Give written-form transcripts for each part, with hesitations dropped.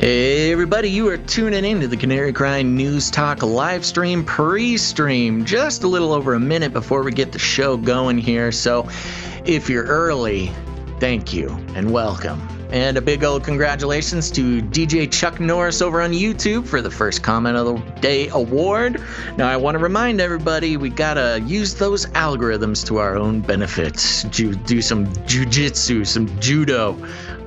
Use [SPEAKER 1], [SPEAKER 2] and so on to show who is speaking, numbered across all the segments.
[SPEAKER 1] Hey everybody, you are tuning in to the Canary Cry News Talk live stream pre-stream just a little over a minute before we get the show going here. So if you're early, thank you and welcome. And a big old congratulations to DJ Chuck Norris over on YouTube for the first Comment of the Day award. Now, I want to remind everybody we got to use those algorithms to our own benefit. Do some jujitsu, some judo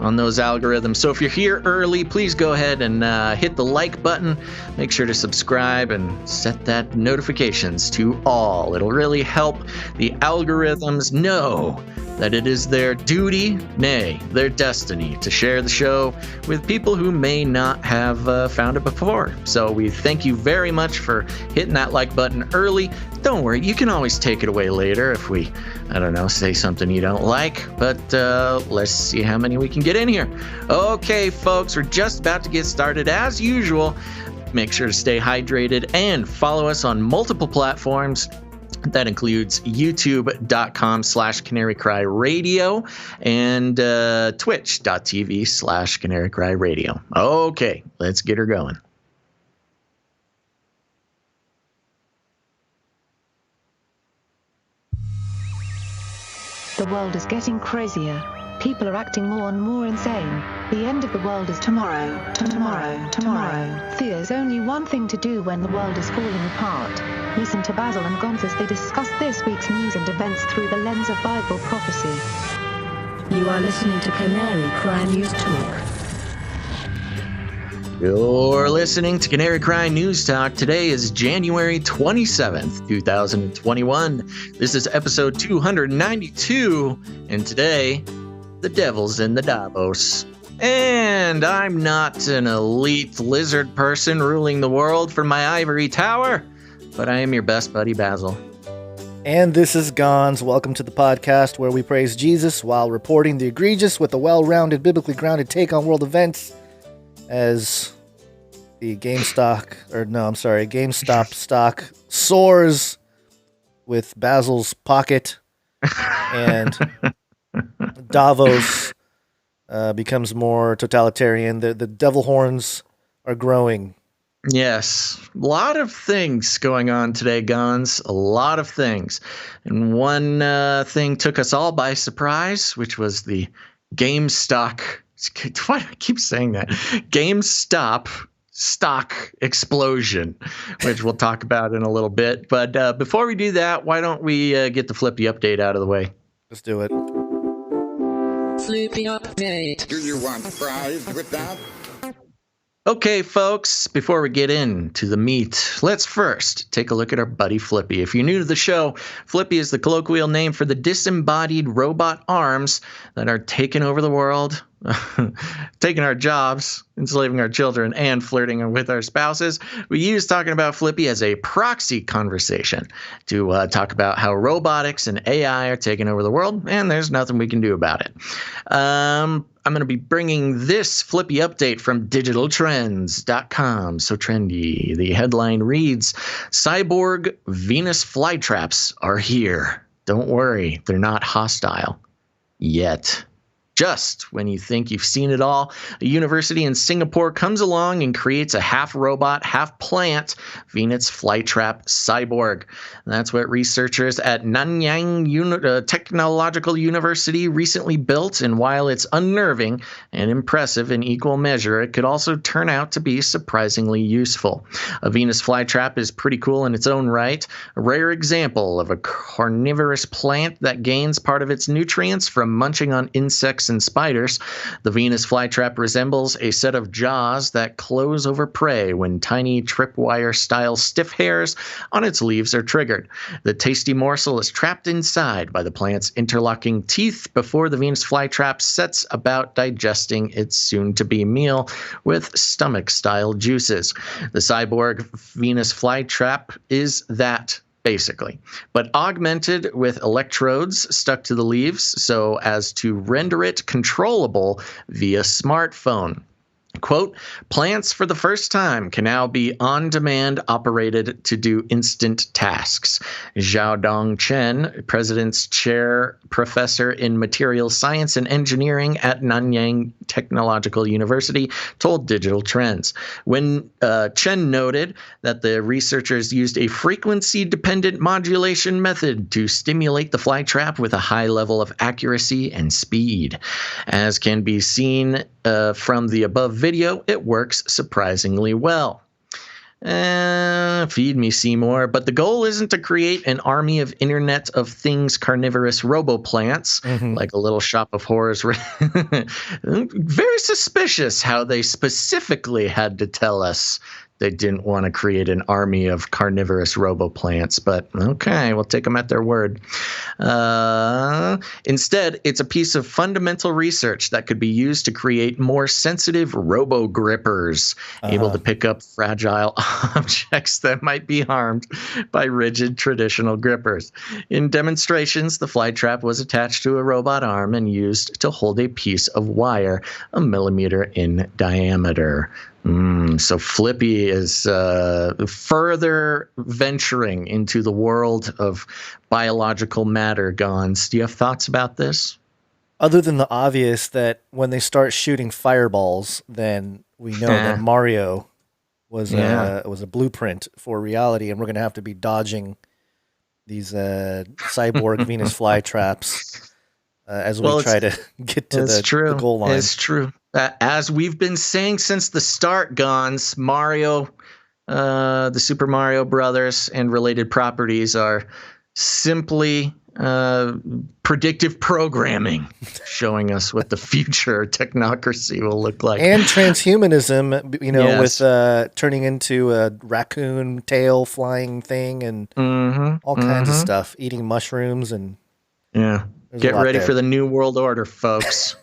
[SPEAKER 1] on those algorithms. So if you're here early, please go ahead and hit the like button. Make sure to subscribe and set that notifications to all. It'll really help the algorithms know that it is their duty, nay, their destiny, to share the show with people who may not have found it before. So we thank you very much for hitting that like button early. Don't worry, you can always take it away later if we, say something you don't like. But let's see how many we can get in here. Okay, folks, we're just about to get started. As usual, make sure to stay hydrated and follow us on multiple platforms. That includes youtube.com/Canary Cry Radio and twitch.tv/Canary Cry Radio. Okay, let's get her going.
[SPEAKER 2] The world is getting crazier. People are acting more and more insane. The end of the world is tomorrow. There's only one thing to do when the world is falling apart. Listen to Basil and Gonz as they discuss this week's news and events through the lens of Bible prophecy.
[SPEAKER 3] You are listening to Canary Cry News Talk.
[SPEAKER 1] You're listening to Canary Cry News Talk. Today is January 27th, 2021. This is episode 292, and today, the devil's in the Davos. And I'm not an elite lizard person ruling the world from my ivory tower, but I am your best buddy, Basil.
[SPEAKER 4] And this is Gonz. Welcome to the podcast where we praise Jesus while reporting the egregious with a well-rounded, biblically grounded take on world events as the GameStop stock soars with Basil's pocket and Davos becomes more totalitarian. The devil horns are growing.
[SPEAKER 1] Yes, a lot of things going on today, Gonz. A lot of things. And one thing took us all by surprise, which was the GameStop. Why do I keep saying that? GameStop stock explosion, which we'll talk about in a little bit. But before we do that, why don't we get the Flippy update out of the way?
[SPEAKER 4] Let's do it.
[SPEAKER 3] Flippy update.
[SPEAKER 5] Do you want fries with that?
[SPEAKER 1] Okay, folks, before we get into the meat, let's first take a look at our buddy Flippy. If you're new to the show, Flippy is the colloquial name for the disembodied robot arms that are taking over the world, taking our jobs, enslaving our children, and flirting with our spouses. We use talking about Flippy as a proxy conversation to talk about how robotics and AI are taking over the world, and there's nothing we can do about it. I'm going to be bringing this Flippy update from digitaltrends.com. So trendy. The headline reads, Cyborg Venus flytraps are here. Don't worry, they're not hostile. Yet. Just when you think you've seen it all, a university in Singapore comes along and creates a half-robot, half-plant Venus flytrap cyborg. And that's what researchers at Nanyang Technological University recently built, and while it's unnerving and impressive in equal measure, it could also turn out to be surprisingly useful. A Venus flytrap is pretty cool in its own right, a rare example of a carnivorous plant that gains part of its nutrients from munching on insects and spiders. The Venus flytrap resembles a set of jaws that close over prey when tiny tripwire-style stiff hairs on its leaves are triggered. The tasty morsel is trapped inside by the plant's interlocking teeth before the Venus flytrap sets about digesting its soon-to-be meal with stomach-style juices. The cyborg Venus flytrap is that, basically, but augmented with electrodes stuck to the leaves so as to render it controllable via smartphone. Quote, plants for the first time can now be on-demand operated to do instant tasks. Xiaodong Chen, President's Chair Professor in Materials Science and Engineering at Nanyang Technological University, told Digital Trends. When Chen noted that the researchers used a frequency-dependent modulation method to stimulate the flytrap with a high level of accuracy and speed. As can be seen from the above video, it works surprisingly well. Feed me, Seymour. But the goal isn't to create an army of Internet of Things carnivorous roboplants, like a little shop of horrors. Very suspicious how they specifically had to tell us they didn't want to create an army of carnivorous roboplants, but okay, we'll take them at their word. Instead, it's a piece of fundamental research that could be used to create more sensitive robo-grippers, able to pick up fragile objects that might be harmed by rigid traditional grippers. In demonstrations, the flytrap was attached to a robot arm and used to hold a piece of wire a millimeter in diameter. So Flippy is further venturing into the world of biological matter, Gons. Do you have thoughts about this?
[SPEAKER 4] Other than the obvious that when they start shooting fireballs, then we know that Mario was a blueprint for reality, and we're going to have to be dodging these cyborg Venus flytraps as we try to get to the goal line.
[SPEAKER 1] It's true. As we've been saying since the start, Gons, Mario, the Super Mario Brothers, and related properties are simply predictive programming, showing us what the future technocracy will look like.
[SPEAKER 4] And transhumanism, with turning into a raccoon tail flying thing and all kinds of stuff, eating mushrooms and
[SPEAKER 1] get ready for the New World Order, folks.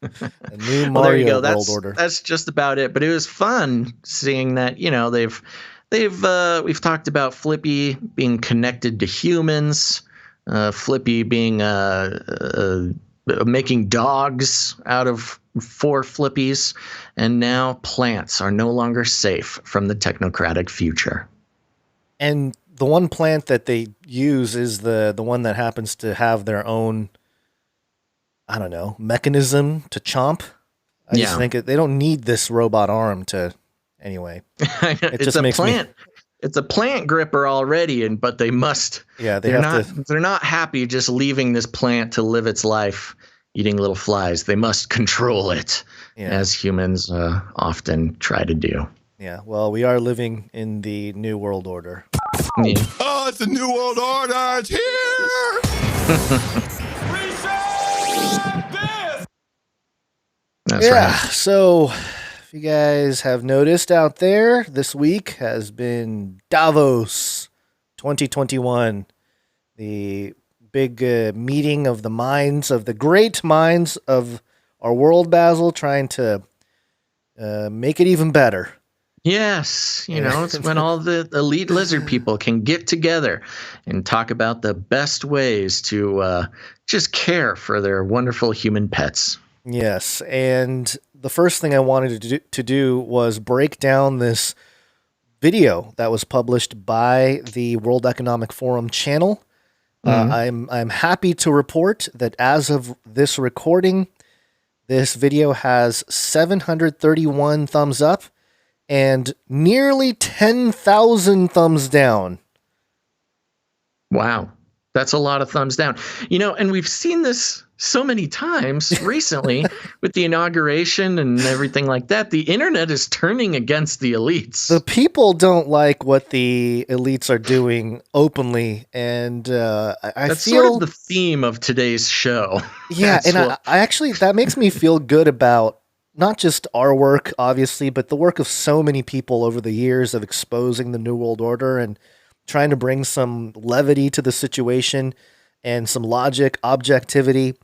[SPEAKER 4] A new Mario World Order.
[SPEAKER 1] That's just about it. But it was fun seeing that, we've talked about Flippy being connected to humans, Flippy being making dogs out of 4 Flippies, and now plants are no longer safe from the technocratic future.
[SPEAKER 4] And the one plant that they use is the one that happens to have their own, I don't know, mechanism to chomp. I just think they don't need this robot arm to. Anyway,
[SPEAKER 1] it's a plant gripper already, but they must.
[SPEAKER 4] Yeah,
[SPEAKER 1] they're not happy just leaving this plant to live its life eating little flies. They must control it, as humans often try to do.
[SPEAKER 4] Yeah, well, we are living in the New World Order.
[SPEAKER 1] Yeah.
[SPEAKER 5] Oh, it's the New World Order! It's here!
[SPEAKER 1] That's right.
[SPEAKER 4] So if you guys have noticed out there, this week has been Davos 2021, the big meeting of the great minds of our world, Basil, trying to make it even better.
[SPEAKER 1] Yes, it's when all the elite lizard people can get together and talk about the best ways to just care for their wonderful human pets.
[SPEAKER 4] Yes, and the first thing I wanted to do was break down this video that was published by the World Economic Forum channel. I'm happy to report that as of this recording, this video has 731 thumbs up and nearly 10,000 thumbs down.
[SPEAKER 1] Wow. That's a lot of thumbs down. And we've seen this so many times recently with the inauguration and everything like that. The internet is turning against the elites.
[SPEAKER 4] The people don't like what the elites are doing openly, and
[SPEAKER 1] That's sort of the theme of today's show.
[SPEAKER 4] Yeah, and I actually, that makes me feel good about not just our work, obviously, but the work of so many people over the years of exposing the New World Order and trying to bring some levity to the situation and some logic, objectivity.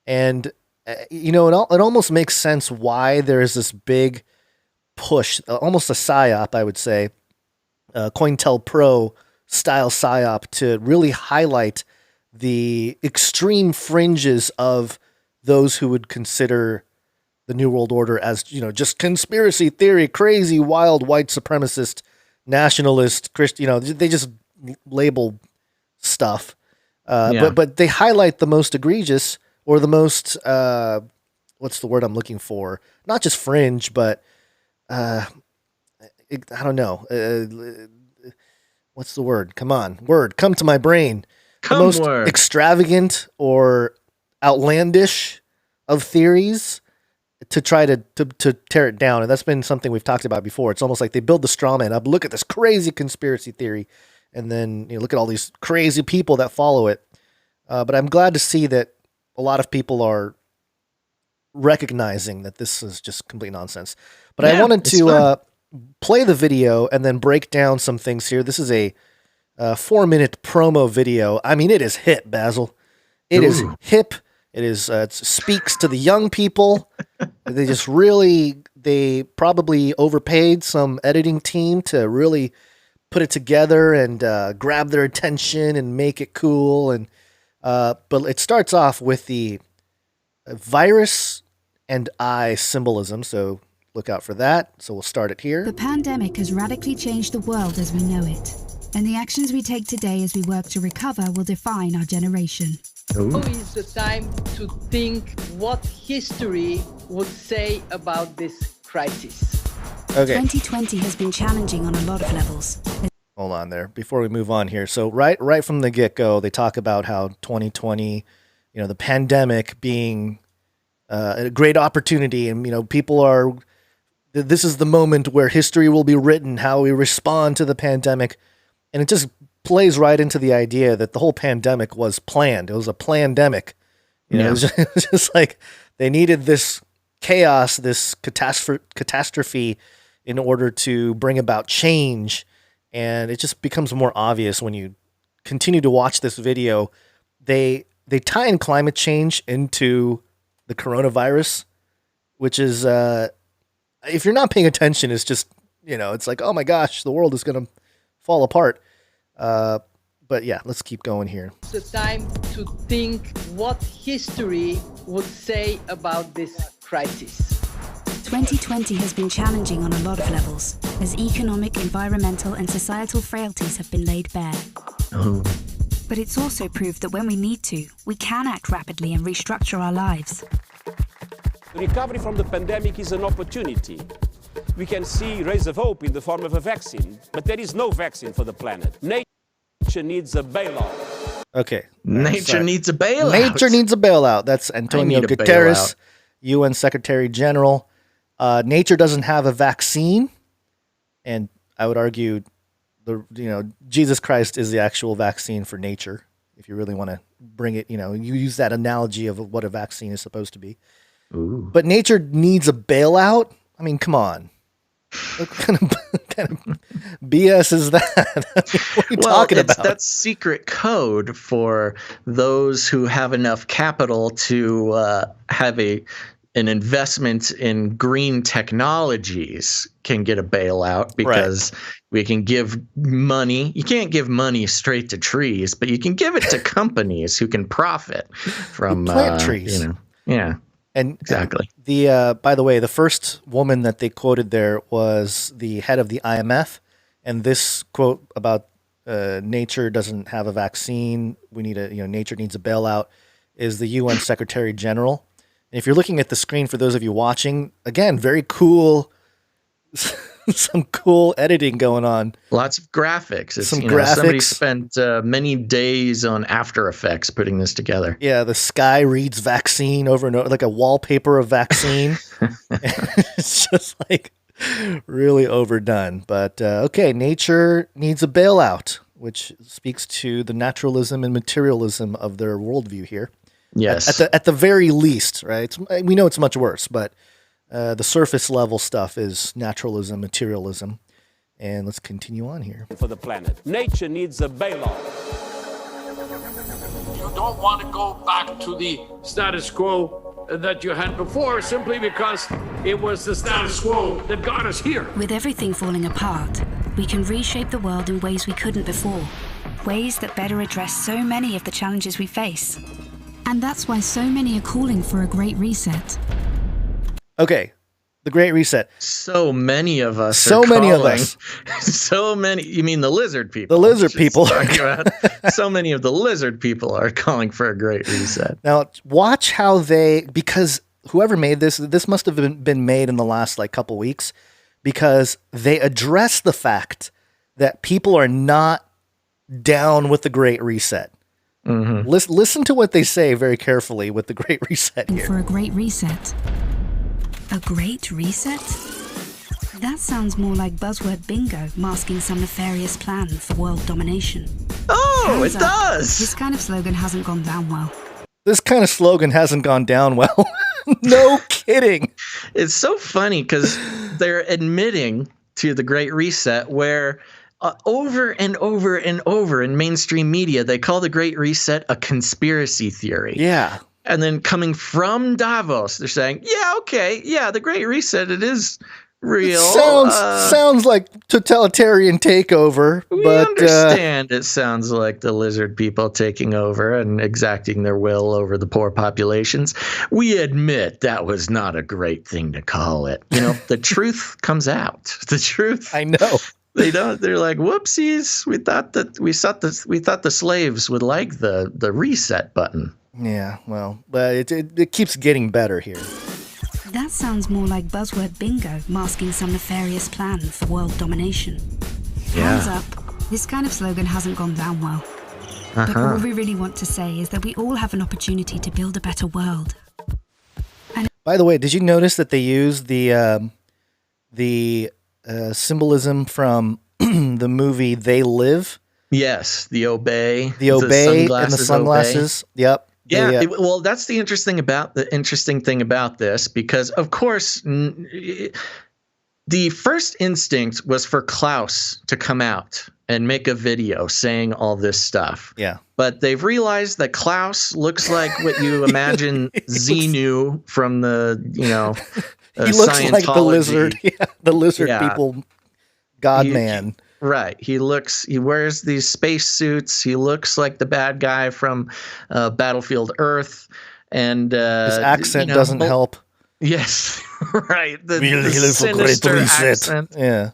[SPEAKER 4] And, it almost makes sense why there's this big push, almost a psyop, I would say, COINTELPRO style psyop to really highlight the extreme fringes of those who would consider the New World Order as, just conspiracy theory, crazy, wild, white supremacist, nationalist, Christian, they just label stuff. But they highlight the most egregious or the most, what's the word I'm looking for? Not just fringe, but I don't know. What's the word? Come on. Word. Come to my brain. The most extravagant or outlandish of theories to try to tear it down. And that's been something we've talked about before. It's almost like they build the straw man up. Look at this crazy conspiracy theory. And then look at all these crazy people that follow it. But I'm glad to see that a lot of people are recognizing that this is just complete nonsense. But I wanted to play the video and then break down some things here. This is a 4-minute promo video. I mean, it is hip, Basil. It is hip. It is. It speaks to the young people. They probably overpaid some editing team to really put it together and grab their attention and make it cool. And but it starts off with the virus and eye symbolism. So look out for that. So we'll start it here.
[SPEAKER 6] The pandemic has radically changed the world as we know it. And the actions we take today as we work to recover will define our generation.
[SPEAKER 7] Now is the time to think what history would say about this crisis.
[SPEAKER 4] Okay.
[SPEAKER 6] 2020 has been challenging on a lot of levels.
[SPEAKER 4] Hold on there before we move on here. So right from the get-go, they talk about how 2020, the pandemic being a great opportunity, and people this is the moment where history will be written, how we respond to the pandemic. And it just plays right into the idea that the whole pandemic was planned. It was a plandemic. It was just like they needed this chaos, this catastrophe in order to bring about change. And it just becomes more obvious when you continue to watch this video. They tie in climate change into the coronavirus, which is, if you're not paying attention, it's just, it's like, oh my gosh, the world is going to fall apart. But yeah, let's keep going here.
[SPEAKER 7] It's the time to think what history would say about this crisis.
[SPEAKER 6] 2020 has been challenging on a lot of levels, as economic, environmental, and societal frailties have been laid bare. But it's also proved that when we need to, we can act rapidly and restructure our lives.
[SPEAKER 8] The recovery from the pandemic is an opportunity. We can see rays of hope in the form of a vaccine, but there is no vaccine for the planet. Nature needs a bailout.
[SPEAKER 4] Okay.
[SPEAKER 1] Nature needs a bailout.
[SPEAKER 4] Nature needs a bailout. That's Antonio Guterres, UN Secretary General. Nature doesn't have a vaccine, and I would argue Jesus Christ is the actual vaccine for nature. If you really want to bring it, you use that analogy of what a vaccine is supposed to be.
[SPEAKER 1] Ooh.
[SPEAKER 4] But nature needs a bailout. I mean, come on. What kind of BS is that? What are you talking about?
[SPEAKER 1] That's secret code for those who have enough capital to have an investment in green technologies can get a bailout because we can give money. You can't give money straight to trees, but you can give it to companies who can profit from
[SPEAKER 4] plant trees.
[SPEAKER 1] Yeah.
[SPEAKER 4] And
[SPEAKER 1] exactly.
[SPEAKER 4] By the way, the first woman that they quoted there was the head of the IMF, and this quote about nature doesn't have a vaccine. We need nature needs a bailout. Is the UN Secretary General. And if you're looking at the screen, for those of you watching, again, very cool. Some cool editing going on.
[SPEAKER 1] Lots of graphics.
[SPEAKER 4] Graphics.
[SPEAKER 1] Somebody spent many days on After Effects putting this together.
[SPEAKER 4] Yeah, the sky reads vaccine over and over, like a wallpaper of vaccine. It's just like really overdone. But okay, nature needs a bailout, which speaks to the naturalism and materialism of their worldview here.
[SPEAKER 1] Yes.
[SPEAKER 4] At the very least, right? We know it's much worse, but the surface level stuff is naturalism, materialism. And let's continue on here.
[SPEAKER 8] For the planet. Nature needs a bailout.
[SPEAKER 9] You don't want to go back to the status quo that you had before simply because it was the status quo that got us here.
[SPEAKER 6] With everything falling apart, we can reshape the world in ways we couldn't before. Ways that better address so many of the challenges we face. And that's why so many are calling for a great reset.
[SPEAKER 4] Okay. The Great Reset.
[SPEAKER 1] So many of us.
[SPEAKER 4] So many of us.
[SPEAKER 1] So many. You mean the lizard people?
[SPEAKER 4] The lizard people.
[SPEAKER 1] So many of the lizard people are calling for a Great Reset.
[SPEAKER 4] Now, watch how because whoever made this must have been made in the last couple weeks, because they address the fact that people are not down with the Great Reset. Mm-hmm. Listen to what they say very carefully with the Great Reset here.
[SPEAKER 6] For a Great Reset. A Great Reset? That sounds more like buzzword bingo masking some nefarious plan for world domination.
[SPEAKER 1] Oh, it does!
[SPEAKER 6] This kind of slogan hasn't gone down well.
[SPEAKER 4] This kind of slogan hasn't gone down well. No kidding.
[SPEAKER 1] It's so funny because they're admitting to the Great Reset where over and over and over in mainstream media, they call the Great Reset a conspiracy theory.
[SPEAKER 4] Yeah.
[SPEAKER 1] And then coming from Davos, they're saying, yeah, okay, yeah, the Great Reset, it is real.
[SPEAKER 4] It sounds like totalitarian takeover.
[SPEAKER 1] We understand it sounds like the lizard people taking over and exacting their will over the poor populations. We admit that was not a great thing to call it. You know, the truth comes out. The truth.
[SPEAKER 4] I know.
[SPEAKER 1] They don't. They're like, whoopsies. We thought the slaves would like the reset button.
[SPEAKER 4] Yeah, well, but it keeps getting better here.
[SPEAKER 6] That sounds more like buzzword bingo masking some nefarious plan for world domination.
[SPEAKER 1] Yeah.
[SPEAKER 6] Hands up. This kind of slogan hasn't gone down well. But all we really want to say is that we all have an opportunity to build a better world.
[SPEAKER 4] By the way, did you notice that they use the symbolism from the movie They Live?
[SPEAKER 1] Yes, the obey.
[SPEAKER 4] The obey and the sunglasses.
[SPEAKER 1] Obey.
[SPEAKER 4] Yep.
[SPEAKER 1] Yeah, well, that's the interesting thing about this, because of course the first instinct was for Klaus to come out and make a video saying all this stuff.
[SPEAKER 4] Yeah.
[SPEAKER 1] But they've realized that Klaus looks like what you imagine Xenu from the,
[SPEAKER 4] he looks like the lizard. Yeah, the lizard people, God-man.
[SPEAKER 1] Right. He wears these space suits. He looks like the bad guy from Battlefield Earth. And
[SPEAKER 4] his accent doesn't help.
[SPEAKER 1] Yes. Right. The
[SPEAKER 4] sinister accent. Yeah.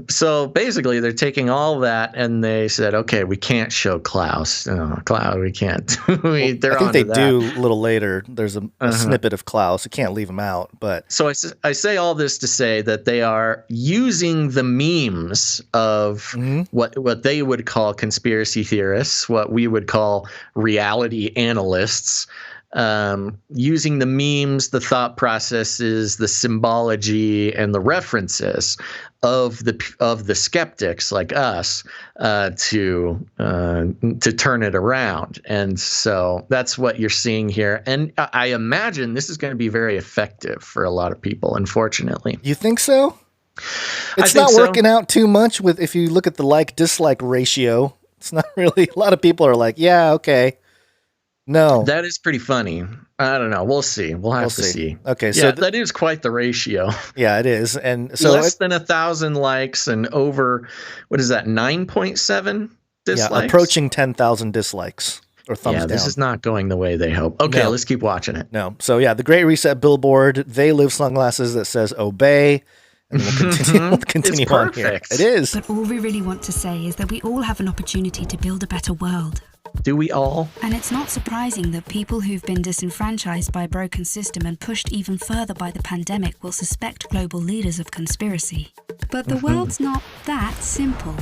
[SPEAKER 1] So basically they're taking all that and they said, okay, we can't show Klaus. Klaus, we can't.
[SPEAKER 4] I think they do a little later. There's a snippet of Klaus. You can't leave him out. But
[SPEAKER 1] so I say all this to say that they are using the memes of what they would call conspiracy theorists, what we would call reality analysts, using the memes, the thought processes, the symbology, and the references of the skeptics like us to turn it around. And so that's what you're seeing here. And I imagine this is going to be very effective for a lot of people, unfortunately.
[SPEAKER 4] You think so? It's not working out too much if you look at the like-dislike ratio. It's not really, a lot of people are like, yeah, okay. No.
[SPEAKER 1] That is pretty funny. I don't know. We'll see. We'll have to see.
[SPEAKER 4] Okay.
[SPEAKER 1] So that is quite the ratio.
[SPEAKER 4] Yeah, it is. And so
[SPEAKER 1] less than 1,000 likes and over, what is that, 9.7 dislikes?
[SPEAKER 4] Yeah, approaching 10,000 dislikes or thumbs down.
[SPEAKER 1] Yeah, this is not going the way they hope. Okay, let's keep watching it.
[SPEAKER 4] No. So yeah, the Great Reset billboard, They Live sunglasses that says obey. And we'll continue on here. It is.
[SPEAKER 6] But all we really want to say is that we all have an opportunity to build a better world.
[SPEAKER 1] Do we all?
[SPEAKER 6] And it's not surprising that people who've been disenfranchised by a broken system and pushed even further by the pandemic will suspect global leaders of conspiracy. But the world's not that simple.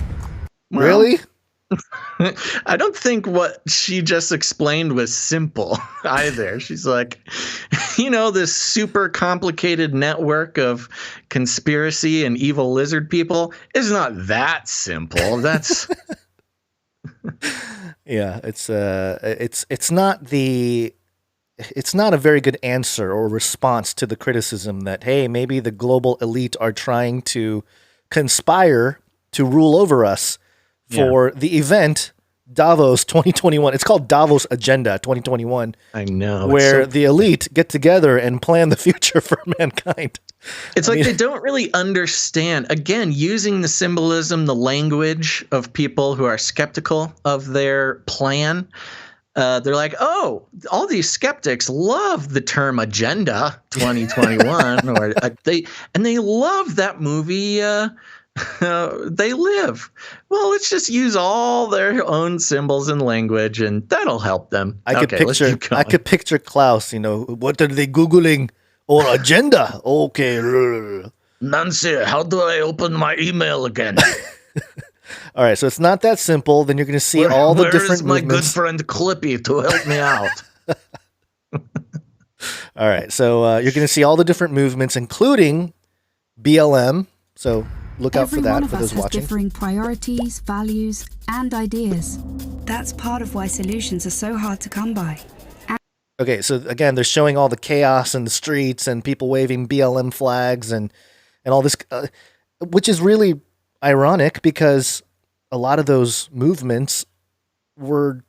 [SPEAKER 4] Really?
[SPEAKER 1] I don't think what she just explained was simple either. She's like, this super complicated network of conspiracy and evil lizard people is not that simple. That's
[SPEAKER 4] yeah, it's not a very good answer or response to the criticism that, hey, maybe the global elite are trying to conspire to rule over us for the event Davos 2021. It's called Davos Agenda 2021.
[SPEAKER 1] I know.
[SPEAKER 4] Where the elite get together and plan the future for mankind.
[SPEAKER 1] It's they don't really understand. Again, using the symbolism, the language of people who are skeptical of their plan. they're like, oh, all these skeptics love the term Agenda 2021, or they love that movie. They Live. Well, let's just use all their own symbols and language, and that'll help them.
[SPEAKER 4] I could picture Klaus. What are they googling? Or agenda? Okay.
[SPEAKER 1] Nancy, how do I open my email again?
[SPEAKER 4] All right, so it's not that simple. Then you're going to see all the different movements.
[SPEAKER 1] Where is my good friend Clippy to help me out?
[SPEAKER 4] All right, so you're going to see all the different movements, including BLM. So look out for that for those watching.
[SPEAKER 6] Every one of us has differing priorities, values, and ideas. That's part of why solutions are so hard to come by.
[SPEAKER 4] Okay, so again, they're showing all the chaos in the streets and people waving BLM flags and all this, which is really ironic because a lot of those movements were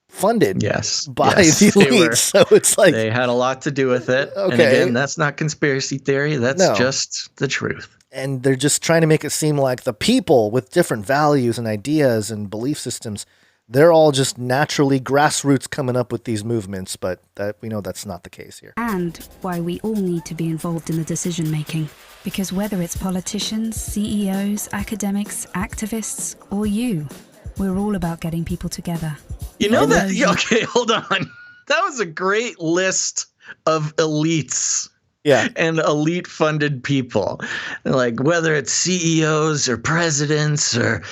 [SPEAKER 4] funded by the elites. So it's like
[SPEAKER 1] they had a lot to do with it. Okay. And again, that's not conspiracy theory. That's just the truth.
[SPEAKER 4] And they're just trying to make it seem like the people with different values and ideas and belief systems, they're all just naturally grassroots coming up with these movements, but we know that's not the case here.
[SPEAKER 6] And why we all need to be involved in the decision making. Because whether it's politicians, CEOs, academics, activists, or you, we're all about getting people together.
[SPEAKER 1] You know that? Okay, hold on. That was a great list of elites.
[SPEAKER 4] Yeah.
[SPEAKER 1] And elite-funded people, like whether it's CEOs or presidents or,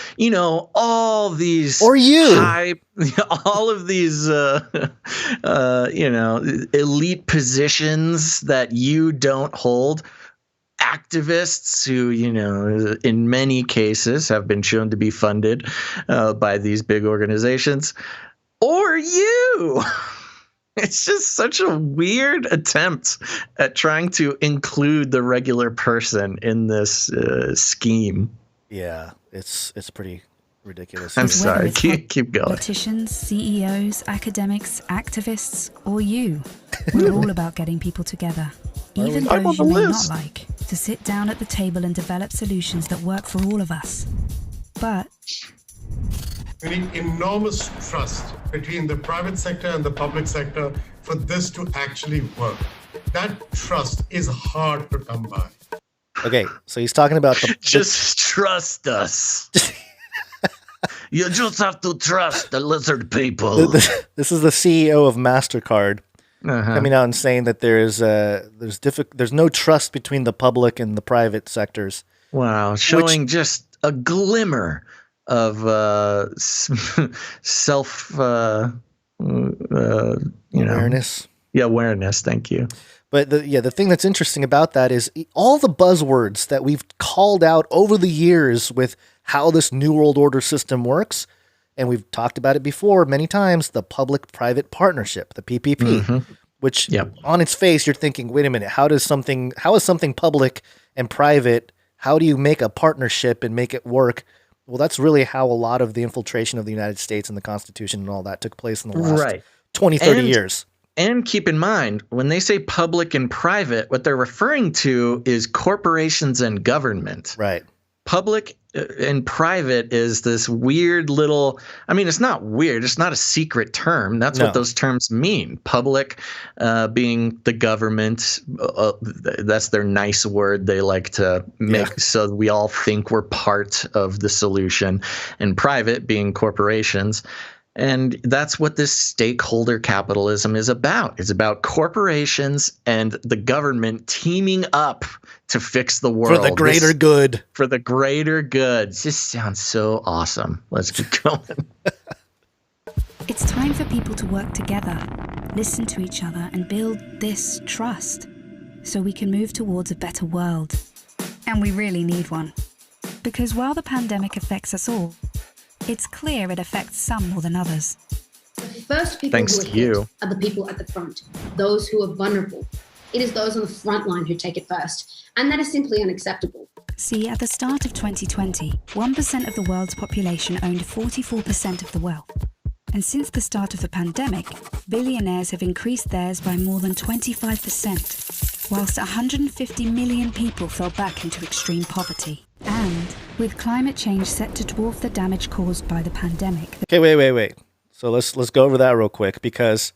[SPEAKER 1] all these...
[SPEAKER 4] Or you.
[SPEAKER 1] All of these, elite positions that you don't hold. Activists who, in many cases have been shown to be funded by these big organizations. Or you. It's just such a weird attempt at trying to include the regular person in this scheme.
[SPEAKER 4] Yeah, it's pretty ridiculous.
[SPEAKER 1] I'm sorry. Keep going.
[SPEAKER 6] Politicians, CEOs, academics, activists, or you. We're all about getting people together. Even those you may not like. To sit down at the table and develop solutions that work for all of us. But
[SPEAKER 10] we need enormous trust between the private sector and the public sector for this to actually work. That trust is hard to come by.
[SPEAKER 4] Okay, so he's talking about
[SPEAKER 1] just trust us. You just have to trust the lizard people.
[SPEAKER 4] This is the CEO of MasterCard coming out and saying that there's no trust between the public and the private sectors.
[SPEAKER 1] Wow, showing just a glimmer of self
[SPEAKER 4] awareness.
[SPEAKER 1] Yeah, awareness. Thank you.
[SPEAKER 4] But the thing that's interesting about that is all the buzzwords that we've called out over the years with how this New World Order system works, and we've talked about it before many times, the public-private partnership, the PPP, which on its face you're thinking, wait a minute, how is something public and private? How do you make a partnership and make it work? Well, that's really how a lot of the infiltration of the United States and the Constitution and all that took place in the last 20, 30 years.
[SPEAKER 1] And keep in mind, when they say public and private, what they're referring to is corporations and government.
[SPEAKER 4] Right.
[SPEAKER 1] Public and private is this weird little, it's not weird. It's not a secret term. That's what those terms mean. Public being the government. That's their nice word they like to make so we all think we're part of the solution. And private being corporations. And that's what this stakeholder capitalism is about. It's about corporations and the government teaming up to fix the world.
[SPEAKER 4] For the greater good.
[SPEAKER 1] For the greater good. It just sounds so awesome. Let's keep going.
[SPEAKER 6] It's time for people to work together, listen to each other, and build this trust so we can move towards a better world. And we really need one. Because while the pandemic affects us all, it's clear it affects some more than others.
[SPEAKER 11] The first people who are hit are the people at the front, those who are vulnerable. It is those on the front line who take it first, and that is simply unacceptable.
[SPEAKER 6] See, at the start of 2020, 1% of the world's population owned 44% of the wealth. And since the start of the pandemic, billionaires have increased theirs by more than 25%, whilst 150 million people fell back into extreme poverty. And with climate change set to dwarf the damage caused by the pandemic.
[SPEAKER 4] Okay, wait. So let's go over that real quick, because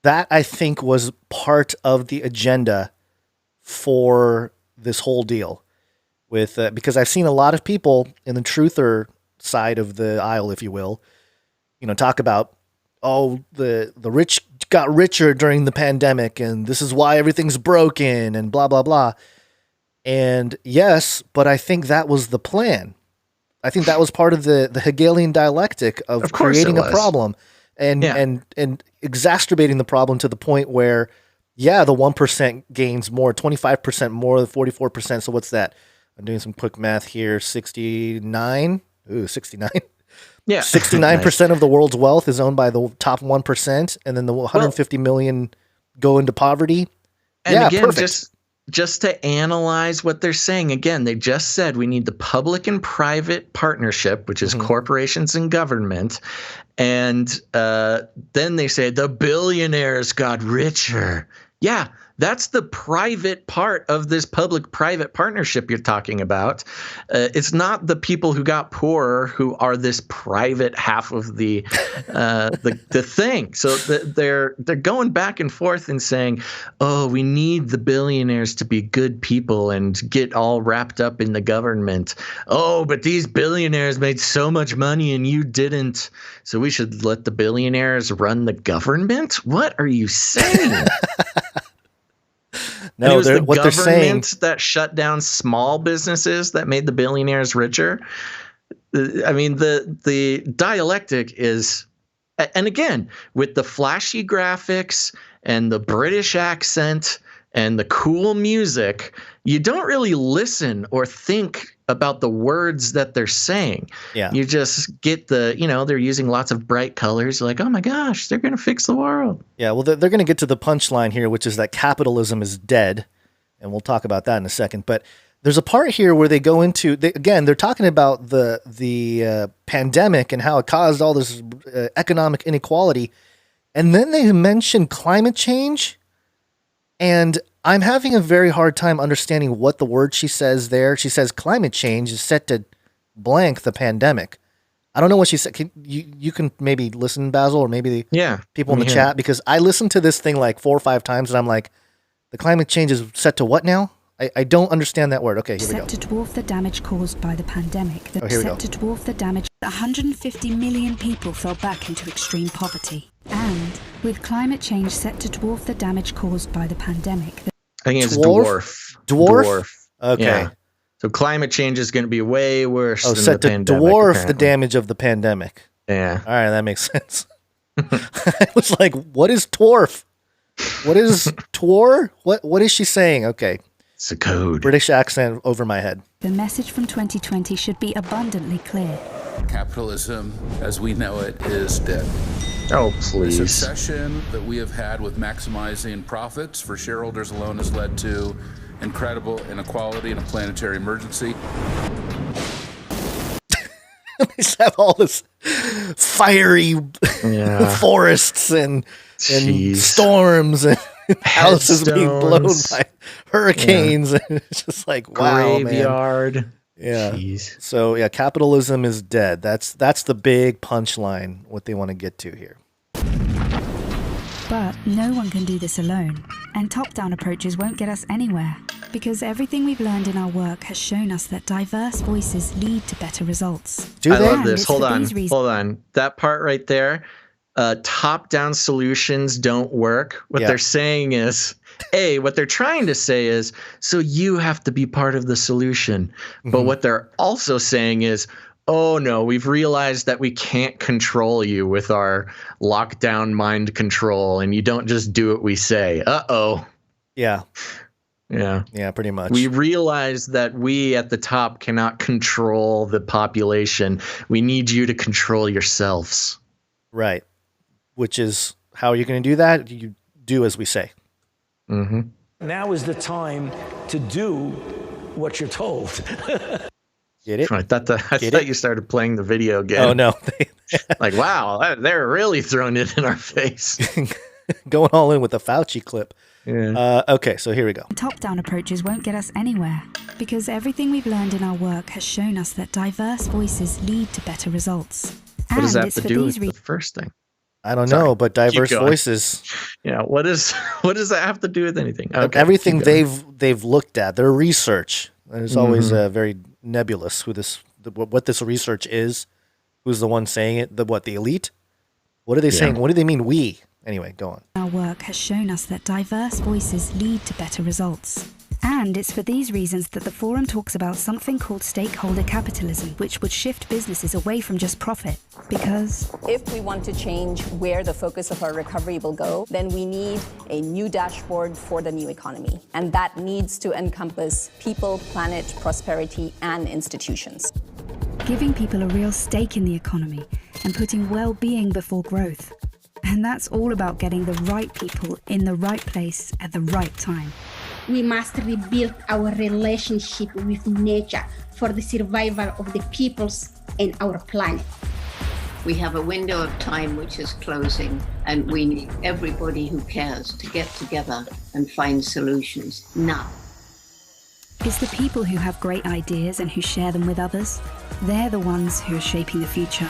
[SPEAKER 4] that, I think, was part of the agenda for this whole deal. With because I've seen a lot of people in the truther side of the aisle, if you will, talk about, oh, the rich got richer during the pandemic, and this is why everything's broken, and blah blah blah. And yes, but I think that was the plan. I think that was part of the Hegelian dialectic of creating a problem and exacerbating the problem to the point where, the 1% gains more, 25% more, the 44%. So what's that? I'm doing some quick math here. 69. Ooh, 69. Yeah. 69% of the world's wealth is owned by the top 1%, and then the 150 million go into poverty.
[SPEAKER 1] And again, perfect. Just to analyze what they're saying, again, they just said we need the public and private partnership, which is corporations and government. And then they say the billionaires got richer. Yeah, that's the private part of this public-private partnership you're talking about. It's not the people who got poorer who are this private half of the thing. So they're going back and forth and saying, oh, we need the billionaires to be good people and get all wrapped up in the government. Oh, but these billionaires made so much money and you didn't. So we should let the billionaires run the government? What are you saying?
[SPEAKER 4] No,
[SPEAKER 1] it was the
[SPEAKER 4] what
[SPEAKER 1] government
[SPEAKER 4] they're saying
[SPEAKER 1] that shut down small businesses that made the billionaires richer. I mean, the dialectic is, and again, with the flashy graphics and the British accent and the cool music, you don't really listen or think about the words that they're saying. Yeah. You just get they're using lots of bright colors, like, oh my gosh, they're going to fix the world.
[SPEAKER 4] Yeah, well, they're going to get to the punchline here, which is that capitalism is dead. And we'll talk about that in a second. But there's a part here where they go into, they're talking about the pandemic and how it caused all this economic inequality. And then they mention climate change. And I'm having a very hard time understanding what the word she says there. She says climate change is set to blank the pandemic. I don't know what she said. You can maybe listen, Basil, or maybe the people in the chat, because I listened to this thing like 4 or 5 times and I'm like, the climate change is set to what now? I don't understand that word. Okay, here we go.
[SPEAKER 6] Set to dwarf the damage caused by the pandemic.
[SPEAKER 4] Here we go.
[SPEAKER 6] Set to dwarf the damage. 150 million people fell back into extreme poverty. And with climate change set to dwarf the damage caused by the pandemic.
[SPEAKER 1] I think it's dwarf.
[SPEAKER 4] Dwarf? Okay.
[SPEAKER 1] Yeah. So climate change is going to be way worse than
[SPEAKER 4] set
[SPEAKER 1] the
[SPEAKER 4] to
[SPEAKER 1] pandemic.
[SPEAKER 4] Dwarf
[SPEAKER 1] apparently.
[SPEAKER 4] the damage of the pandemic.
[SPEAKER 1] Yeah.
[SPEAKER 4] All right, that makes sense. I was like, what is dwarf? What is twar? What is she saying? Okay.
[SPEAKER 1] It's a code.
[SPEAKER 4] British accent over my head.
[SPEAKER 6] The message from 2020 should be abundantly clear.
[SPEAKER 12] Capitalism, as we know it, is dead.
[SPEAKER 1] Oh, please.
[SPEAKER 12] The obsession that we have had with maximizing profits for shareholders alone has led to incredible inequality and a planetary emergency.
[SPEAKER 4] They just have all this fiery forests and storms and houses being blown by hurricanes. Yeah. It's just like, wow,
[SPEAKER 1] graveyard.
[SPEAKER 4] Man. Yeah.
[SPEAKER 1] Jeez.
[SPEAKER 4] So yeah, capitalism is dead. That's the big punchline, what they want to get to here.
[SPEAKER 6] But no one can do this alone, and top-down approaches won't get us anywhere, because everything we've learned in our work has shown us that diverse voices lead to better results.
[SPEAKER 1] I love this. Hold on. That part right there, top-down solutions don't work. What they're saying is, what they're trying to say is, so you have to be part of the solution. Mm-hmm. But what they're also saying is, oh no, we've realized that we can't control you with our lockdown mind control, and you don't just do what we say. Uh-oh.
[SPEAKER 4] Yeah.
[SPEAKER 1] Yeah.
[SPEAKER 4] Yeah, pretty much.
[SPEAKER 1] We realize that we at the top cannot control the population. We need you to control yourselves.
[SPEAKER 4] Right. Which is, how are you going to do that? You do as we say.
[SPEAKER 1] Mm-hmm.
[SPEAKER 13] Now is the time to do what you're told.
[SPEAKER 4] Get it?
[SPEAKER 1] I thought you started playing the video again.
[SPEAKER 4] Oh, no.
[SPEAKER 1] Like, wow, they're really throwing it in our face.
[SPEAKER 4] Going all in with the Fauci clip.
[SPEAKER 1] Yeah.
[SPEAKER 4] Okay, so here we go.
[SPEAKER 6] Top-down approaches won't get us anywhere, because everything we've learned in our work has shown us that diverse voices lead to better results.
[SPEAKER 1] What does that have to do with the first thing?
[SPEAKER 4] I don't know, but diverse voices.
[SPEAKER 1] Yeah, what does that have to do with anything? Okay,
[SPEAKER 4] everything they've looked at, their research. It's always very nebulous what this research is. Who's the one saying it? The elite? What are they saying? What do they mean we? Anyway, go on.
[SPEAKER 6] Our work has shown us that diverse voices lead to better results. And it's for these reasons that the forum talks about something called stakeholder capitalism, which would shift businesses away from just profit. Because
[SPEAKER 14] if we want to change where the focus of our recovery will go, then we need a new dashboard for the new economy. And that needs to encompass people, planet, prosperity, and institutions.
[SPEAKER 6] Giving people a real stake in the economy and putting well-being before growth. And that's all about getting the right people in the right place at the right time.
[SPEAKER 15] We must rebuild our relationship with nature for the survival of the peoples and our planet.
[SPEAKER 16] We have a window of time which is closing, and we need everybody who cares to get together and find solutions now.
[SPEAKER 6] It's the people who have great ideas and who share them with others. They're the ones who are shaping the future.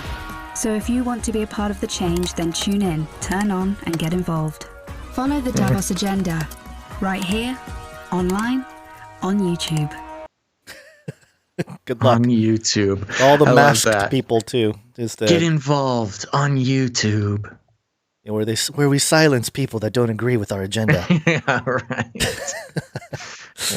[SPEAKER 6] So if you want to be a part of the change, then tune in, turn on, and get involved. Follow the Davos agenda right here, online, on YouTube.
[SPEAKER 4] Good luck.
[SPEAKER 1] On YouTube.
[SPEAKER 4] All the masked people, too.
[SPEAKER 1] Get involved on YouTube.
[SPEAKER 4] Where we silence people that don't agree with our agenda.
[SPEAKER 1] Yeah, right.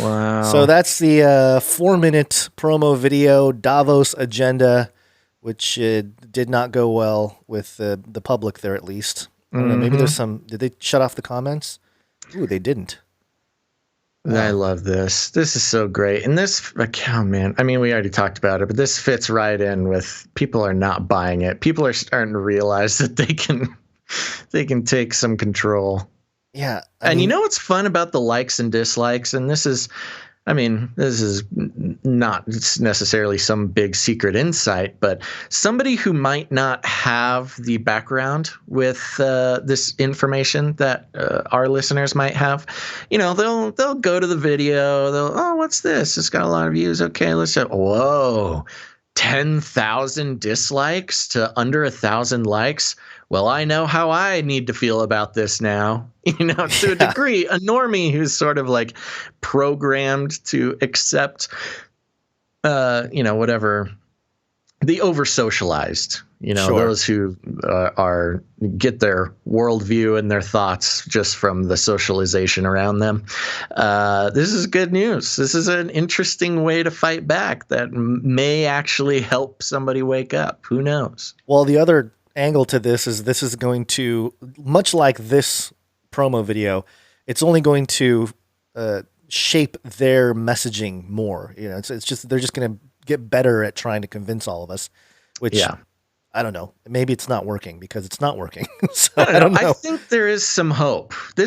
[SPEAKER 1] Wow.
[SPEAKER 4] So that's the 4-minute promo video, Davos agenda, which did not go well with the public there, at least. I don't know, maybe there's some... Did they shut off the comments? Ooh, they didn't.
[SPEAKER 1] I love this. This is so great. And this account, man, I mean, we already talked about it, but this fits right in with people are not buying it. People are starting to realize that they can take some control.
[SPEAKER 4] Yeah.
[SPEAKER 1] And you know what's fun about the likes and dislikes? And this is not necessarily some big secret insight, but somebody who might not have the background with this information that our listeners might have, they'll go to the video, what's this? It's got a lot of views. Okay, let's say, whoa, 10,000 dislikes to under 1,000 likes. Well, I know how I need to feel about this now, to a degree. A normie who's sort of like programmed to accept, whatever, the over-socialized,
[SPEAKER 4] Sure.
[SPEAKER 1] Those who get their worldview and their thoughts just from the socialization around them. This is good news. This is an interesting way to fight back that may actually help somebody wake up. Who knows?
[SPEAKER 4] Well, the other angle to this is going to, much like this promo video, it's only going to shape their messaging more. It's just they're just going to get better at trying to convince all of us, which I don't know. Maybe it's not working because it's not working. So I don't know.
[SPEAKER 1] I think there is some hope. I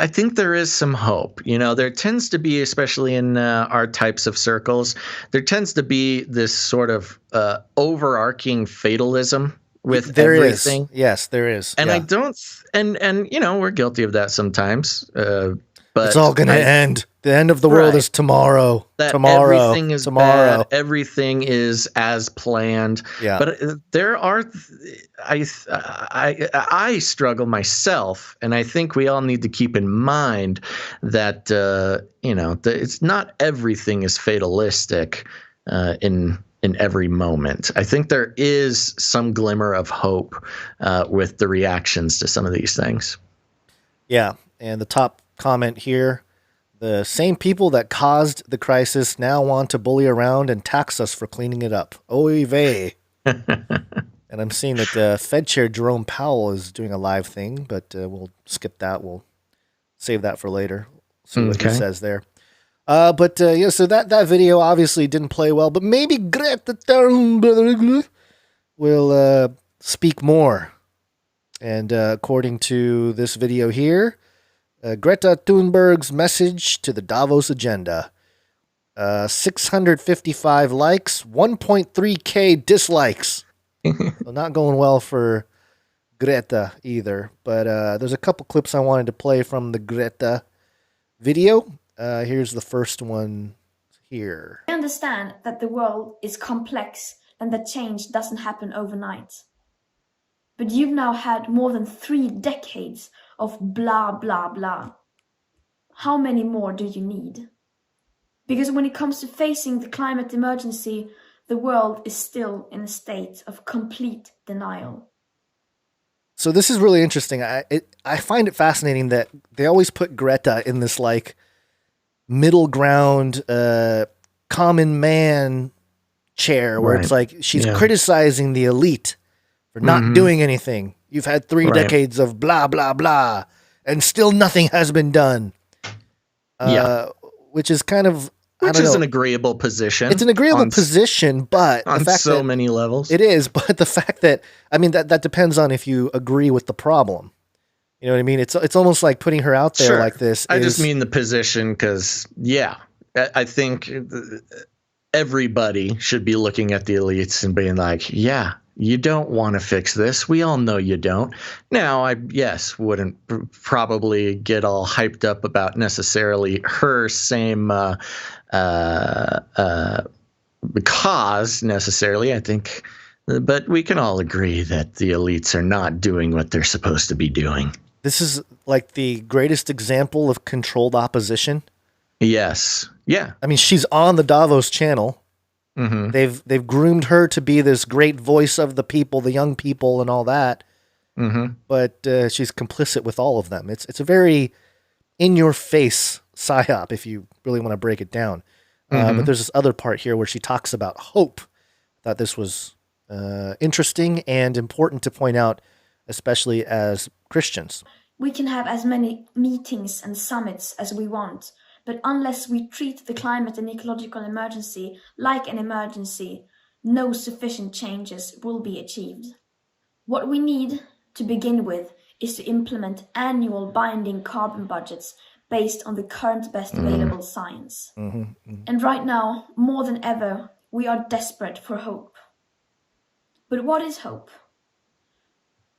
[SPEAKER 1] think there is some hope. There tends to be, especially in our types of circles, there tends to be this sort of overarching fatalism with everything.
[SPEAKER 4] Yes, there is.
[SPEAKER 1] And I don't, and we're guilty of that sometimes. But
[SPEAKER 4] it's all going to end. The end of the world is tomorrow.
[SPEAKER 1] Everything is
[SPEAKER 4] tomorrow.
[SPEAKER 1] Bad. Everything is as planned.
[SPEAKER 4] Yeah.
[SPEAKER 1] But there are, I struggle myself, and I think we all need to keep in mind that it's not everything is fatalistic in every moment. I think there is some glimmer of hope with the reactions to some of these things.
[SPEAKER 4] Yeah, and the top comment here, the same people that caused the crisis now want to bully around and tax us for cleaning it up. Oy vey. And I'm seeing that Fed Chair Jerome Powell is doing a live thing, but we'll skip that. We'll save that for later. See what he says there. So that video obviously didn't play well, but maybe Greta Thunberg will speak more. And according to this video here, Greta Thunberg's message to the Davos agenda. 655 likes, 1.3K dislikes. So not going well for Greta either. But there's a couple clips I wanted to play from the Greta video. Here's the first one here.
[SPEAKER 17] I understand that the world is complex and that change doesn't happen overnight. But you've now had more than 3 decades of blah, blah, blah. How many more do you need? Because when it comes to facing the climate emergency, the world is still in a state of complete denial.
[SPEAKER 4] So this is really interesting. I find it fascinating that they always put Greta in this like middle ground, common man chair where it's like she's criticizing the elite for not doing anything. You've had 3 decades of blah, blah, blah, and still nothing has been done. Which is kind of,
[SPEAKER 1] an agreeable position.
[SPEAKER 4] It's an agreeable position, but
[SPEAKER 1] on
[SPEAKER 4] the fact
[SPEAKER 1] so
[SPEAKER 4] that
[SPEAKER 1] many levels.
[SPEAKER 4] It is, but the fact that, I mean, that depends on if you agree with the problem. You know what I mean? It's almost like putting her out there like this.
[SPEAKER 1] I just mean the position because, I think everybody should be looking at the elites and being like, you don't want to fix this. We all know you don't. Now, I wouldn't probably get all hyped up about necessarily her same cause necessarily, I think. But we can all agree that the elites are not doing what they're supposed to be doing.
[SPEAKER 4] This is like the greatest example of controlled opposition.
[SPEAKER 1] Yes. Yeah.
[SPEAKER 4] I mean, she's on the Davos channel.
[SPEAKER 1] Mm-hmm.
[SPEAKER 4] They've groomed her to be this great voice of the people, the young people, and all that.
[SPEAKER 1] Mm-hmm.
[SPEAKER 4] But she's complicit with all of them. It's a very in-your-face psyop, if you really want to break it down. But there's this other part here where she talks about hope. I thought this was interesting and important to point out, especially as Christians.
[SPEAKER 17] We can have as many meetings and summits as we want, but unless we treat the climate and ecological emergency like an emergency, no sufficient changes will be achieved. What we need to begin with is to implement annual binding carbon budgets based on the current best available science. And right now, more than ever, we are desperate for hope. But what is hope?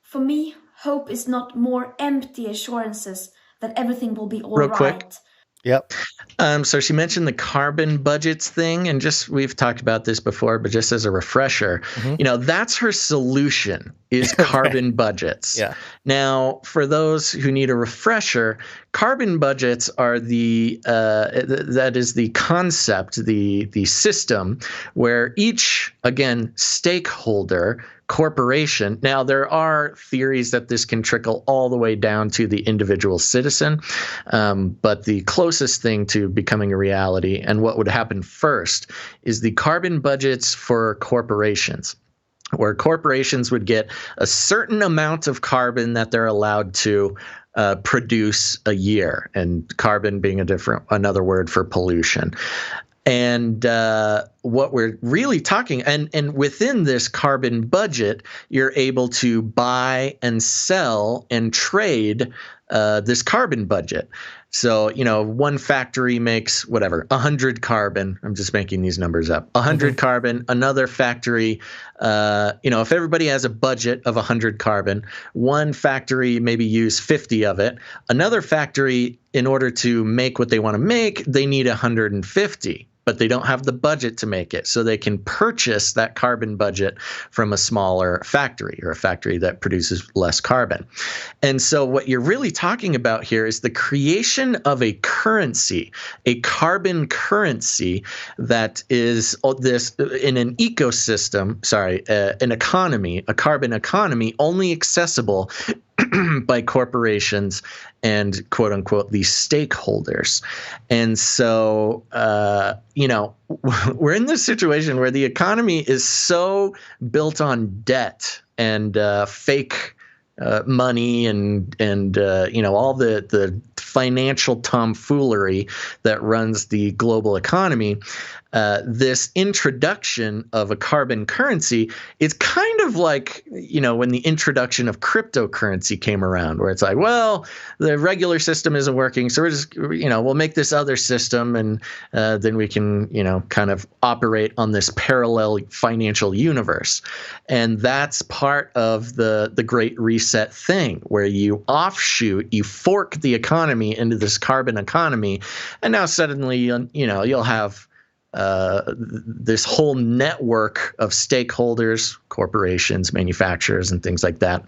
[SPEAKER 17] For me, hope is not more empty assurances that everything will be all right.
[SPEAKER 1] Quick.
[SPEAKER 4] Yep.
[SPEAKER 1] So she mentioned the carbon budgets thing, and we've talked about this before, but just as a refresher, that's her solution is carbon budgets.
[SPEAKER 4] Yeah.
[SPEAKER 1] Now, for those who need a refresher, carbon budgets are that is the concept, the system where each, again, stakeholder, corporation. Now, there are theories that this can trickle all the way down to the individual citizen, but the closest thing to becoming a reality and what would happen first is the carbon budgets for corporations, where corporations would get a certain amount of carbon that they're allowed to produce a year, and carbon being another word for pollution. And what we're really talking, and within this carbon budget, you're able to buy and sell and trade this carbon budget. So, one factory makes 100 carbon. I'm just making these numbers up. 100 carbon. Another factory, if everybody has a budget of 100 carbon, one factory maybe use 50 of it. Another factory, in order to make what they want to make, they need 150. But they don't have the budget to make it. So they can purchase that carbon budget from a smaller factory or a factory that produces less carbon. And so what you're really talking about here is the creation of a currency, a carbon currency that is this in an ecosystem, an economy, a carbon economy only accessible by corporations and quote unquote the stakeholders. And so, we're in this situation where the economy is so built on debt and fake money and all the financial tomfoolery that runs the global economy. This introduction of a carbon currency is kind of like, when the introduction of cryptocurrency came around, where it's like, well, the regular system isn't working, so we're just, we'll make this other system, and then we can, kind of operate on this parallel financial universe. And that's part of the Great Reset thing, where you fork the economy into this carbon economy, and now suddenly, you'll have this whole network of stakeholders, corporations, manufacturers, and things like that,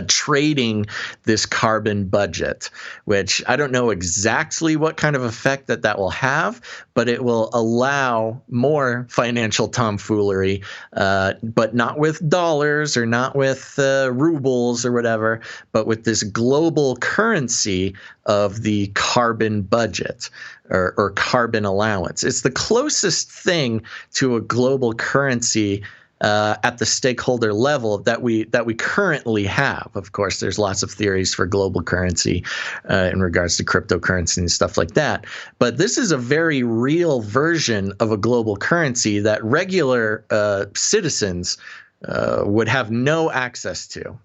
[SPEAKER 1] trading this carbon budget, which I don't know exactly what kind of effect that will have, but it will allow more financial tomfoolery, but not with dollars or not with rubles or whatever, but with this global currency of the carbon budget or carbon allowance. It's the closest thing to a global currency at the stakeholder level that we currently have. Of course, there's lots of theories for global currency in regards to cryptocurrency and stuff like that. But this is a very real version of a global currency that regular citizens would have no access to.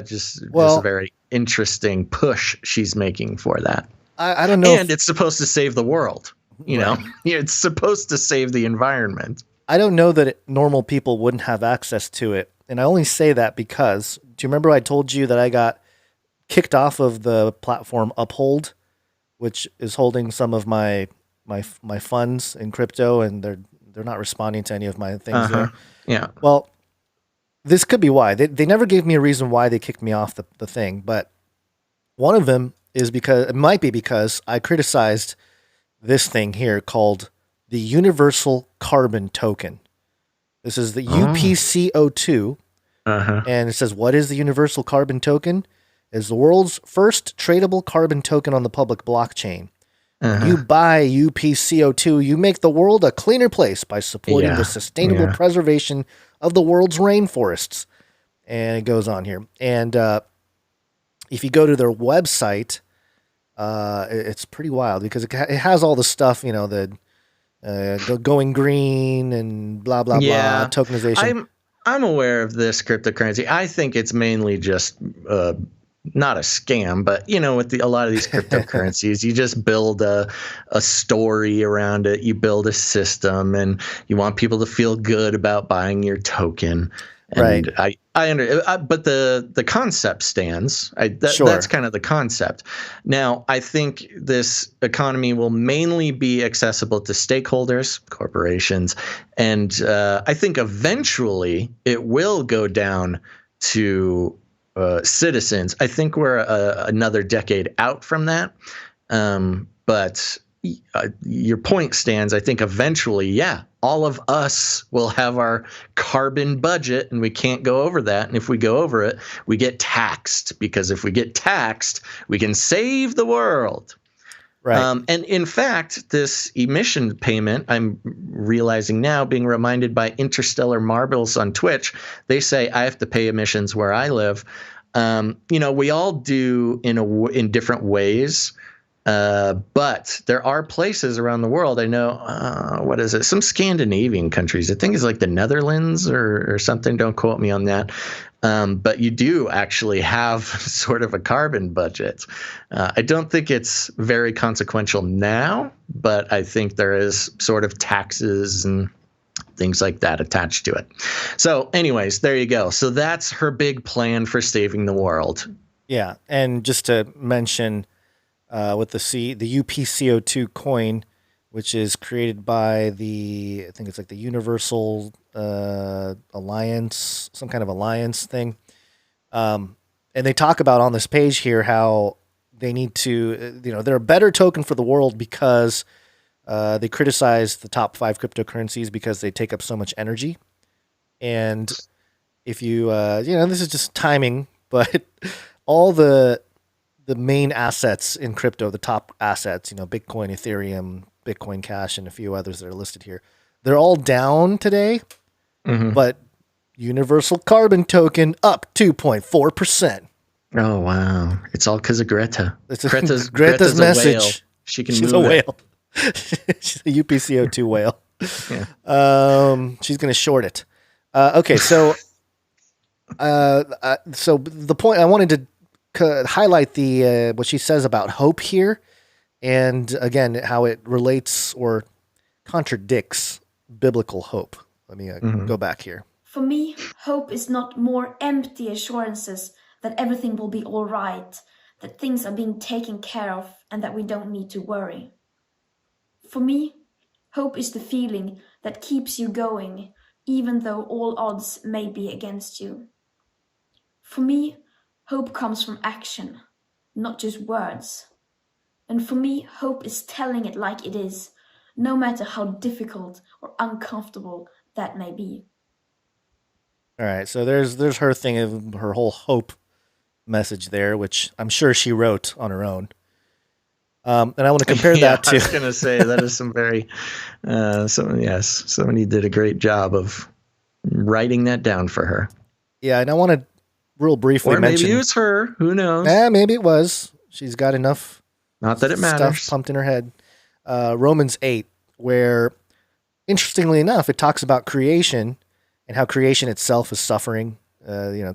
[SPEAKER 1] Just a very interesting push she's making for that.
[SPEAKER 4] I don't know.
[SPEAKER 1] And it's supposed to save the world. You know, it's supposed to save the environment.
[SPEAKER 4] I don't know that normal people wouldn't have access to it. And I only say that because, do you remember I told you that I got kicked off of the platform Uphold, which is holding some of my funds in crypto, and they're not responding to any of my things there.
[SPEAKER 1] Yeah.
[SPEAKER 4] Well, this could be why. They never gave me a reason why they kicked me off the thing, but one of them is because, it might be because I criticized this thing here called the Universal Carbon Token. This is the UPCO2. And it says, what is the Universal Carbon Token? It's the world's first tradable carbon token on the public blockchain. When you buy UPCO2, you make the world a cleaner place by supporting the sustainable preservation of the world's rainforests. And it goes on here. And if you go to their website, it's pretty wild because it has all the stuff, you know, the going green and blah, blah, blah, tokenization.
[SPEAKER 1] I'm aware of this cryptocurrency. I think it's mainly just not a scam, but, you know, with a lot of these cryptocurrencies, you just build a story around it. You build a system and you want people to feel good about buying your token. And I but the concept stands. That's kind of the concept. Now, I think this economy will mainly be accessible to stakeholders, corporations, and I think eventually it will go down to citizens. I think we're another decade out from that, but your point stands. I think eventually, all of us will have our carbon budget and we can't go over that. And if we go over it, we get taxed, because if we get taxed, we can save the world.
[SPEAKER 4] Right.
[SPEAKER 1] And in fact, this emission payment, I'm realizing now, being reminded by Interstellar Marbles on Twitch, they say I have to pay emissions where I live. You know, we all do in different ways. But there are places around the world. I know, what is it? Some Scandinavian countries. I think it's like the Netherlands or something. Don't quote me on that. But you do actually have sort of a carbon budget. I don't think it's very consequential now, but I think there is sort of taxes and things like that attached to it. So anyways, there you go. So that's her big plan for saving the world.
[SPEAKER 4] Yeah. And just to mention, with the UPCO2 coin, which is created by I think it's like the Universal Alliance, some kind of alliance thing. And they talk about on this page here how they need to, they're a better token for the world because they criticize the top 5 cryptocurrencies because they take up so much energy. And if you, this is just timing, but all the main assets in crypto, the top assets, Bitcoin, Ethereum, Bitcoin Cash, and a few others that are listed here, they're all down today, but Universal Carbon Token up 2.4%.
[SPEAKER 1] Oh, wow. It's all because of Greta.
[SPEAKER 4] Greta's message.
[SPEAKER 1] A whale. She's
[SPEAKER 4] a whale. She's a UPCO2 whale.
[SPEAKER 1] Yeah.
[SPEAKER 4] She's going to short it. Okay, so so the point I wanted to highlight what she says about hope here, and again how it relates or contradicts biblical hope. Let me go back here.
[SPEAKER 17] For me, hope is not more empty assurances that everything will be all right, that things are being taken care of, and that we don't need to worry. For me, Hope is the feeling that keeps you going, even though all odds may be against you. For me, hope comes from action, not just words. And for me, hope is telling it like it is, no matter how difficult or uncomfortable that may be.
[SPEAKER 4] All right, so there's her thing of her whole hope message there, which I'm sure she wrote on her own. And I want to compare that to.
[SPEAKER 1] I was going to say that is some very, somebody did a great job of writing that down for her.
[SPEAKER 4] Yeah, and I want to real briefly mention.
[SPEAKER 1] Maybe it was her. Who knows?
[SPEAKER 4] Maybe it was. She's got enough.
[SPEAKER 1] Not that it matters.
[SPEAKER 4] Stuff pumped in her head. Romans 8, where, interestingly enough, it talks about creation and how creation itself is suffering.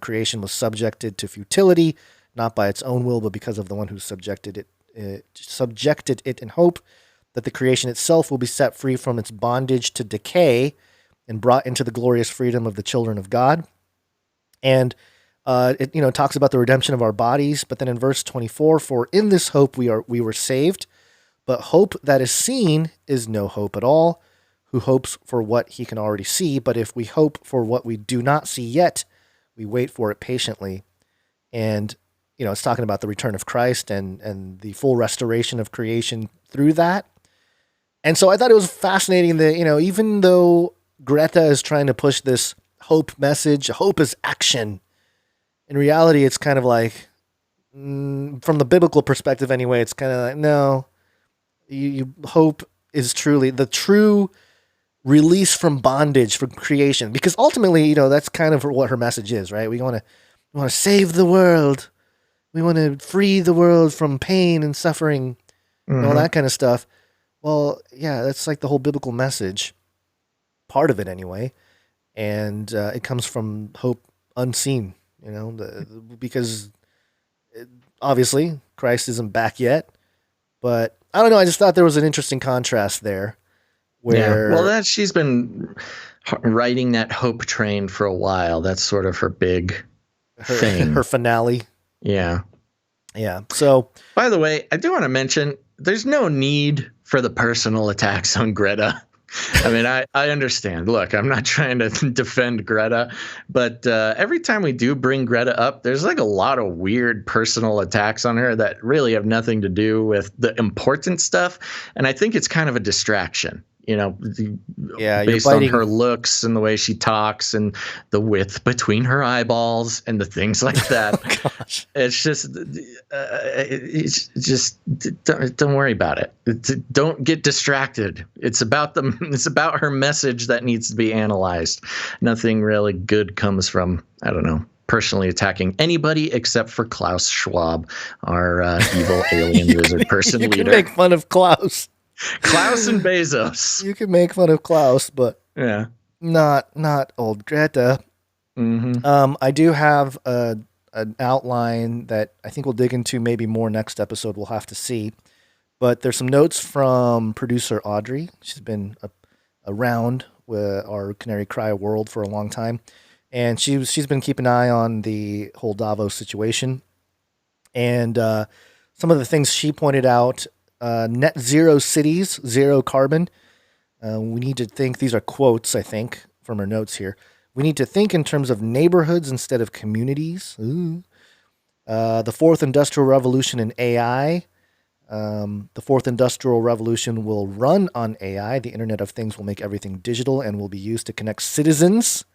[SPEAKER 4] Creation was subjected to futility, not by its own will, but because of the one who subjected it in hope that the creation itself will be set free from its bondage to decay and brought into the glorious freedom of the children of God. And it talks about the redemption of our bodies, but then in verse 24, for in this hope we were saved, but hope that is seen is no hope at all. Who hopes for what he can already see? But if we hope for what we do not see yet, we wait for it patiently. And it's talking about the return of Christ and the full restoration of creation through that. And so I thought it was fascinating that, even though Greta is trying to push this hope message, hope is action, in reality, it's kind of like, from the biblical perspective anyway, it's kind of like, no, you hope is truly the true release from bondage, from creation. Because ultimately, that's kind of what her message is, right? We want to save the world. We want to free the world from pain and suffering and all that kind of stuff. Well, yeah, that's like the whole biblical message, part of it anyway. And it comes from hope unseen, because obviously Christ isn't back yet. But I don't know, I just thought there was an interesting contrast there. Where
[SPEAKER 1] she's been riding that hope train for a while. That's sort of her big thing.
[SPEAKER 4] Her finale.
[SPEAKER 1] Yeah.
[SPEAKER 4] Yeah. So,
[SPEAKER 1] by the way, I do want to mention there's no need for the personal attacks on Greta. I mean, I understand. Look, I'm not trying to defend Greta, but every time we do bring Greta up, there's like a lot of weird personal attacks on her that really have nothing to do with the important stuff. And I think it's kind of a distraction. Based on her looks and the way she talks and the width between her eyeballs and the things like that. It's just don't worry about it. Don't get distracted. It's about her message that needs to be analyzed. Nothing really good comes from, I don't know, personally attacking anybody except for Klaus Schwab, our evil alien wizard person leader.
[SPEAKER 4] You can make fun of Klaus.
[SPEAKER 1] Klaus and Bezos.
[SPEAKER 4] You can make fun of Klaus, but
[SPEAKER 1] yeah,
[SPEAKER 4] not old Greta.
[SPEAKER 1] Mm-hmm.
[SPEAKER 4] I do have an outline that I think we'll dig into maybe more next episode. We'll have to see. But there's some notes from producer Audrey. She's been around with our Canary Cry world for a long time, and she's been keeping an eye on the whole Davos situation. And some of the things she pointed out. Net zero cities, zero carbon. We need to think, these are quotes, I think, from her notes here. We need to think in terms of neighborhoods instead of communities. The fourth industrial revolution in AI. The fourth industrial revolution will run on AI. The Internet of Things will make everything digital and will be used to connect citizens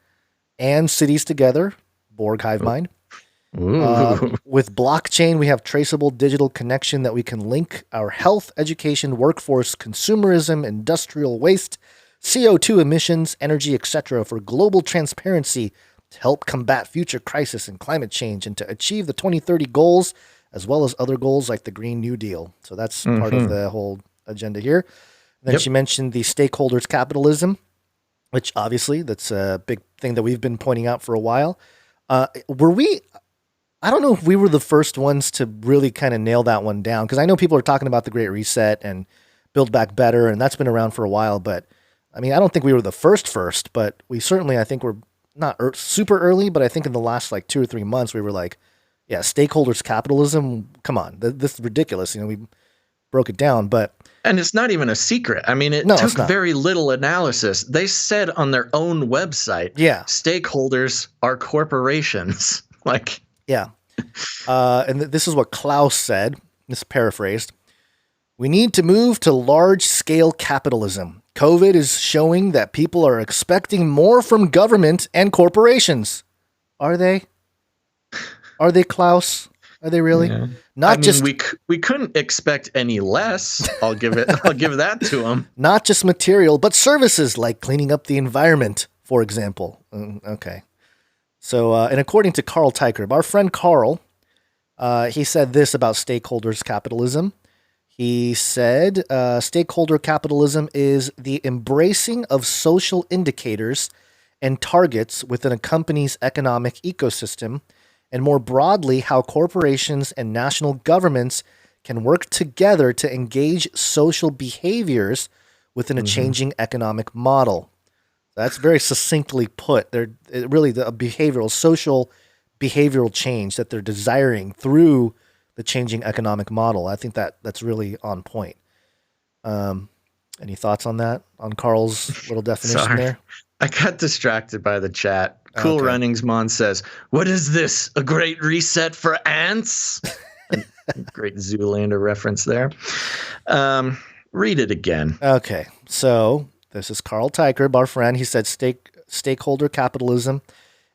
[SPEAKER 4] and cities together. Borg hive mind. With blockchain, we have traceable digital connection that we can link our health, education, workforce, consumerism, industrial waste, CO2 emissions, energy, etc. for global transparency to help combat future crisis and climate change and to achieve the 2030 goals, as well as other goals like the Green New Deal. So that's part of the whole agenda here. And then she mentioned the stakeholders capitalism, which obviously that's a big thing that we've been pointing out for a while. I don't know if we were the first ones to really kind of nail that one down, because I know people are talking about the Great Reset and Build Back Better, and that's been around for a while. But I mean, I don't think we were the first, but we certainly, I think we're not super early, but I think in the last like 2 or 3 months, we were like, yeah, stakeholders capitalism. Come on, this is ridiculous. We broke it down, but
[SPEAKER 1] And it's not even a secret. I mean, it took very little analysis. They said on their own website, stakeholders are corporations.
[SPEAKER 4] And this is what Klaus said. This is paraphrased. We need to move to large-scale capitalism. COVID is showing that people are expecting more from government and corporations. Are they? Are they, Klaus? Are they really?
[SPEAKER 1] Yeah. We couldn't expect any less. I'll give that to them.
[SPEAKER 4] Not just material, but services like cleaning up the environment, for example. Okay. So, and according to Carl Teichert, our friend Carl, he said this about stakeholders capitalism. He said, stakeholder capitalism is the embracing of social indicators and targets within a company's economic ecosystem, and more broadly, how corporations and national governments can work together to engage social behaviors within a changing economic model. That's very succinctly put. They're really the social behavioral change that they're desiring through the changing economic model. I think that's really on point. Any thoughts on that? On Carl's little definition there?
[SPEAKER 1] I got distracted by the chat. Cool Runnings Mon says, "What is this? A great reset for ants?" Great Zoolander reference there. Read it again.
[SPEAKER 4] Okay, so this is Carl Teichert, our friend. He said, stakeholder capitalism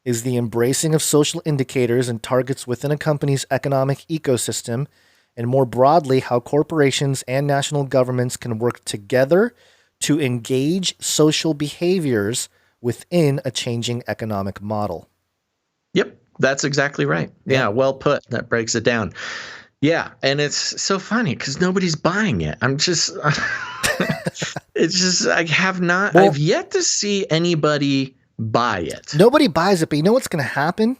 [SPEAKER 4] is the embracing of social indicators and targets within a company's economic ecosystem, and more broadly, how corporations and national governments can work together to engage social behaviors within a changing economic model.
[SPEAKER 1] Yep, that's exactly right. Yeah, well put. That breaks it down. Yeah, and it's so funny because nobody's buying it. I'm just, it's just, I've yet to see anybody buy it.
[SPEAKER 4] Nobody buys it, but you know what's going to happen?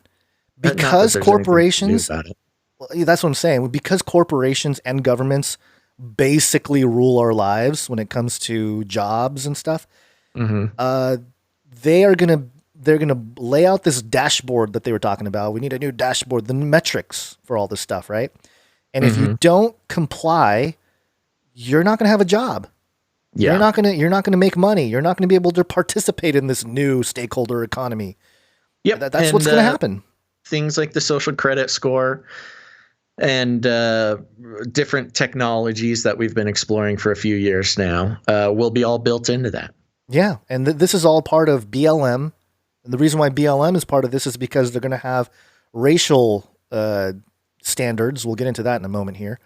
[SPEAKER 4] Because corporations, that's what I'm saying. Because corporations and governments basically rule our lives when it comes to jobs and stuff, they're gonna lay out this dashboard that they were talking about. We need a new dashboard, the metrics for all this stuff, right? And if you don't comply, you're not gonna have a job. Yeah. You're not gonna make money. You're not gonna be able to participate in this new stakeholder economy.
[SPEAKER 1] Yep,
[SPEAKER 4] that's what's gonna happen.
[SPEAKER 1] Things like the social credit score and different technologies that we've been exploring for a few years now will be all built into that.
[SPEAKER 4] Yeah, and this is all part of BLM. And the reason why BLM is part of this is because they're going to have racial standards. We'll get into that in a moment here.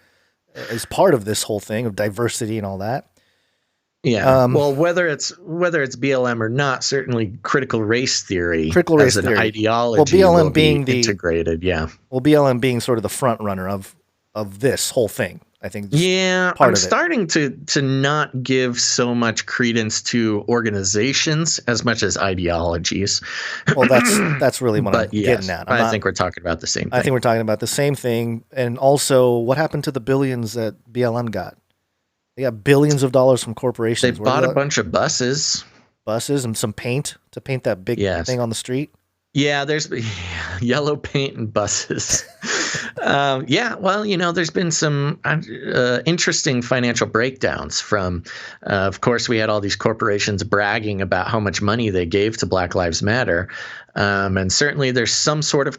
[SPEAKER 4] As part of this whole thing of diversity and all that.
[SPEAKER 1] Yeah. Well, whether it's BLM or not, certainly critical race theory as an ideology will be integrated. Yeah.
[SPEAKER 4] Well, BLM being sort of the front runner of this whole thing. I think.
[SPEAKER 1] Yeah, I'm starting to not give so much credence to organizations as much as ideologies.
[SPEAKER 4] Well, that's really what I'm getting at.
[SPEAKER 1] I think we're talking about the same thing.
[SPEAKER 4] I think we're talking about the same thing. And also, what happened to the billions that BLM got? They got billions of dollars from corporations.
[SPEAKER 1] They bought a bunch of buses
[SPEAKER 4] and some paint to paint that big thing on the street.
[SPEAKER 1] Yeah, there's yellow paint and buses. Well, there's been some interesting financial breakdowns from, of course, we had all these corporations bragging about how much money they gave to Black Lives Matter. And certainly there's some sort of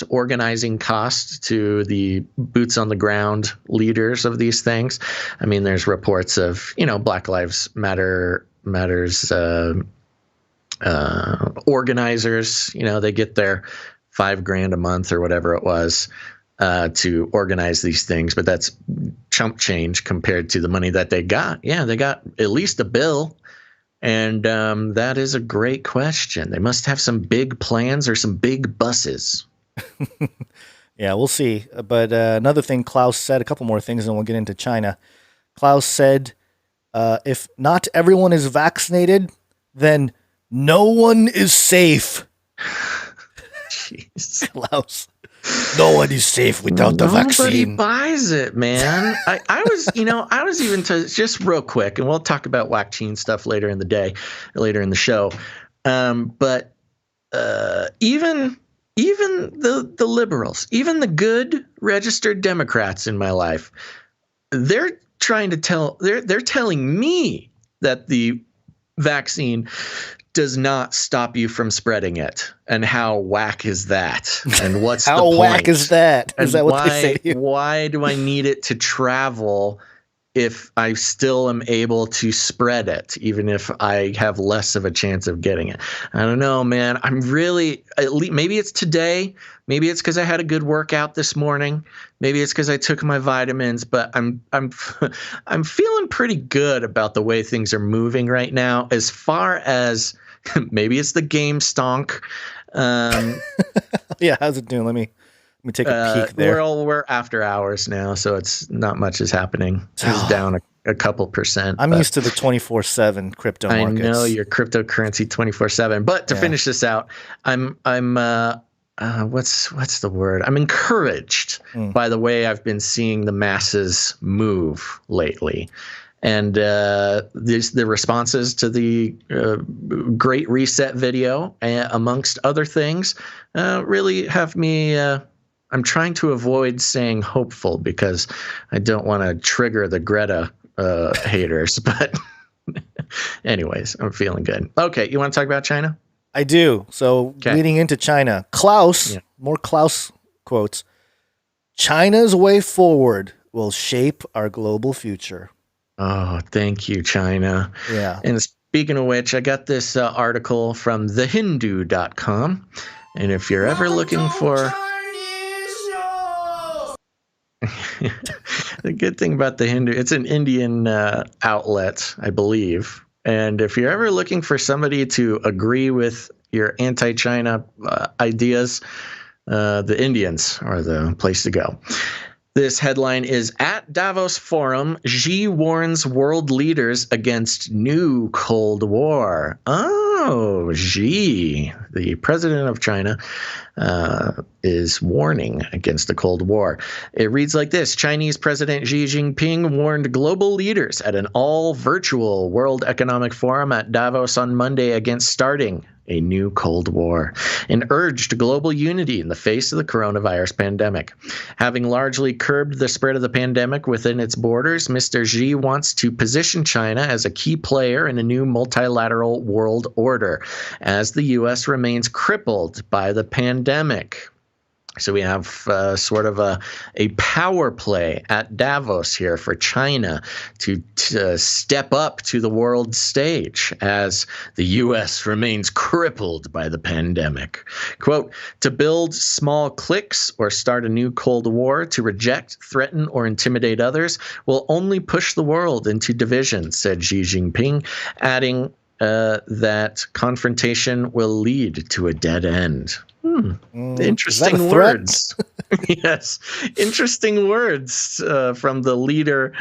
[SPEAKER 1] organizing cost to the boots on the ground leaders of these things. I mean, there's reports of, Black Lives Matters organizers, they get their $5,000 a month or whatever it was to organize these things, but that's chump change compared to the money that they got. Yeah, they got at least a bill, and that is a great question. They must have some big plans or some big buses.
[SPEAKER 4] Yeah, we'll see. But another thing Klaus said, a couple more things, and we'll get into China. Klaus said, if not everyone is vaccinated, then no one is safe.
[SPEAKER 1] Jeez.
[SPEAKER 4] Klaus. No one is safe without the vaccine.
[SPEAKER 1] Nobody buys it, man. I was even just real quick, and we'll talk about vaccine stuff later in the show. But even the liberals, even the good registered Democrats in my life, they're trying to tell, they're telling me that the vaccine does not stop you from spreading it. And how whack is that? And what's the point?
[SPEAKER 4] How whack is that? Is that what they say to you?
[SPEAKER 1] Why do I need it to travel if I still am able to spread it, even if I have less of a chance of getting it? I don't know, man. I'm really, maybe it's today. Maybe it's because I had a good workout this morning. Maybe it's because I took my vitamins. But I'm feeling pretty good about the way things are moving right now. As far as maybe it's the game stonk.
[SPEAKER 4] Yeah, how's it doing? Let me take a peek there.
[SPEAKER 1] We're after hours now, so it's not much is happening. It's down a couple percent.
[SPEAKER 4] I'm used to the 24/7 crypto markets.
[SPEAKER 1] I know your cryptocurrency 24/7. But to finish this out, I'm what's the word? I'm encouraged by the way I've been seeing the masses move lately. And the responses to the Great Reset video, amongst other things, really have me. I'm trying to avoid saying hopeful because I don't want to trigger the Greta haters. But anyways, I'm feeling good. Okay, you want to talk about China?
[SPEAKER 4] I do. So leading into China, more Klaus quotes. China's way forward will shape our global future.
[SPEAKER 1] Oh, thank you, China.
[SPEAKER 4] Yeah.
[SPEAKER 1] And speaking of which, I got this article from thehindu.com. And if you're ever looking for... The good thing about the Hindu, it's an Indian outlet, I believe. And if you're ever looking for somebody to agree with your anti-China ideas, the Indians are the place to go. This headline is, at Davos Forum, Xi warns world leaders against new Cold War. Oh, Xi, the president of China, is warning against the Cold War. It reads like this. Chinese President Xi Jinping warned global leaders at an all-virtual World Economic Forum at Davos on Monday against starting a new Cold War, and urged global unity in the face of the coronavirus pandemic. Having largely curbed the spread of the pandemic within its borders, Mr. Xi wants to position China as a key player in a new multilateral world order, as the U.S. remains crippled by the pandemic. So we have sort of a power play at Davos here for China to step up to the world stage as the U.S. remains crippled by the pandemic. Quote, to build small cliques or start a new Cold War, to reject, threaten, or intimidate others will only push the world into division, said Xi Jinping, adding that confrontation will lead to a dead end. Interesting words. Yes, interesting words from the leader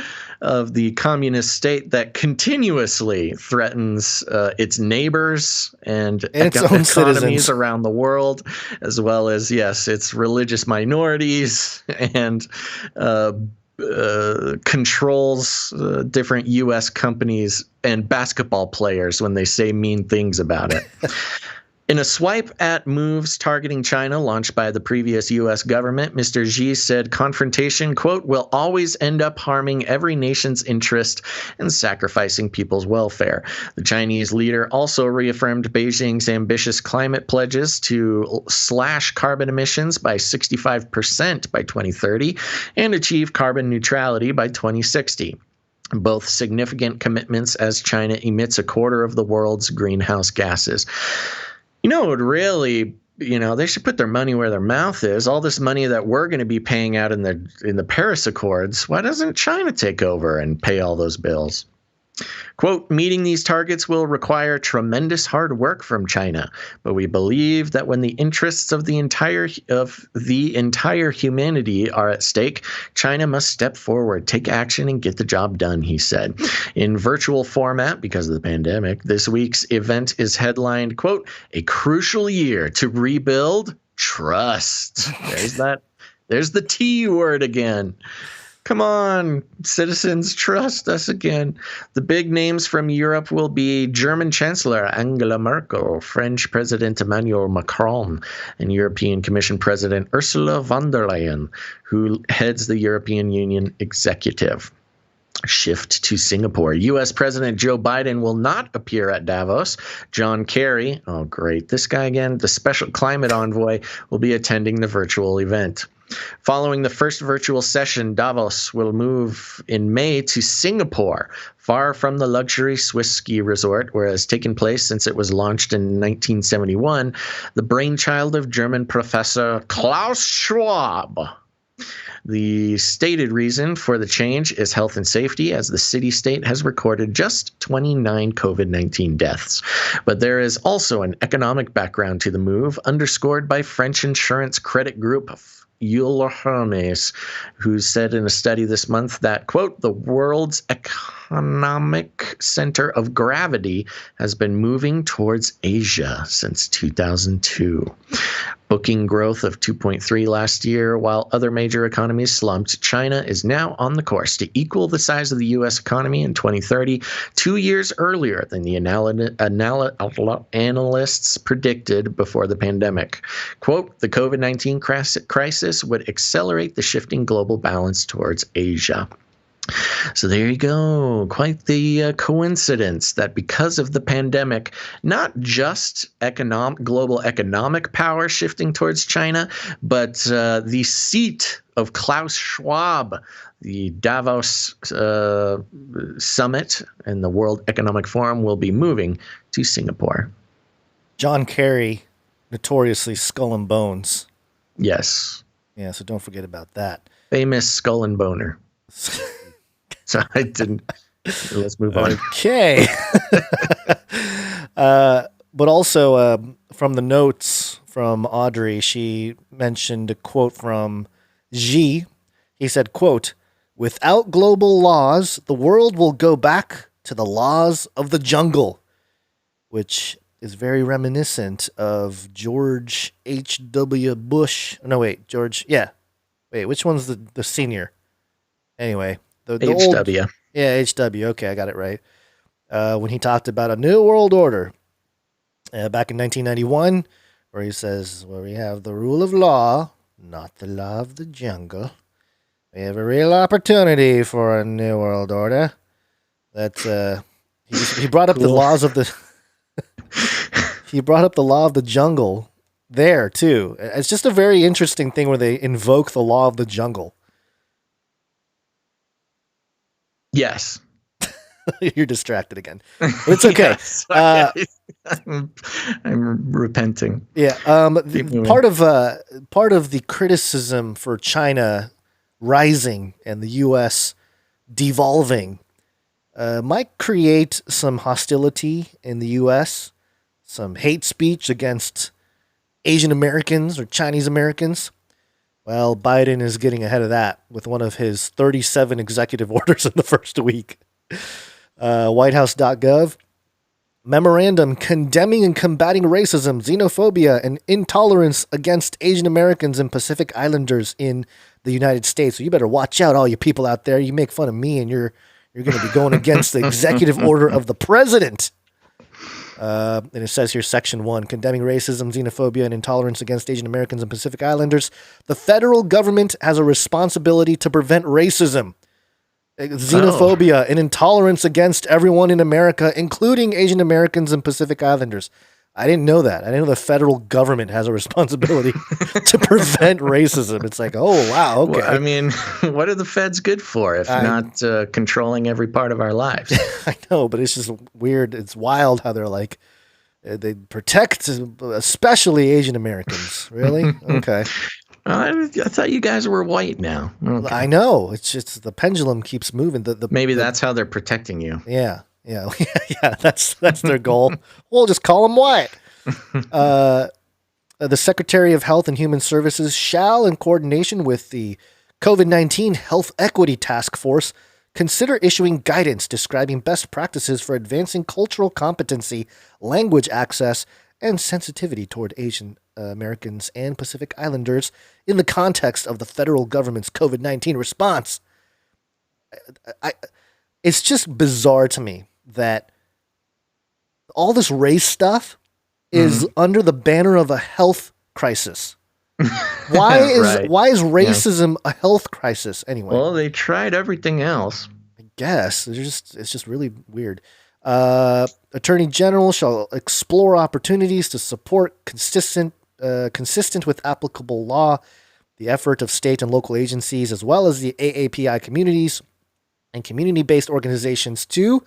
[SPEAKER 1] of the communist state that continuously threatens its neighbors and
[SPEAKER 4] its own
[SPEAKER 1] economies
[SPEAKER 4] citizens
[SPEAKER 1] around the world, as well as, yes, its religious minorities, and controls different U.S. companies and basketball players when they say mean things about it. In a swipe at moves targeting China launched by the previous U.S. government, Mr. Xi said confrontation, quote, will always end up harming every nation's interest and sacrificing people's welfare. The Chinese leader also reaffirmed Beijing's ambitious climate pledges to slash carbon emissions by 65% by 2030 and achieve carbon neutrality by 2060. Both significant commitments as China emits a quarter of the world's greenhouse gases. You know, it would really, they should put their money where their mouth is. All this money that we're going to be paying out in the Paris Accords, why doesn't China take over and pay all those bills? Quote, meeting these targets will require tremendous hard work from China, but we believe that when the interests of the entire humanity are at stake, China must step forward, take action, and get the job done, he said. In virtual format, because of the pandemic, this week's event is headlined, quote, a crucial year to rebuild trust. There's the T word again. Come on, citizens, trust us again. The big names from Europe will be German Chancellor Angela Merkel, French President Emmanuel Macron, and European Commission President Ursula von der Leyen, who heads the European Union executive. Shift to Singapore. U.S. President Joe Biden will not appear at Davos. John Kerry, oh great, this guy again, the special climate envoy, will be attending the virtual event. Following the first virtual session, Davos will move in May to Singapore, far from the luxury Swiss ski resort where it has taken place since it was launched in 1971, the brainchild of German professor Klaus Schwab. The stated reason for the change is health and safety, as the city-state has recorded just 29 COVID-19 deaths. But there is also an economic background to the move, underscored by French insurance credit group Euler Hermes, who said in a study this month that, quote, the world's economic center of gravity has been moving towards Asia since 2002. Booking growth of 2.3 last year, while other major economies slumped, China is now on the course to equal the size of the U.S. economy in 2030, 2 years earlier than the analysts predicted before the pandemic. Quote, the COVID-19 crisis would accelerate the shifting global balance towards Asia. So there you go. Quite the coincidence that because of the pandemic, not just global economic power shifting towards China, but the seat of Klaus Schwab, the Davos summit and the World Economic Forum will be moving to Singapore.
[SPEAKER 4] John Kerry, notoriously Skull and Bones.
[SPEAKER 1] Yes.
[SPEAKER 4] Yeah, so don't forget about that.
[SPEAKER 1] Famous Skull and Boner. So I didn't. Let's move on.
[SPEAKER 4] Okay. But also from the notes from Audrey, she mentioned a quote from Xi. He said, quote, without global laws, the world will go back to the laws of the jungle, which is very reminiscent of George H.W. Bush. No, wait, George. Yeah. Wait, which one's the senior? Anyway. The
[SPEAKER 1] HW.
[SPEAKER 4] Old, yeah, HW. Okay, I got it right. When he talked about a new world order back in 1991, where he says, where we have the rule of law, not the law of the jungle. We have a real opportunity for a new world order. That he brought up the laws of the he brought up the law of the jungle there too. It's just a very interesting thing where they invoke the law of the jungle.
[SPEAKER 1] Yes.
[SPEAKER 4] You're distracted again. But it's okay.
[SPEAKER 1] Yes, I'm repenting.
[SPEAKER 4] Yeah. Part of the criticism for China rising and the U.S. devolving might create some hostility in the U.S., some hate speech against Asian Americans or Chinese Americans. Well, Biden is getting ahead of that with one of his 37 executive orders in the first week. Whitehouse.gov. Memorandum condemning and combating racism, xenophobia, and intolerance against Asian Americans and Pacific Islanders in the United States. So you better watch out, all you people out there. You make fun of me and you're going to be going against the executive order of the president. And it says here, Section 1, condemning racism, xenophobia, and intolerance against Asian Americans and Pacific Islanders. The federal government has a responsibility to prevent racism, xenophobia, and intolerance against everyone in America, including Asian Americans and Pacific Islanders. I didn't know that. I didn't know the federal government has a responsibility to prevent racism. It's like, oh, wow, okay.
[SPEAKER 1] Well, I mean, what are the feds good for if not controlling every part of our lives?
[SPEAKER 4] I know, but it's just weird. It's wild how they're like, they protect especially Asian Americans. Really? Okay.
[SPEAKER 1] I thought you guys were white now. Okay.
[SPEAKER 4] I know. It's just the pendulum keeps moving.
[SPEAKER 1] Maybe that's how they're protecting you.
[SPEAKER 4] Yeah. Yeah, that's their goal. We'll just call them white. The Secretary of Health and Human Services shall, in coordination with the COVID-19 Health Equity Task Force, consider issuing guidance describing best practices for advancing cultural competency, language access, and sensitivity toward Asian Americans and Pacific Islanders in the context of the federal government's COVID-19 response. It's just bizarre to me that all this race stuff is under the banner of a health crisis. Why is racism a health crisis anyway?
[SPEAKER 1] Well, they tried everything else.
[SPEAKER 4] I guess. It's just really weird. Attorney General shall explore opportunities to support consistent with applicable law, the effort of state and local agencies, as well as the AAPI communities and community-based organizations to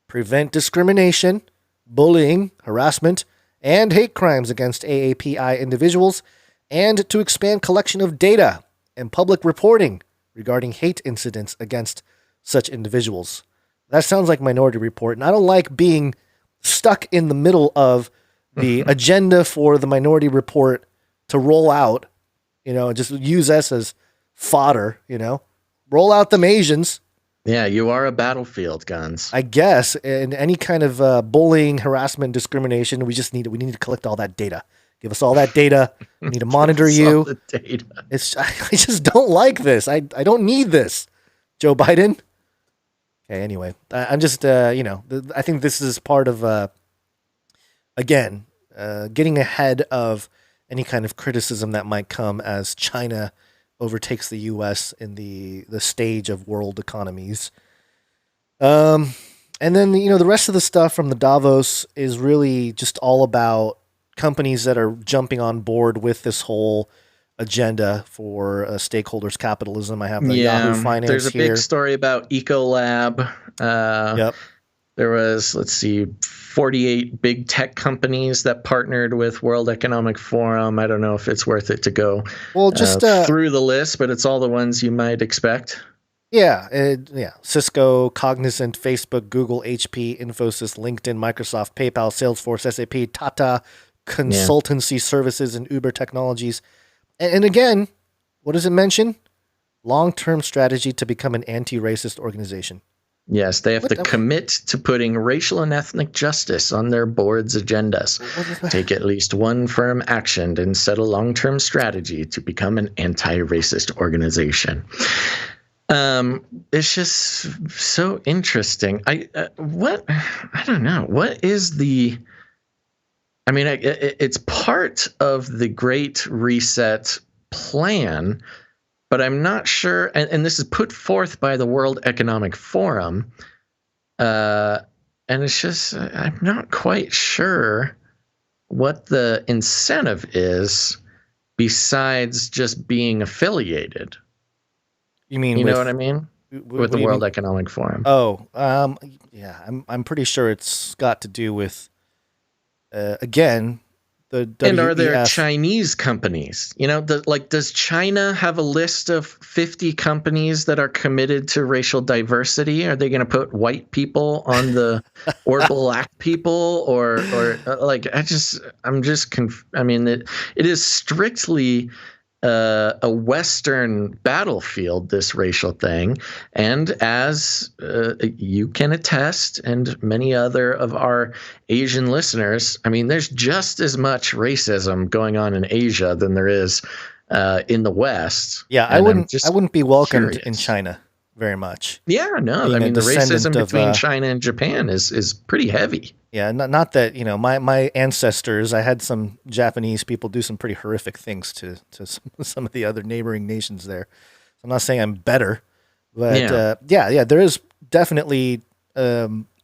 [SPEAKER 4] prevent discrimination, bullying, harassment, and hate crimes against AAPI individuals, and to expand collection of data and public reporting regarding hate incidents against such individuals. That sounds like Minority Report, and I don't like being stuck in the middle of the agenda for the Minority Report to roll out, just use us as fodder, roll out them Asians.
[SPEAKER 1] Yeah, you are a battlefield, Guns.
[SPEAKER 4] I guess, in any kind of bullying, harassment, discrimination, we need to collect all that data. Give us all that data. We need to monitor you.
[SPEAKER 1] All the data.
[SPEAKER 4] I just don't like this. I don't need this, Joe Biden. Okay, anyway, I'm just, I think this is part of, getting ahead of any kind of criticism that might come as China overtakes the U.S. in the stage of world economies. And then, the rest of the stuff from the Davos is really just all about companies that are jumping on board with this whole agenda for stakeholders capitalism. I have the Yahoo Finance
[SPEAKER 1] there's a
[SPEAKER 4] here.
[SPEAKER 1] big story about Ecolab.
[SPEAKER 4] Yep.
[SPEAKER 1] There was, 48 big tech companies that partnered with World Economic Forum. I don't know if it's worth it to go through the list, but it's all the ones you might expect.
[SPEAKER 4] Yeah. Cisco, Cognizant, Facebook, Google, HP, Infosys, LinkedIn, Microsoft, PayPal, Salesforce, SAP, Tata, Consultancy Services, and Uber Technologies. And again, what does it mention? Long-term strategy to become an anti-racist organization.
[SPEAKER 1] Yes, they have to commit to putting racial and ethnic justice on their board's agendas. Take at least one firm action and set a long-term strategy to become an anti-racist organization. It's just so interesting. I don't know. What is the... I mean, it's part of the Great Reset plan, but I'm not sure, and this is put forth by the World Economic Forum, and it's just, I'm not quite sure what the incentive is besides just being affiliated.
[SPEAKER 4] You mean,
[SPEAKER 1] you know what I mean? With the World Economic Forum.
[SPEAKER 4] Oh, yeah, I'm pretty sure it's got to do with, again, the WEF.
[SPEAKER 1] And are there Chinese companies? Does China have a list of 50 companies that are committed to racial diversity? Are they going to put white people on the or black people or it is strictly a Western battlefield, this racial thing. And as you can attest, and many other of our Asian listeners, I mean, there's just as much racism going on in Asia than there is in the West.
[SPEAKER 4] Yeah, I wouldn't be welcomed in China very much.
[SPEAKER 1] Yeah, no, I mean, the racism between China and Japan is pretty heavy.
[SPEAKER 4] Yeah, not that, my ancestors, I had some Japanese people do some pretty horrific things to some of the other neighboring nations there. I'm not saying I'm better, but there is definitely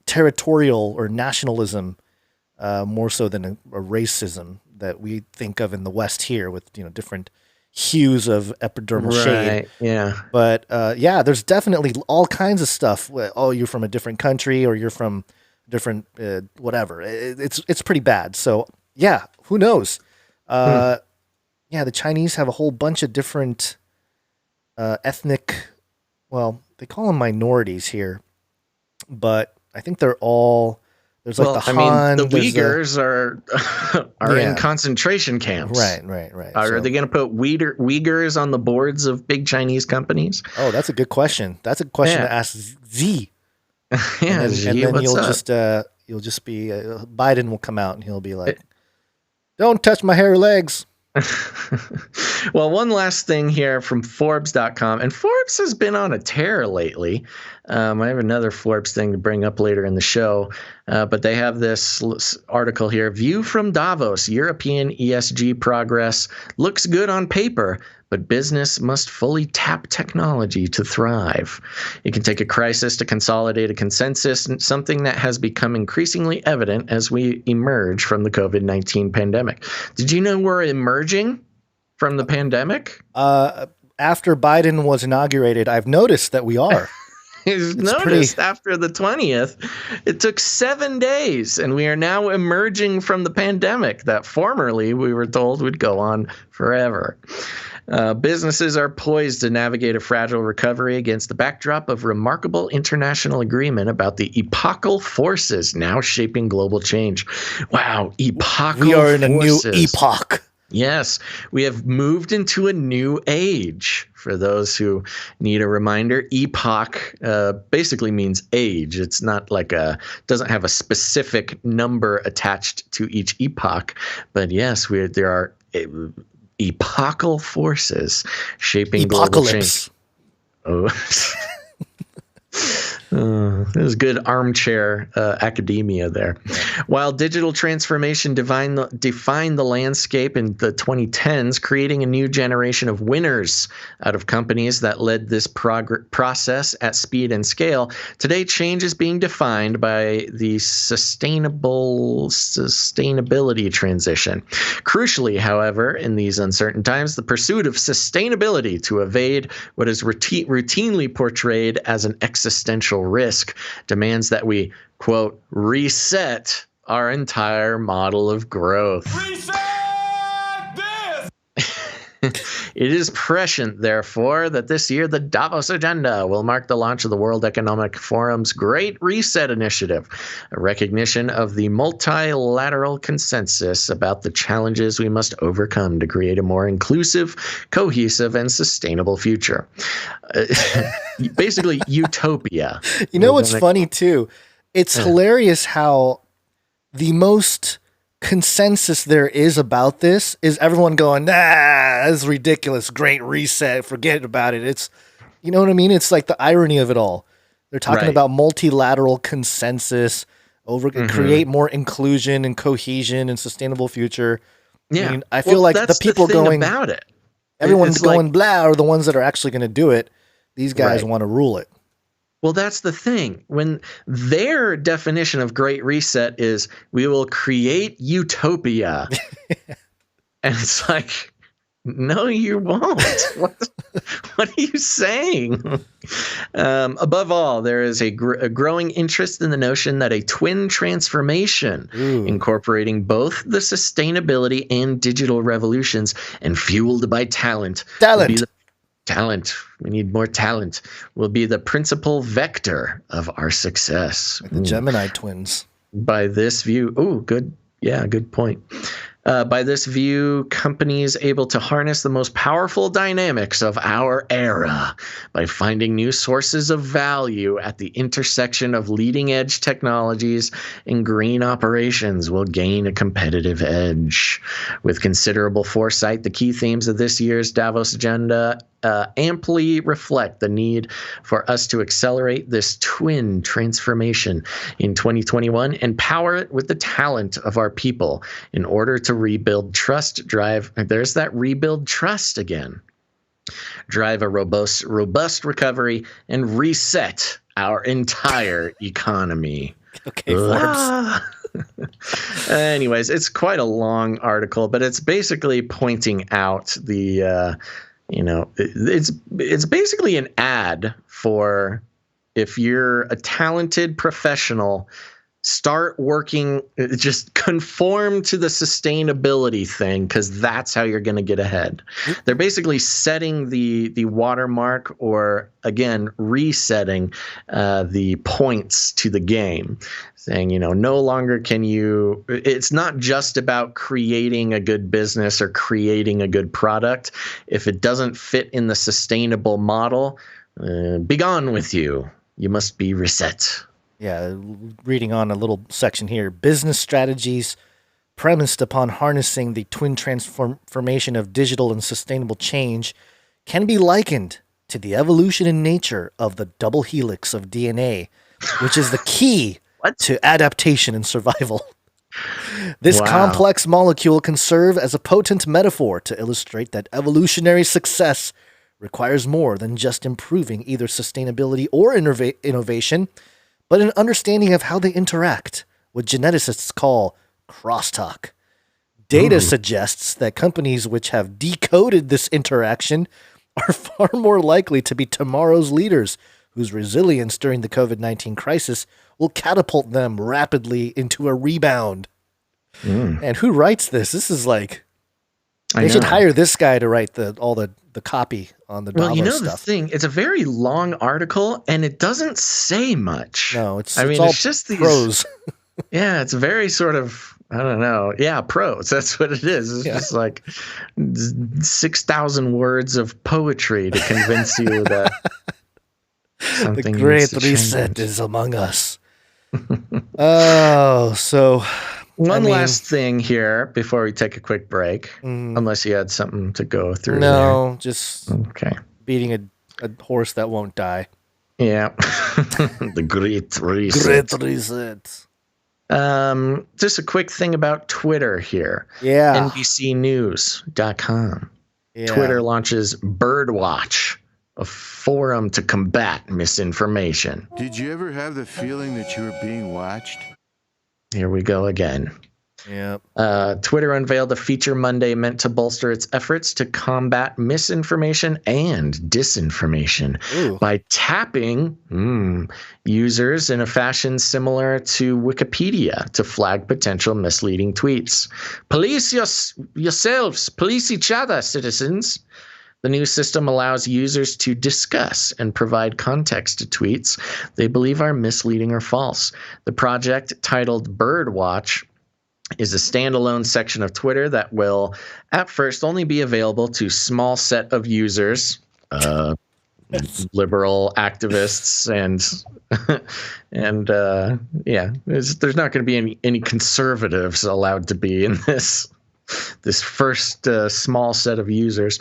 [SPEAKER 4] territorial or nationalism more so than a racism that we think of in the West here with, different hues of epidermal shade.
[SPEAKER 1] Yeah.
[SPEAKER 4] But there's definitely all kinds of stuff. Oh, you're from a different country, or you're from different whatever. It's pretty bad. So yeah, who knows? The Chinese have a whole bunch of different ethnic. Well, they call them minorities here, but I think they're all. There's the Han.
[SPEAKER 1] The Uyghurs are in concentration camps.
[SPEAKER 4] Right.
[SPEAKER 1] Are they going to put Uyghurs on the boards of big Chinese companies?
[SPEAKER 4] Oh, that's a good question. That's a question to ask Z.
[SPEAKER 1] Yeah,
[SPEAKER 4] and then you'll just be Biden will come out and he'll be like, "Don't touch my hairy legs."
[SPEAKER 1] Well, one last thing here from Forbes.com, and Forbes has been on a tear lately. I have another Forbes thing to bring up later in the show, but they have this article here. View from Davos, European ESG progress looks good on paper, but business must fully tap technology to thrive. It can take a crisis to consolidate a consensus, something that has become increasingly evident as we emerge from the COVID-19 pandemic. Did you know we're emerging from the pandemic?
[SPEAKER 4] After Biden was inaugurated, I've noticed that we are.
[SPEAKER 1] After the 20th, it took 7 days, and we are now emerging from the pandemic that formerly we were told would go on forever. Businesses are poised to navigate a fragile recovery against the backdrop of remarkable international agreement about the epochal forces now shaping global change. Wow, epochal forces.
[SPEAKER 4] We are in a new epoch.
[SPEAKER 1] Yes, we have moved into a new age. For those who need a reminder, epoch basically means age. It's not like doesn't have a specific number attached to each epoch. But yes, there are epochal forces shaping global change. Oh. It was good armchair academia there. While digital transformation defined the landscape in the 2010s, creating a new generation of winners out of companies that led this process at speed and scale, today change is being defined by the sustainability transition. Crucially, however, in these uncertain times, the pursuit of sustainability to evade what is routinely portrayed as an existential risk demands that we, quote, reset our entire model of growth. Reset this! It is prescient, therefore, that this year the Davos Agenda will mark the launch of the World Economic Forum's Great Reset Initiative, a recognition of the multilateral consensus about the challenges we must overcome to create a more inclusive, cohesive, and sustainable future. Basically, utopia.
[SPEAKER 4] You know what's funny, too? It's hilarious how the most consensus there is about this is everyone going, that's ridiculous, great reset, forget about it. It's, you know what I mean? It's like the irony of it all. They're talking about multilateral consensus create more inclusion and cohesion and sustainable future.
[SPEAKER 1] Yeah.
[SPEAKER 4] I mean, I feel like the people going
[SPEAKER 1] about it.
[SPEAKER 4] Everyone's going blah are the ones that are actually going to do it. These guys want to rule it.
[SPEAKER 1] Well, that's the thing. When their definition of Great Reset is we will create utopia. And it's like, no, you won't. What are you saying? Above all, there is a growing interest in the notion that a twin transformation incorporating both the sustainability and digital revolutions and fueled by talent. We need more talent. Will be the principal vector of our success.
[SPEAKER 4] Like the Gemini twins.
[SPEAKER 1] By this view, good point. By this view, companies able to harness the most powerful dynamics of our era by finding new sources of value at the intersection of leading-edge technologies and green operations will gain a competitive edge. With considerable foresight, the key themes of this year's Davos Agenda amply reflect the need for us to accelerate this twin transformation in 2021 and power it with the talent of our people in order to rebuild trust, there's that rebuild trust again, drive a robust recovery and reset our entire economy.
[SPEAKER 4] Okay, Forbes.
[SPEAKER 1] Anyways, it's quite a long article, but it's basically pointing out the it's basically an ad for if you're a talented professional, start working, just conform to the sustainability thing because that's how you're going to get ahead. They're basically setting the watermark or, again, resetting the points to the game, saying, no longer can you – it's not just about creating a good business or creating a good product. If it doesn't fit in the sustainable model, be gone with you. You must be reset.
[SPEAKER 4] Yeah, reading on a little section here. Business strategies premised upon harnessing the twin transformation of digital and sustainable change can be likened to the evolution in nature of the double helix of DNA, which is the key to adaptation and survival. This complex molecule can serve as a potent metaphor to illustrate that evolutionary success requires more than just improving either sustainability or innovation, but an understanding of how they interact, what geneticists call crosstalk. Data suggests that companies which have decoded this interaction are far more likely to be tomorrow's leaders, whose resilience during the COVID-19 crisis will catapult them rapidly into a rebound. And who writes this? This is like, they should hire this guy to write all the copy on the Davos
[SPEAKER 1] Well, you know
[SPEAKER 4] stuff.
[SPEAKER 1] the thing, it's a very long article and it doesn't say much.
[SPEAKER 4] No, it's
[SPEAKER 1] all
[SPEAKER 4] just these prose.
[SPEAKER 1] Yeah, it's very sort of, I don't know. Yeah, prose. That's what it is. It's just like 6,000 words of poetry to convince you that something
[SPEAKER 4] the great
[SPEAKER 1] needs to
[SPEAKER 4] reset
[SPEAKER 1] change.
[SPEAKER 4] is among us. Oh, so
[SPEAKER 1] One last thing here before we take a quick break, unless you had something to go through.
[SPEAKER 4] No, just
[SPEAKER 1] okay.
[SPEAKER 4] Beating a horse that won't die.
[SPEAKER 1] Yeah. The great reset.
[SPEAKER 4] Great reset.
[SPEAKER 1] Just a quick thing about Twitter here.
[SPEAKER 4] Yeah.
[SPEAKER 1] NBCnews.com.
[SPEAKER 4] Yeah.
[SPEAKER 1] Twitter launches Birdwatch, a forum to combat misinformation.
[SPEAKER 5] Did you ever have the feeling that you were being watched?
[SPEAKER 1] Here we go again.
[SPEAKER 4] Yep.
[SPEAKER 1] Twitter unveiled a feature Monday meant to bolster its efforts to combat misinformation and disinformation by tapping users in a fashion similar to Wikipedia to flag potential misleading tweets. Police yourselves, police each other, citizens. The new system allows users to discuss and provide context to tweets they believe are misleading or false. The project, titled Birdwatch, is a standalone section of Twitter that will, at first, only be available to small set of users, liberal activists, and there's not going to be any conservatives allowed to be in this first small set of users,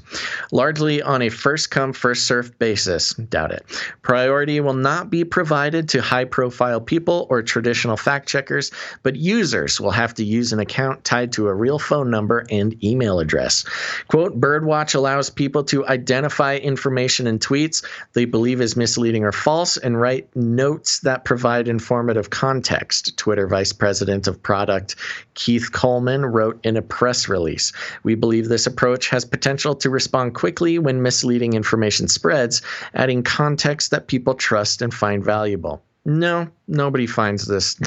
[SPEAKER 1] largely on a first-come, first-served basis. Doubt it. Priority will not be provided to high-profile people or traditional fact-checkers, but users will have to use an account tied to a real phone number and email address. Quote, Birdwatch allows people to identify information in tweets they believe is misleading or false and write notes that provide informative context, Twitter Vice President of Product Keith Coleman wrote in a press release. We believe this approach has potential to respond quickly when misleading information spreads, adding context that people trust and find valuable. No, nobody finds this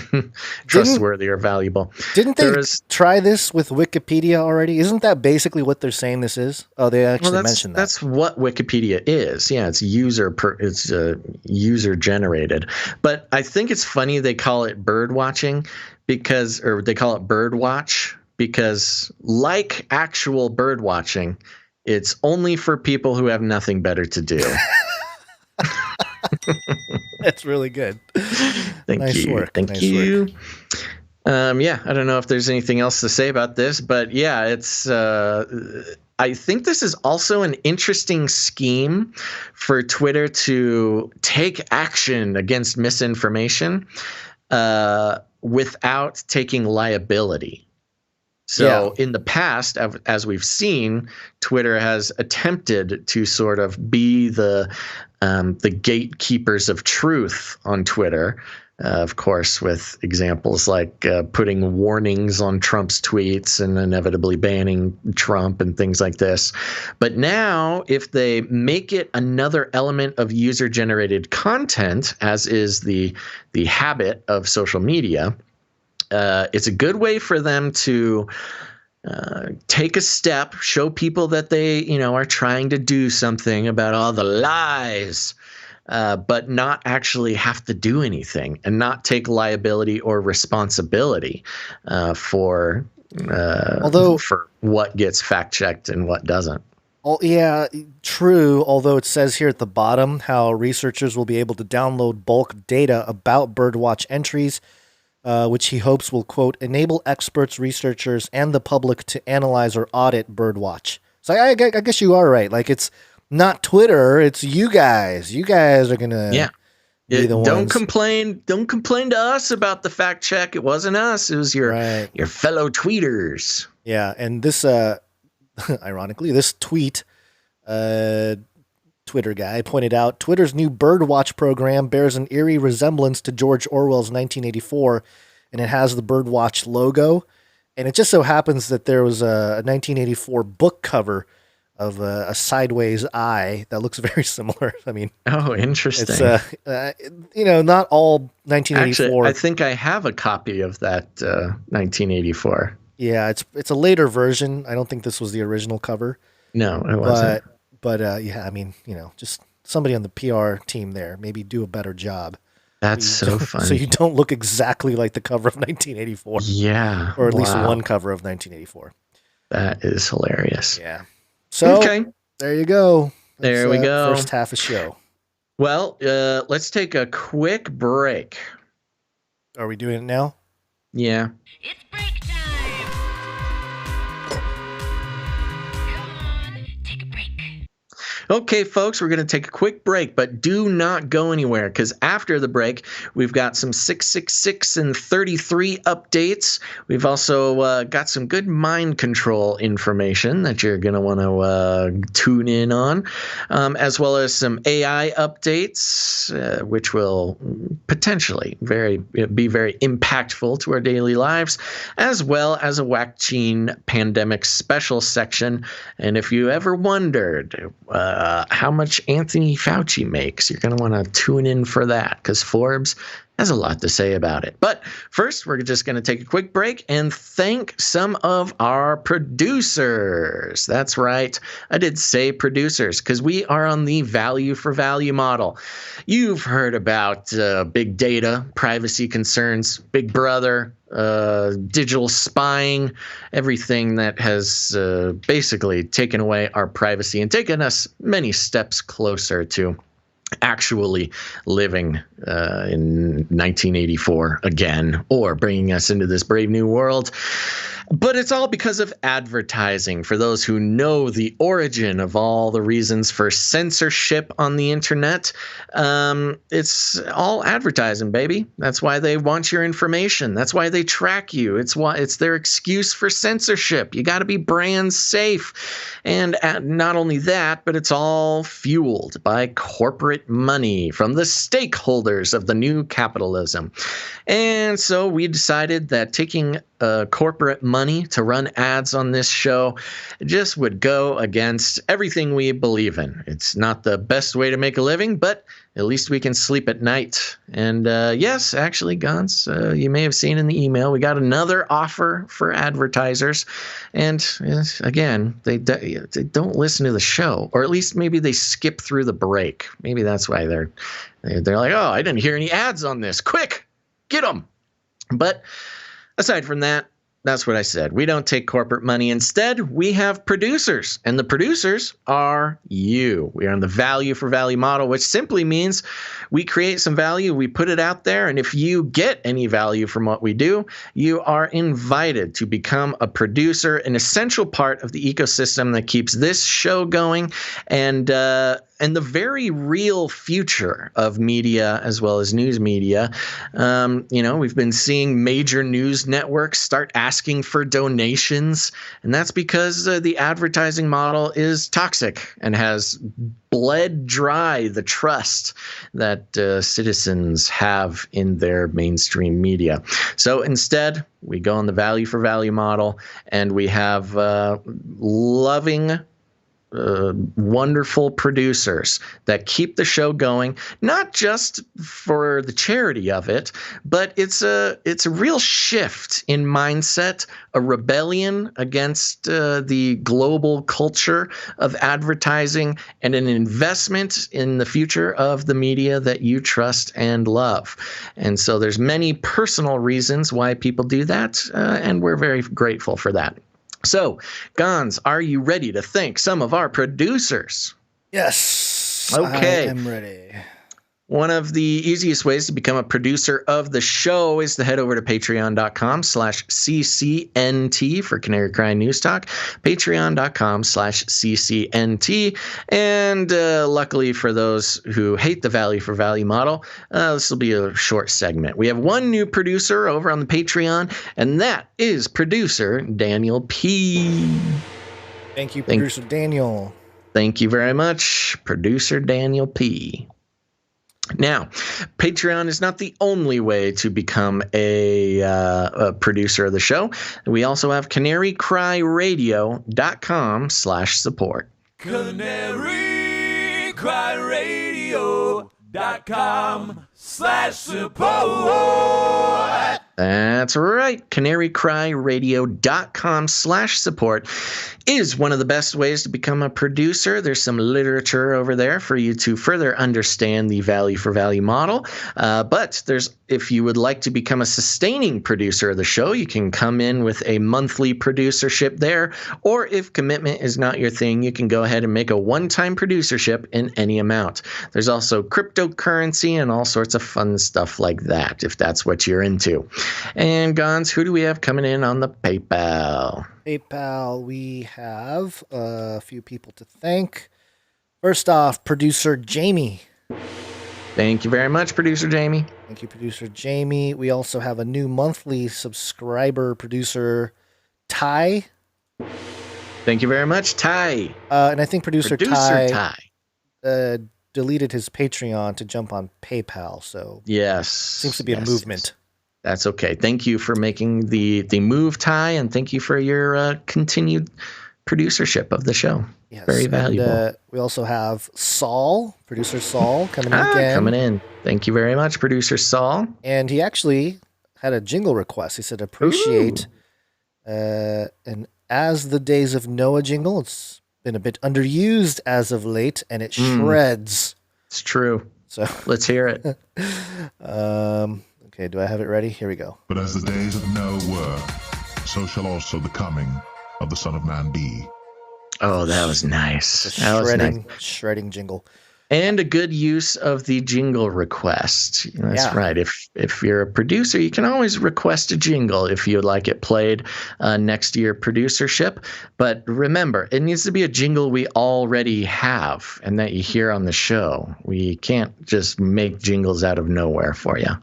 [SPEAKER 1] trustworthy or valuable.
[SPEAKER 4] Didn't they try this with Wikipedia already? Isn't that basically what they're saying this is? Oh, they actually mentioned that.
[SPEAKER 1] That's what Wikipedia is. Yeah, it's user generated. But I think it's funny they call it bird watching or they call it Birdwatch because, like actual bird watching, it's only for people who have nothing better to do.
[SPEAKER 4] That's really good.
[SPEAKER 1] Thank you. Thank you. Yeah, I don't know if there's anything else to say about this, but yeah, it's. I think this is also an interesting scheme for Twitter to take action against misinformation without taking liability. So in the past, as we've seen, Twitter has attempted to sort of be the gatekeepers of truth on Twitter, of course, with examples like putting warnings on Trump's tweets and inevitably banning Trump and things like this. But now, if they make it another element of user-generated content, as is the habit of social media, it's a good way for them to take a step, show people that they, are trying to do something about all the lies, but not actually have to do anything and not take liability or responsibility for what gets fact-checked and what doesn't.
[SPEAKER 4] Oh, yeah, true. Although it says here at the bottom how researchers will be able to download bulk data about Birdwatch entries, which he hopes will, quote, enable experts, researchers, and the public to analyze or audit Birdwatch. So I guess you are right. Like, it's not Twitter. It's you guys. You guys are gonna be the
[SPEAKER 1] Don't
[SPEAKER 4] ones.
[SPEAKER 1] complain. Don't complain to us about the fact check. It wasn't us. It was your fellow tweeters.
[SPEAKER 4] Yeah, and this ironically, this tweet, Twitter guy pointed out Twitter's new Birdwatch program bears an eerie resemblance to George Orwell's 1984, and it has the Birdwatch logo. And it just so happens that there was a 1984 book cover of a sideways eye that looks very similar. I mean,
[SPEAKER 1] interesting.
[SPEAKER 4] It's not all 1984.
[SPEAKER 1] Actually, I think I have a copy of that 1984.
[SPEAKER 4] Yeah, it's a later version. I don't think this was the original cover.
[SPEAKER 1] No, it wasn't.
[SPEAKER 4] But I mean, just somebody on the PR team there, maybe do a better job.
[SPEAKER 1] That's so funny.
[SPEAKER 4] So you don't look exactly like the cover of 1984.
[SPEAKER 1] Yeah.
[SPEAKER 4] Or at least one cover of 1984.
[SPEAKER 1] That is hilarious.
[SPEAKER 4] Yeah. So there you go.
[SPEAKER 1] There we go.
[SPEAKER 4] First half of show.
[SPEAKER 1] Well, let's take a quick break.
[SPEAKER 4] Are we doing it now?
[SPEAKER 1] Yeah.
[SPEAKER 18] It's break time. Come on, take a break.
[SPEAKER 1] Okay, folks, we're going to take a quick break, but do not go anywhere, because after the break, we've got some 666 and 33 updates. We've also got some good mind control information that you're going to want to tune in on, as well as some AI updates, which will potentially be very impactful to our daily lives, as well as a Wackchine pandemic special section. And if you ever wondered how much Anthony Fauci makes, you're going to want to tune in for that, because Forbes has a lot to say about it. But first, we're just going to take a quick break and thank some of our producers. That's right. I did say producers, because we are on the value for value model. You've heard about big data, privacy concerns, Big Brother, digital spying, everything that has basically taken away our privacy and taken us many steps closer to actually living in 1984 again, or bringing us into this brave new world. But it's all because of advertising. For those who know the origin of all the reasons for censorship on the internet, it's all advertising, baby. That's why they want your information. That's why they track you. It's their excuse for censorship. You got to be brand safe. And not only that, but it's all fueled by corporate money from the stakeholders of the new capitalism. And so we decided that taking corporate money to run ads on this show just would go against everything we believe in. It's not the best way to make a living, but at least we can sleep at night. And yes, actually, Gons, you may have seen in the email, we got another offer for advertisers. And again, they don't listen to the show, or at least maybe they skip through the break. Maybe that's why they're like, oh, I didn't hear any ads on this. Quick, get them. But aside from that, that's what I said. We don't take corporate money. Instead, we have producers, and the producers are you. We are on the value for value model, which simply means we create some value, we put it out there, and if you get any value from what we do, you are invited to become a producer, an essential part of the ecosystem that keeps this show going, and the very real future of media as well as news media. We've been seeing major news networks start asking for donations, and that's because the advertising model is toxic and has bled dry the trust that citizens have in their mainstream media. So instead, we go on the value for value model, and we have loving, wonderful producers that keep the show going, not just for the charity of it, but it's a real shift in mindset, a rebellion against the global culture of advertising, and an investment in the future of the media that you trust and love. And so there's many personal reasons why people do that, and we're very grateful for that. So, Gons, are you ready to thank some of our producers?
[SPEAKER 4] Yes.
[SPEAKER 1] Okay.
[SPEAKER 4] I am ready.
[SPEAKER 1] One of the easiest ways to become a producer of the show is to head over to patreon.com/CCNT for Canary Cry News Talk, patreon.com/CCNT. And luckily for those who hate the value for value model, this will be a short segment. We have one new producer over on the Patreon, and that is producer Daniel P.
[SPEAKER 4] Thank you, producer Daniel.
[SPEAKER 1] Thank you very much, producer Daniel P. Now, Patreon is not the only way to become a producer of the show. We also have canarycryradio.com/support.
[SPEAKER 18] canarycryradio.com/support.
[SPEAKER 1] That's right. canarycryradio.com/support is one of the best ways to become a producer. There's some literature over there for you to further understand the value for value model. But if you would like to become a sustaining producer of the show, you can come in with a monthly producership there. Or if commitment is not your thing, you can go ahead and make a one-time producership in any amount. There's also cryptocurrency and all sorts of fun stuff like that, if that's what you're into. And Gons, who do we have coming in on the PayPal?
[SPEAKER 4] PayPal, we have a few people to thank. First off, producer Jamie.
[SPEAKER 1] Thank you very much, producer Jamie.
[SPEAKER 4] Thank you, producer Jamie. We also have a new monthly subscriber, producer Ty.
[SPEAKER 1] Thank you very much, Ty.
[SPEAKER 4] And I think producer Ty deleted his Patreon to jump on PayPal. So
[SPEAKER 1] yes,
[SPEAKER 4] seems to be a movement.
[SPEAKER 1] Yes. That's okay. Thank you for making the move, Ty, and thank you for your continued producership of the show.
[SPEAKER 4] Yes,
[SPEAKER 1] very valuable.
[SPEAKER 4] And, we also have Saul, producer Saul, coming in again.
[SPEAKER 1] Coming in. Thank you very much, producer Saul.
[SPEAKER 4] And he actually had a jingle request. He said, appreciate an As the Days of Noah jingle. It's been a bit underused as of late, and it shreds.
[SPEAKER 1] It's true.
[SPEAKER 4] So
[SPEAKER 1] let's hear it.
[SPEAKER 4] Okay, do I have it ready? Here we go.
[SPEAKER 5] But as the days of Noah were, so shall also the coming of the Son of Man be.
[SPEAKER 1] Oh, that was nice.
[SPEAKER 4] Shredding jingle.
[SPEAKER 1] And a good use of the jingle request. That's right. If you're a producer, you can always request a jingle if you'd like it played next to your producership. But remember, it needs to be a jingle we already have and that you hear on the show. We can't just make jingles out of nowhere for you.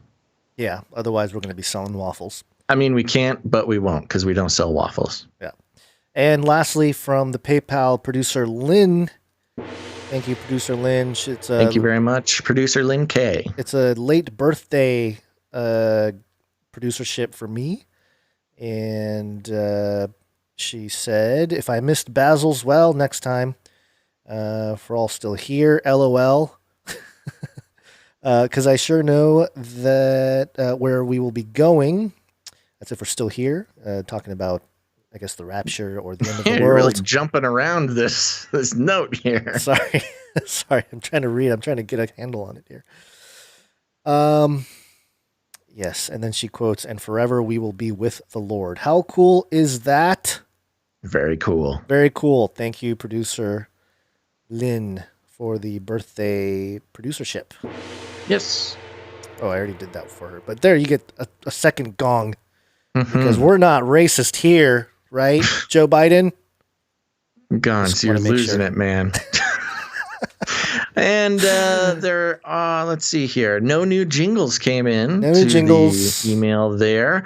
[SPEAKER 4] Yeah, otherwise we're going to be selling waffles.
[SPEAKER 1] I mean, we can't, but we won't because we don't sell waffles.
[SPEAKER 4] Yeah. And lastly, from the PayPal, producer Lynn. Thank you, producer Lynn.
[SPEAKER 1] Thank you very much, producer Lynn K.
[SPEAKER 4] It's a late birthday producership for me. And she said, if I missed Basil's, well, next time. For all still here, LOL. Because I sure know that where we will be going, that's if we're still here, talking about, I guess, the rapture or the end of the world.
[SPEAKER 1] You're really jumping around this note here.
[SPEAKER 4] Sorry, I'm trying to read. I'm trying to get a handle on it here. Yes, and then she quotes, and forever we will be with the Lord. How cool is that?
[SPEAKER 1] Very cool.
[SPEAKER 4] Very cool. Thank you, producer Lynn, for the birthday producership.
[SPEAKER 1] Yes.
[SPEAKER 4] Oh, I already did that for her. But there, you get a second gong. Because we're not racist here, right, Joe Biden?
[SPEAKER 1] Gons, you're losing it, man. And let's see here. No new jingles came in.
[SPEAKER 4] No new jingles.
[SPEAKER 1] The email there.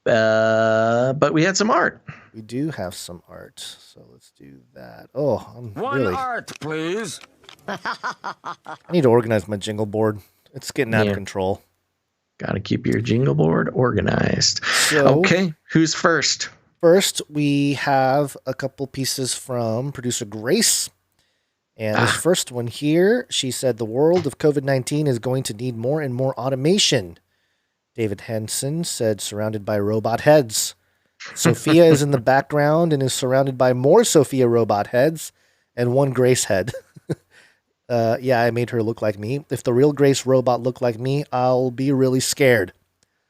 [SPEAKER 1] But we had some art.
[SPEAKER 4] We do have some art. So let's do that. Oh,
[SPEAKER 18] One art, please.
[SPEAKER 4] I need to organize my jingle board. It's getting out of control.
[SPEAKER 1] Got to keep your jingle board organized.
[SPEAKER 4] So,
[SPEAKER 1] okay, who's first?
[SPEAKER 4] First, we have a couple pieces from producer Grace. And this first one here, she said, the world of COVID-19 is going to need more and more automation. David Henson said, surrounded by robot heads. Sophia is in the background and is surrounded by more Sophia robot heads and one Grace head. Yeah, I made her look like me. If the real Grace robot looked like me, I'll be really scared.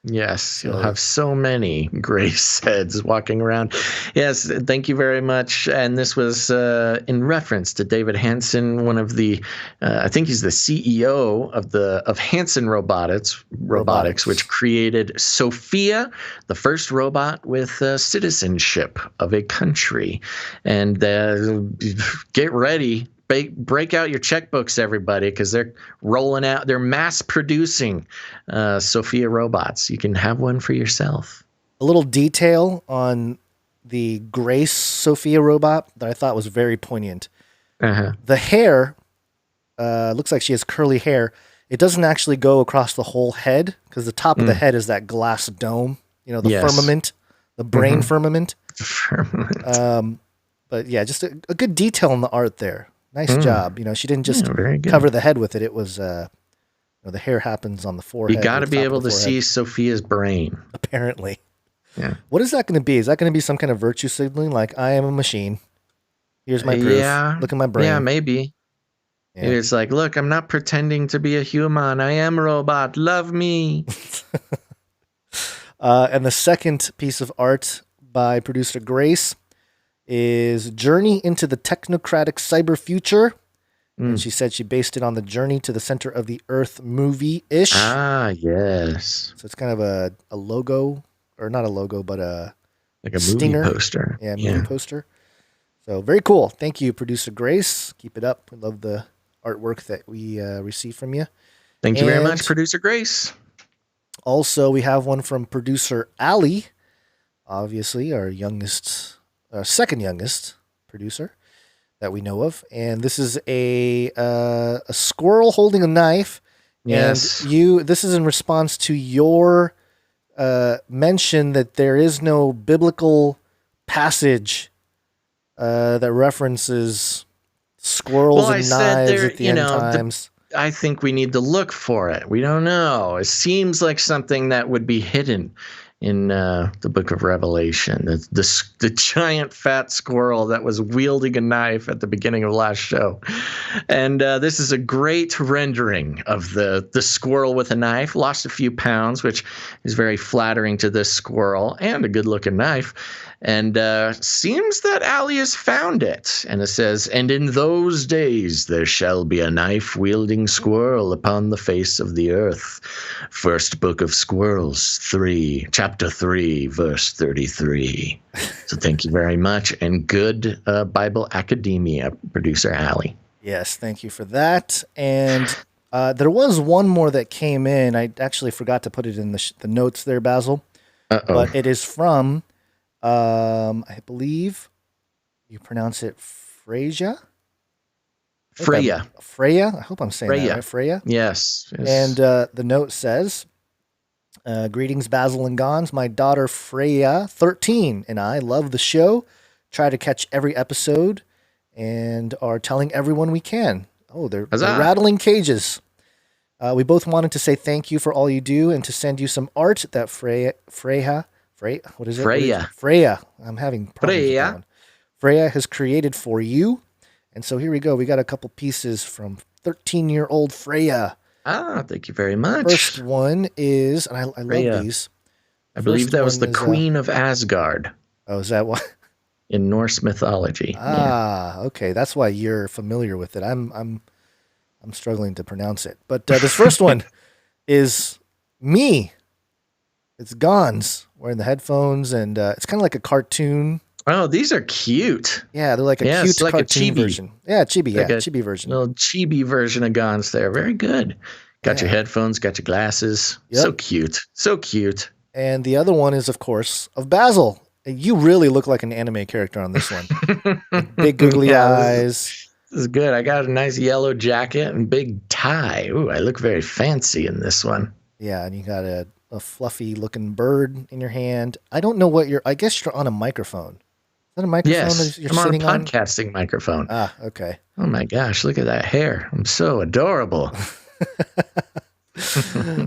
[SPEAKER 1] Yes, you'll have so many Grace heads walking around. Yes, thank you very much. And this was in reference to David Hansen, one of the, I think he's the CEO of Hansen Robotics, which created Sophia, the first robot with citizenship of a country. And get ready. Break out your checkbooks, everybody, because they're rolling out. They're mass producing Sophia robots. You can have one for yourself.
[SPEAKER 4] A little detail on the Grace Sophia robot that I thought was very poignant. The hair looks like she has curly hair. It doesn't actually go across the whole head because the top of the head is that glass dome. You know, the firmament, the brain firmament. But yeah, just a good detail in the art there. Nice job. You know, she didn't just cover the head with it. It was, the hair happens on the forehead.
[SPEAKER 1] You got to be able to see Sophia's brain.
[SPEAKER 4] Apparently.
[SPEAKER 1] Yeah.
[SPEAKER 4] What is that going to be? Is that going to be some kind of virtue signaling? Like, I am a machine. Here's my proof.
[SPEAKER 1] Yeah.
[SPEAKER 4] Look at my brain.
[SPEAKER 1] Yeah, maybe. Yeah. It's like, look, I'm not pretending to be a human. I am a robot. Love me.
[SPEAKER 4] And the second piece of art by producer Grace is Journey into the Technocratic Cyber Future. And she said she based it on the Journey to the Center of the Earth movie-ish.
[SPEAKER 1] Ah, yes.
[SPEAKER 4] So it's kind of a logo, or not a logo, but
[SPEAKER 1] like a
[SPEAKER 4] stinger.
[SPEAKER 1] Movie poster.
[SPEAKER 4] Yeah, movie poster. So very cool. Thank you, producer Grace. Keep it up. We love the artwork that we receive from you.
[SPEAKER 1] Thank you very much, producer Grace.
[SPEAKER 4] Also, we have one from producer Ali, obviously our second youngest producer that we know of, and this is a squirrel holding a knife.
[SPEAKER 1] Yes.
[SPEAKER 4] And this is in response to your mention that there is no biblical passage that references squirrels and knives at the end times.
[SPEAKER 1] I think we need to look for it. We don't know. It seems like something that would be hidden in the book of Revelation. The giant fat squirrel that was wielding a knife at the beginning of last show. And this is a great rendering of the squirrel with a knife. Lost a few pounds, which is very flattering to this squirrel, and a good-looking knife. And seems that Ali has found it. And it says, and in those days there shall be a knife-wielding squirrel upon the face of the earth. First book of Squirrels, chapter 3, verse 33. So thank you very much. And good Bible academia, producer Ali.
[SPEAKER 4] Yes, thank you for that. And there was one more that came in. I actually forgot to put it in the notes there, Basil. But it is from... I believe you pronounce it Freya.
[SPEAKER 1] Freya.
[SPEAKER 4] I hope I'm saying that right. Freya.
[SPEAKER 1] Yes.
[SPEAKER 4] And the note says, greetings, Basil and Gons. My daughter Freya, 13, and I love the show. Try to catch every episode and are telling everyone we can. Oh, they're rattling cages. We both wanted to say thank you for all you do and to send you some art that Freya. What is it? Freya. I'm having problems with that one. Freya has created for you. And so here we go. We got a couple pieces from 13-year-old Freya.
[SPEAKER 1] Ah, thank you very much.
[SPEAKER 4] First one is, and I love these.
[SPEAKER 1] I believe that was the Queen of Asgard.
[SPEAKER 4] Oh, is that what?
[SPEAKER 1] In Norse mythology.
[SPEAKER 4] Okay. That's why you're familiar with it. I'm struggling to pronounce it. But this first one is me. It's Gons wearing the headphones, and it's kind of like a cartoon.
[SPEAKER 1] Oh, these are cute.
[SPEAKER 4] Yeah, they're like a cute
[SPEAKER 1] like
[SPEAKER 4] cartoon version. Yeah, chibi.
[SPEAKER 1] Like
[SPEAKER 4] chibi version.
[SPEAKER 1] Little chibi version of Gons there. Very good. Got your headphones, got your glasses. Yep. So cute. So cute.
[SPEAKER 4] And the other one is, of course, of Basil. You really look like an anime character on this one. Big googly eyes.
[SPEAKER 1] This is good. I got a nice yellow jacket and big tie. Ooh, I look very fancy in this one.
[SPEAKER 4] Yeah, and you got a fluffy looking bird in your hand. I don't know what I guess you're on a microphone. Is that a microphone
[SPEAKER 1] yes,
[SPEAKER 4] you're
[SPEAKER 1] I'm
[SPEAKER 4] sitting
[SPEAKER 1] on a podcasting microphone.
[SPEAKER 4] Ah, okay.
[SPEAKER 1] Oh my gosh, look at that hair. I'm so adorable.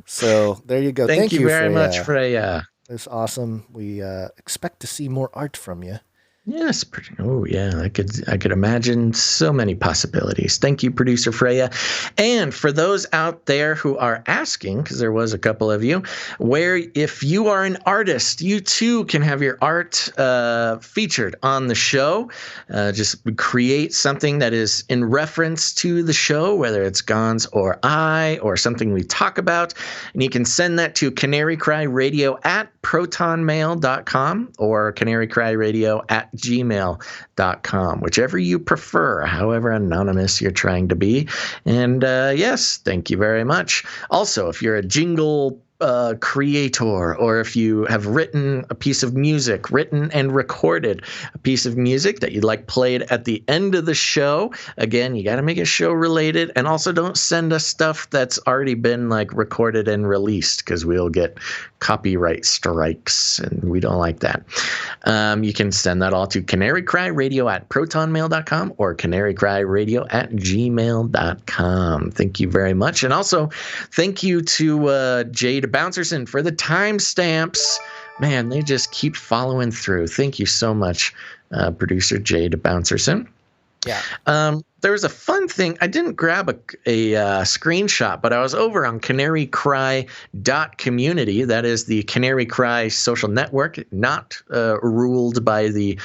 [SPEAKER 4] So there you go.
[SPEAKER 1] Thank you very much, Freya.
[SPEAKER 4] It's awesome. We expect to see more art from you.
[SPEAKER 1] Yes. Oh, yeah. I could imagine so many possibilities. Thank you, producer Freya. And for those out there who are asking, because there was a couple of you, where if you are an artist, you too can have your art featured on the show. Just create something that is in reference to the show, whether it's Gons or I or something we talk about. And you can send that to canarycryradio@protonmail.com or canarycryradio@gmail.com, whichever you prefer, however anonymous you're trying to be. And yes, thank you very much. Also, if you're a jingle creator, or if you have written a piece of music, written and recorded a piece of music that you'd like played at the end of the show, again, you got to make it show related, and also don't send us stuff that's already been like recorded and released, because we'll get copyright strikes and we don't like that. You can send that all to canarycryradio@protonmail.com or canarycryradio@gmail.com. Thank you very much. And also thank you to Jade Bouncerson for the timestamps. Man, they just keep following through. Thank you so much, producer Jade Bouncerson.
[SPEAKER 4] Yeah.
[SPEAKER 1] There was a fun thing. I didn't grab a screenshot, but I was over on canarycry.community. That is the Canary Cry social network, not ruled by the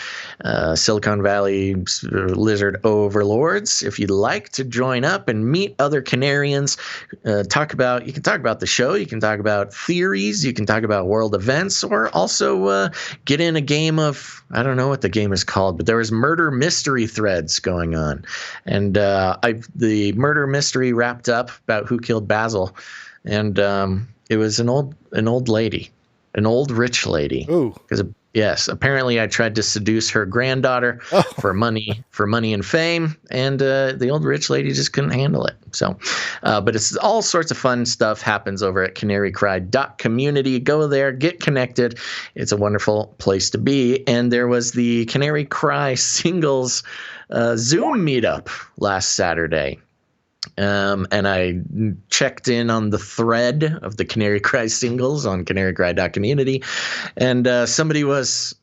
[SPEAKER 1] Silicon Valley lizard overlords. If you'd like to join up and meet other Canarians, you can talk about the show, you can talk about theories, you can talk about world events, or also get in a game of, I don't know what the game is called, but there was murder mystery threads going on. And the murder mystery wrapped up about who killed Basil, and it was an old lady, an old rich lady.
[SPEAKER 4] Ooh.
[SPEAKER 1] Because yes, apparently I tried to seduce her granddaughter for money and fame, and the old rich lady just couldn't handle it. So, but it's all sorts of fun stuff happens over at canarycry.community. Go there, get connected. It's a wonderful place to be. And there was the Canary Cry Singles Zoom meetup last Saturday. And I checked in on the thread of the Canary Cry Singles on canarycry.community, and somebody was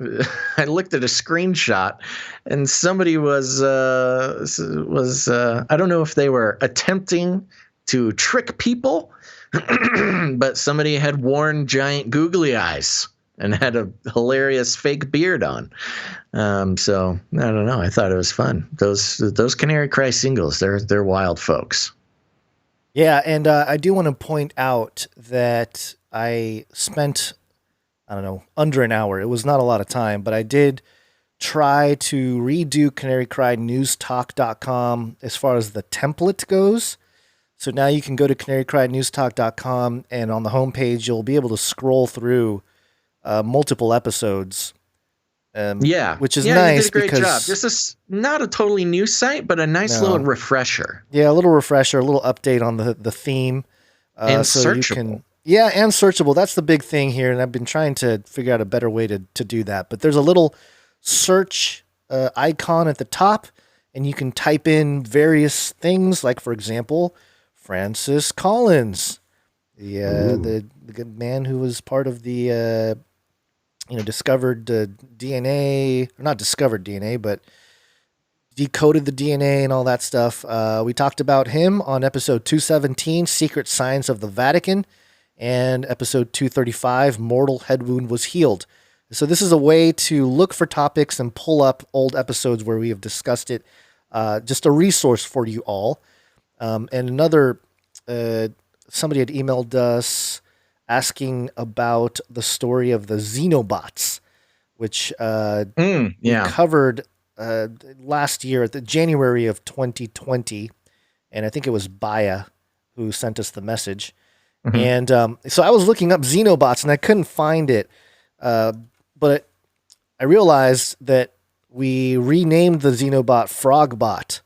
[SPEAKER 1] I looked at a screenshot, and somebody was I don't know if they were attempting to trick people, but somebody had worn giant googly eyes and had a hilarious fake beard on. So I don't know. I thought it was fun. Those Canary Cry Singles, they're wild folks.
[SPEAKER 4] Yeah, and I do want to point out that I spent, I don't know, under an hour. It was not a lot of time, but I did try to redo canarycrynewstalk.com as far as the template goes. So now you can go to canarycrynewstalk.com, and on the homepage, you'll be able to scroll through multiple episodes. Which is nice.
[SPEAKER 1] You did a great job. This is not a totally new site, but a nice little refresher.
[SPEAKER 4] Yeah, a little refresher, a little update on the theme.
[SPEAKER 1] And
[SPEAKER 4] so
[SPEAKER 1] searchable.
[SPEAKER 4] And searchable. That's the big thing here, and I've been trying to figure out a better way to do that. But there's a little search icon at the top, and you can type in various things, like, for example, Francis Collins, the good man who was part of the discovered DNA, or not discovered DNA, but decoded the DNA and all that stuff. We talked about him on episode 217, Secret Science of the Vatican, and episode 235, Mortal Head Wound Was Healed. So this is a way to look for topics and pull up old episodes where we have discussed it. Just a resource for you all. And another, somebody had emailed us asking about the story of the Xenobots, which we covered last year at the January of 2020, and I think it was Baya who sent us the message. Mm-hmm. And so I was looking up Xenobots and I couldn't find it, but I realized that we renamed the Xenobot Frogbot.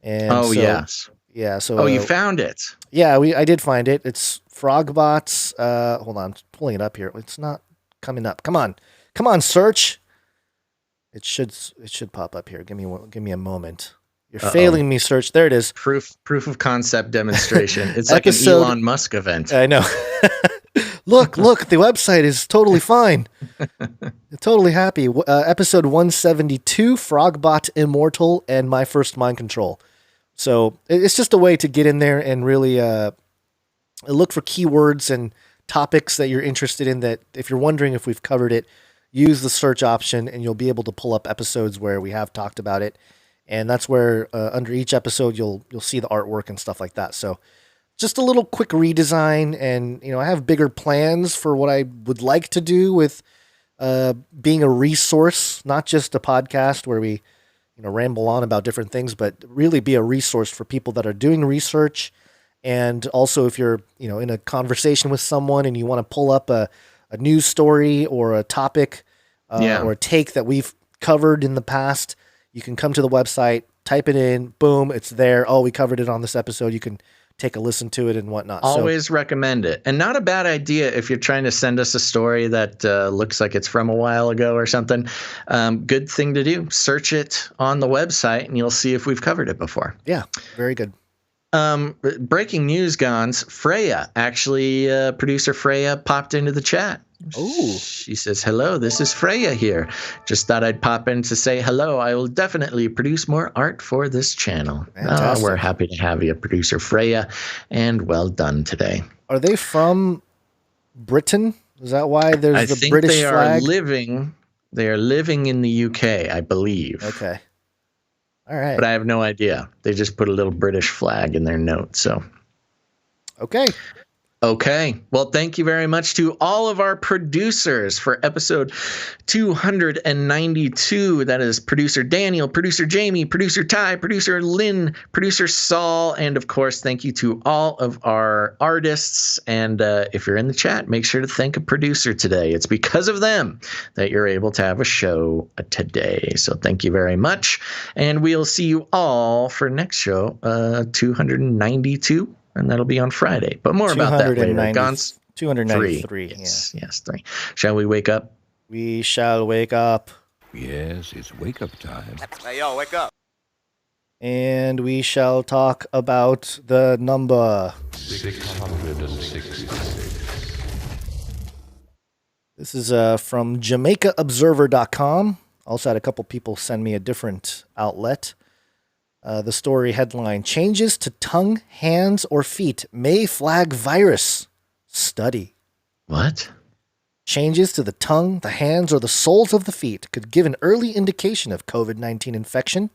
[SPEAKER 4] And
[SPEAKER 1] yes.
[SPEAKER 4] Yeah. So
[SPEAKER 1] you found it?
[SPEAKER 4] Yeah, I did find it. It's Frogbots. Hold on, I'm pulling it up here. It's not coming up. Come on, search. It should pop up here. Give me a moment. You're failing me, search. There it is.
[SPEAKER 1] Proof of concept demonstration. It's like an Elon Musk event.
[SPEAKER 4] I know. Look, the website is totally fine. Totally happy. Episode 172, Frogbot Immortal and My First Mind Control. So it's just a way to get in there and really look for keywords and topics that you're interested in, that if you're wondering if we've covered it, use the search option and you'll be able to pull up episodes where we have talked about it. And that's where under each episode you'll see the artwork and stuff like that. So just a little quick redesign, and I have bigger plans for what I would like to do with being a resource, not just a podcast where we ramble on about different things, but really be a resource for people that are doing research. And also if you're in a conversation with someone and you want to pull up a news story or a topic or a take that we've covered in the past, you can come to the website, type it in, boom, it's there. Oh, we covered it on this episode. You can take a listen to it and whatnot.
[SPEAKER 1] Always recommend it. And not a bad idea if you're trying to send us a story that looks like it's from a while ago or something. Good thing to do. Search it on the website and you'll see if we've covered it before.
[SPEAKER 4] Yeah, very good.
[SPEAKER 1] Breaking news, Gons. Freya, actually, producer Freya popped into the chat.
[SPEAKER 4] Oh,
[SPEAKER 1] she says, hello, this is Freya here. Just thought I'd pop in to say hello. I will definitely produce more art for this channel. We're happy to have you, producer Freya, and well done today.
[SPEAKER 4] Are they from Britain? Is that why there's the British flag?
[SPEAKER 1] They are living in the UK, I believe.
[SPEAKER 4] Okay. All right.
[SPEAKER 1] But I have no idea. They just put a little British flag in their note, so. Okay. Well, thank you very much to all of our producers for episode 292. That is producer Daniel, producer Jamie, producer Ty, producer Lynn, producer Saul, and of course, thank you to all of our artists. And if you're in the chat, make sure to thank a producer today. It's because of them that you're able to have a show today. So thank you very much. And we'll see you all for next show, 292. And that'll be on Friday. But more about that later. Gons?
[SPEAKER 4] 293.
[SPEAKER 1] Yes, 3. Shall we wake up?
[SPEAKER 4] We shall wake up.
[SPEAKER 18] Yes, it's wake up time.
[SPEAKER 19] Hey, yo, wake up.
[SPEAKER 4] And we shall talk about the number
[SPEAKER 18] 666.
[SPEAKER 4] This is from JamaicaObserver.com. Also had a couple people send me a different outlet. The story headline, changes to tongue, hands, or feet may flag virus. Study.
[SPEAKER 1] What?
[SPEAKER 4] Changes to the tongue, the hands, or the soles of the feet could give an early indication of COVID-19 infection,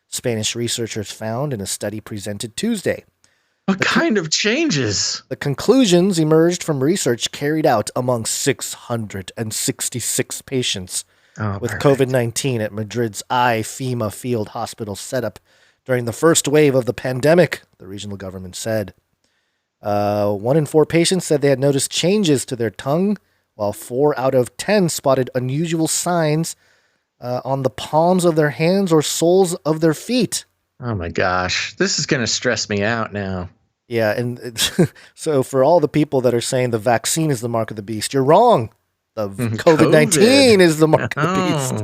[SPEAKER 4] Spanish researchers found in a study presented Tuesday.
[SPEAKER 1] What kind of changes?
[SPEAKER 4] The conclusions emerged from research carried out among 666 patients with COVID-19 at Madrid's IFEMA field hospital setup during the first wave of the pandemic, the regional government said. 1 in 4 patients said they had noticed changes to their tongue, while 4 out of 10 spotted unusual signs on the palms of their hands or soles of their feet.
[SPEAKER 1] Oh my gosh. This is going to stress me out now.
[SPEAKER 4] Yeah, and so for all the people that are saying the vaccine is the mark of the beast, you're wrong. The COVID-19 is the mark of the beast.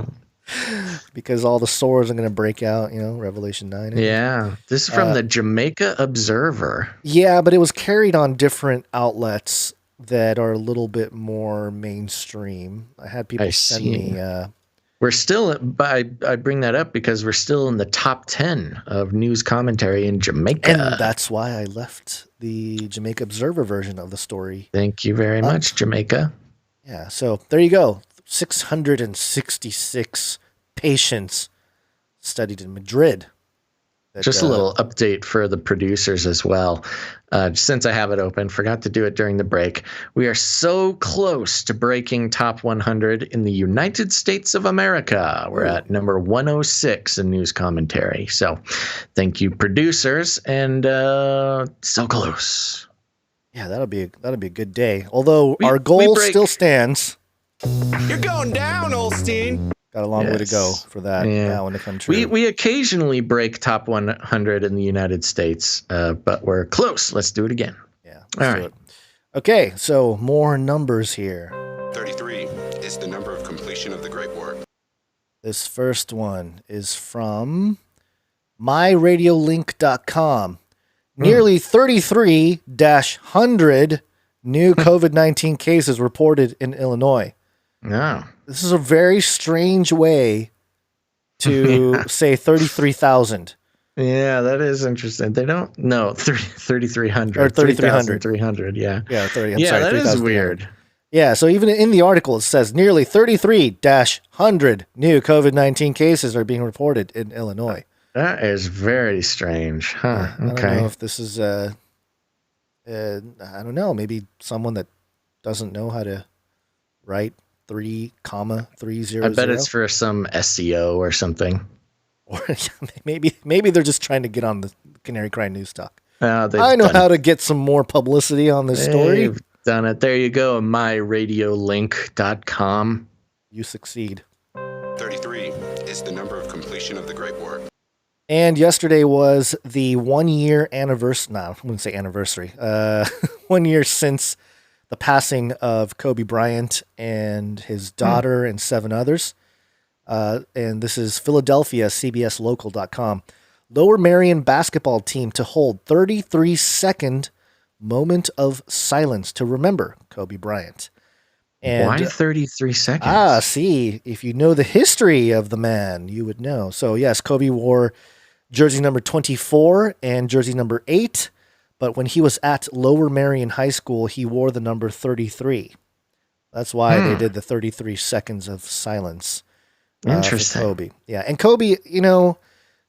[SPEAKER 4] Because all the sores are going to break out, Revelation 9.
[SPEAKER 1] Yeah. This is from the Jamaica Observer.
[SPEAKER 4] Yeah, but it was carried on different outlets that are a little bit more mainstream. I had people send me...
[SPEAKER 1] We're still, I bring that up because we're still in the top 10 of news commentary in Jamaica.
[SPEAKER 4] And that's why I left the Jamaica Observer version of the story.
[SPEAKER 1] Thank you very much, Jamaica.
[SPEAKER 4] Yeah, so there you go. 666 patients studied in Madrid.
[SPEAKER 1] Just a little update for the producers as well. Since I have it open, forgot to do it during the break. We are so close to breaking top 100 in the United States of America. We're at number 106 in news commentary. So thank you, producers, and so close.
[SPEAKER 4] Yeah, that'll be a good day. Although our goal still stands.
[SPEAKER 19] You're going down, Olstein.
[SPEAKER 4] Got a long way to go for that now when it comes true.
[SPEAKER 1] We occasionally break top 100 in the United States, but we're close. Let's do it again.
[SPEAKER 4] Yeah.
[SPEAKER 1] All right.
[SPEAKER 4] Okay, so more numbers here.
[SPEAKER 20] 33 is the number of completion of the Great War.
[SPEAKER 4] This first one is from myradiolink.com. Nearly 33-100 new COVID-19 cases reported in Illinois.
[SPEAKER 1] No.
[SPEAKER 4] This is a very strange way to say 33,000.
[SPEAKER 1] Yeah, that is interesting. They don't know 3,300
[SPEAKER 4] or 3,300.
[SPEAKER 1] 3,300. Yeah.
[SPEAKER 4] Yeah, 30. I'm
[SPEAKER 1] Yeah,
[SPEAKER 4] sorry,
[SPEAKER 1] that is
[SPEAKER 4] 3,300.
[SPEAKER 1] weird.
[SPEAKER 4] Yeah, so even in the article, it says nearly 33-100 new COVID-19 cases are being reported in Illinois.
[SPEAKER 1] That is very strange, huh?
[SPEAKER 4] I
[SPEAKER 1] Okay.
[SPEAKER 4] don't know if this is, I don't know, maybe someone that doesn't know how to write 3,300.
[SPEAKER 1] I bet it's for some SEO or something.
[SPEAKER 4] Or maybe they're just trying to get on the Canary Cry News Talk.
[SPEAKER 1] I
[SPEAKER 4] know how to get some more publicity on this story.
[SPEAKER 1] They've done it. There you go, myradiolink.com.
[SPEAKER 4] You succeed.
[SPEAKER 20] 33 is the number of completion of the Great War.
[SPEAKER 4] And yesterday was the 1 year anniversary. No, I wouldn't say anniversary. 1 year since the passing of Kobe Bryant and his daughter and 7 others. And this is Philadelphia, CBSLocal.com. Lower Merion basketball team to hold 33-second moment of silence to remember Kobe Bryant. And,
[SPEAKER 1] why 33 seconds?
[SPEAKER 4] See, if you know the history of the man, you would know. So, yes, Kobe wore jersey number 24 and jersey number 8. But when he was at Lower Merion High School, he wore the number 33. That's why they did the 33 seconds of silence.
[SPEAKER 1] Interesting.
[SPEAKER 4] For Kobe. Yeah. And Kobe,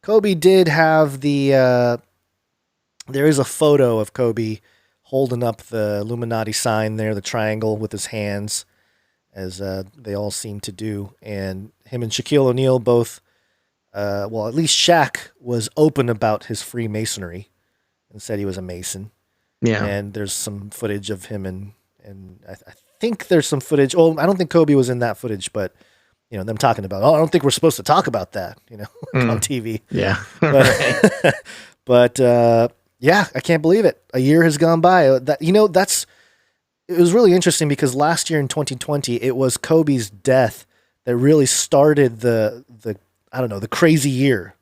[SPEAKER 4] Kobe did have there is a photo of Kobe holding up the Illuminati sign there, the triangle with his hands, as they all seem to do. And him and Shaquille O'Neal both, at least Shaq was open about his Freemasonry and said he was a Mason.
[SPEAKER 1] Yeah.
[SPEAKER 4] And there's some footage of him and I think there's some footage. Well, I don't think Kobe was in that footage, but them talking about, I don't think we're supposed to talk about that, on TV.
[SPEAKER 1] Yeah.
[SPEAKER 4] But yeah, I can't believe it. A year has gone by. It was really interesting because last year in 2020, it was Kobe's death that really started the crazy year.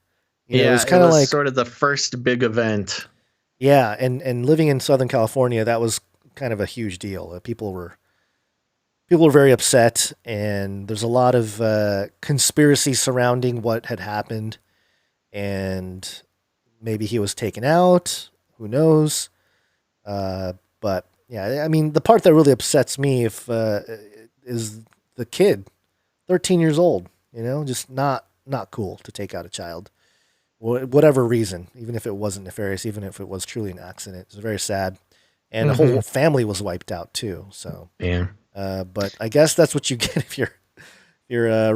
[SPEAKER 1] It was
[SPEAKER 4] kind of like
[SPEAKER 1] sort of the first big event.
[SPEAKER 4] Yeah. And living in Southern California, that was kind of a huge deal. People were very upset, and there's a lot of conspiracy surrounding what had happened, and maybe he was taken out. Who knows? But yeah, I mean, the part that really upsets me is the kid, 13 years old. Just not cool to take out a child, whatever reason. Even if it wasn't nefarious, even if it was truly an accident, it's very sad, and the whole family was wiped out too. So
[SPEAKER 1] yeah.
[SPEAKER 4] But I guess that's what you get if you're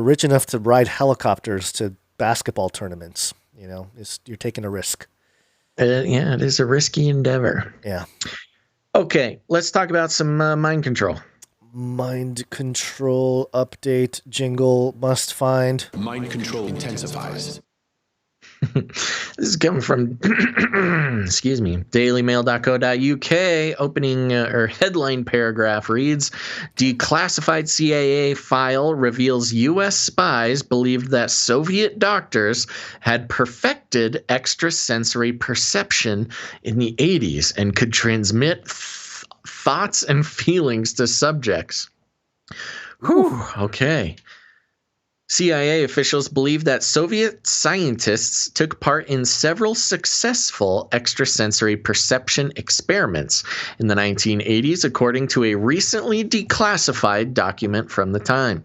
[SPEAKER 4] rich enough to ride helicopters to basketball tournaments. You're taking a risk.
[SPEAKER 1] Yeah, it is a risky endeavor.
[SPEAKER 4] Yeah.
[SPEAKER 1] Okay, let's talk about some mind control.
[SPEAKER 4] Mind control update jingle must find.
[SPEAKER 19] Mind control intensifies.
[SPEAKER 1] This is coming from, excuse me, dailymail.co.uk. Opening or headline paragraph reads, declassified CIA file reveals U.S. spies believed that Soviet doctors had perfected extrasensory perception in the 80s and could transmit thoughts and feelings to subjects. Whew, okay. CIA officials believe that Soviet scientists took part in several successful extrasensory perception experiments in the 1980s, according to a recently declassified document from the time.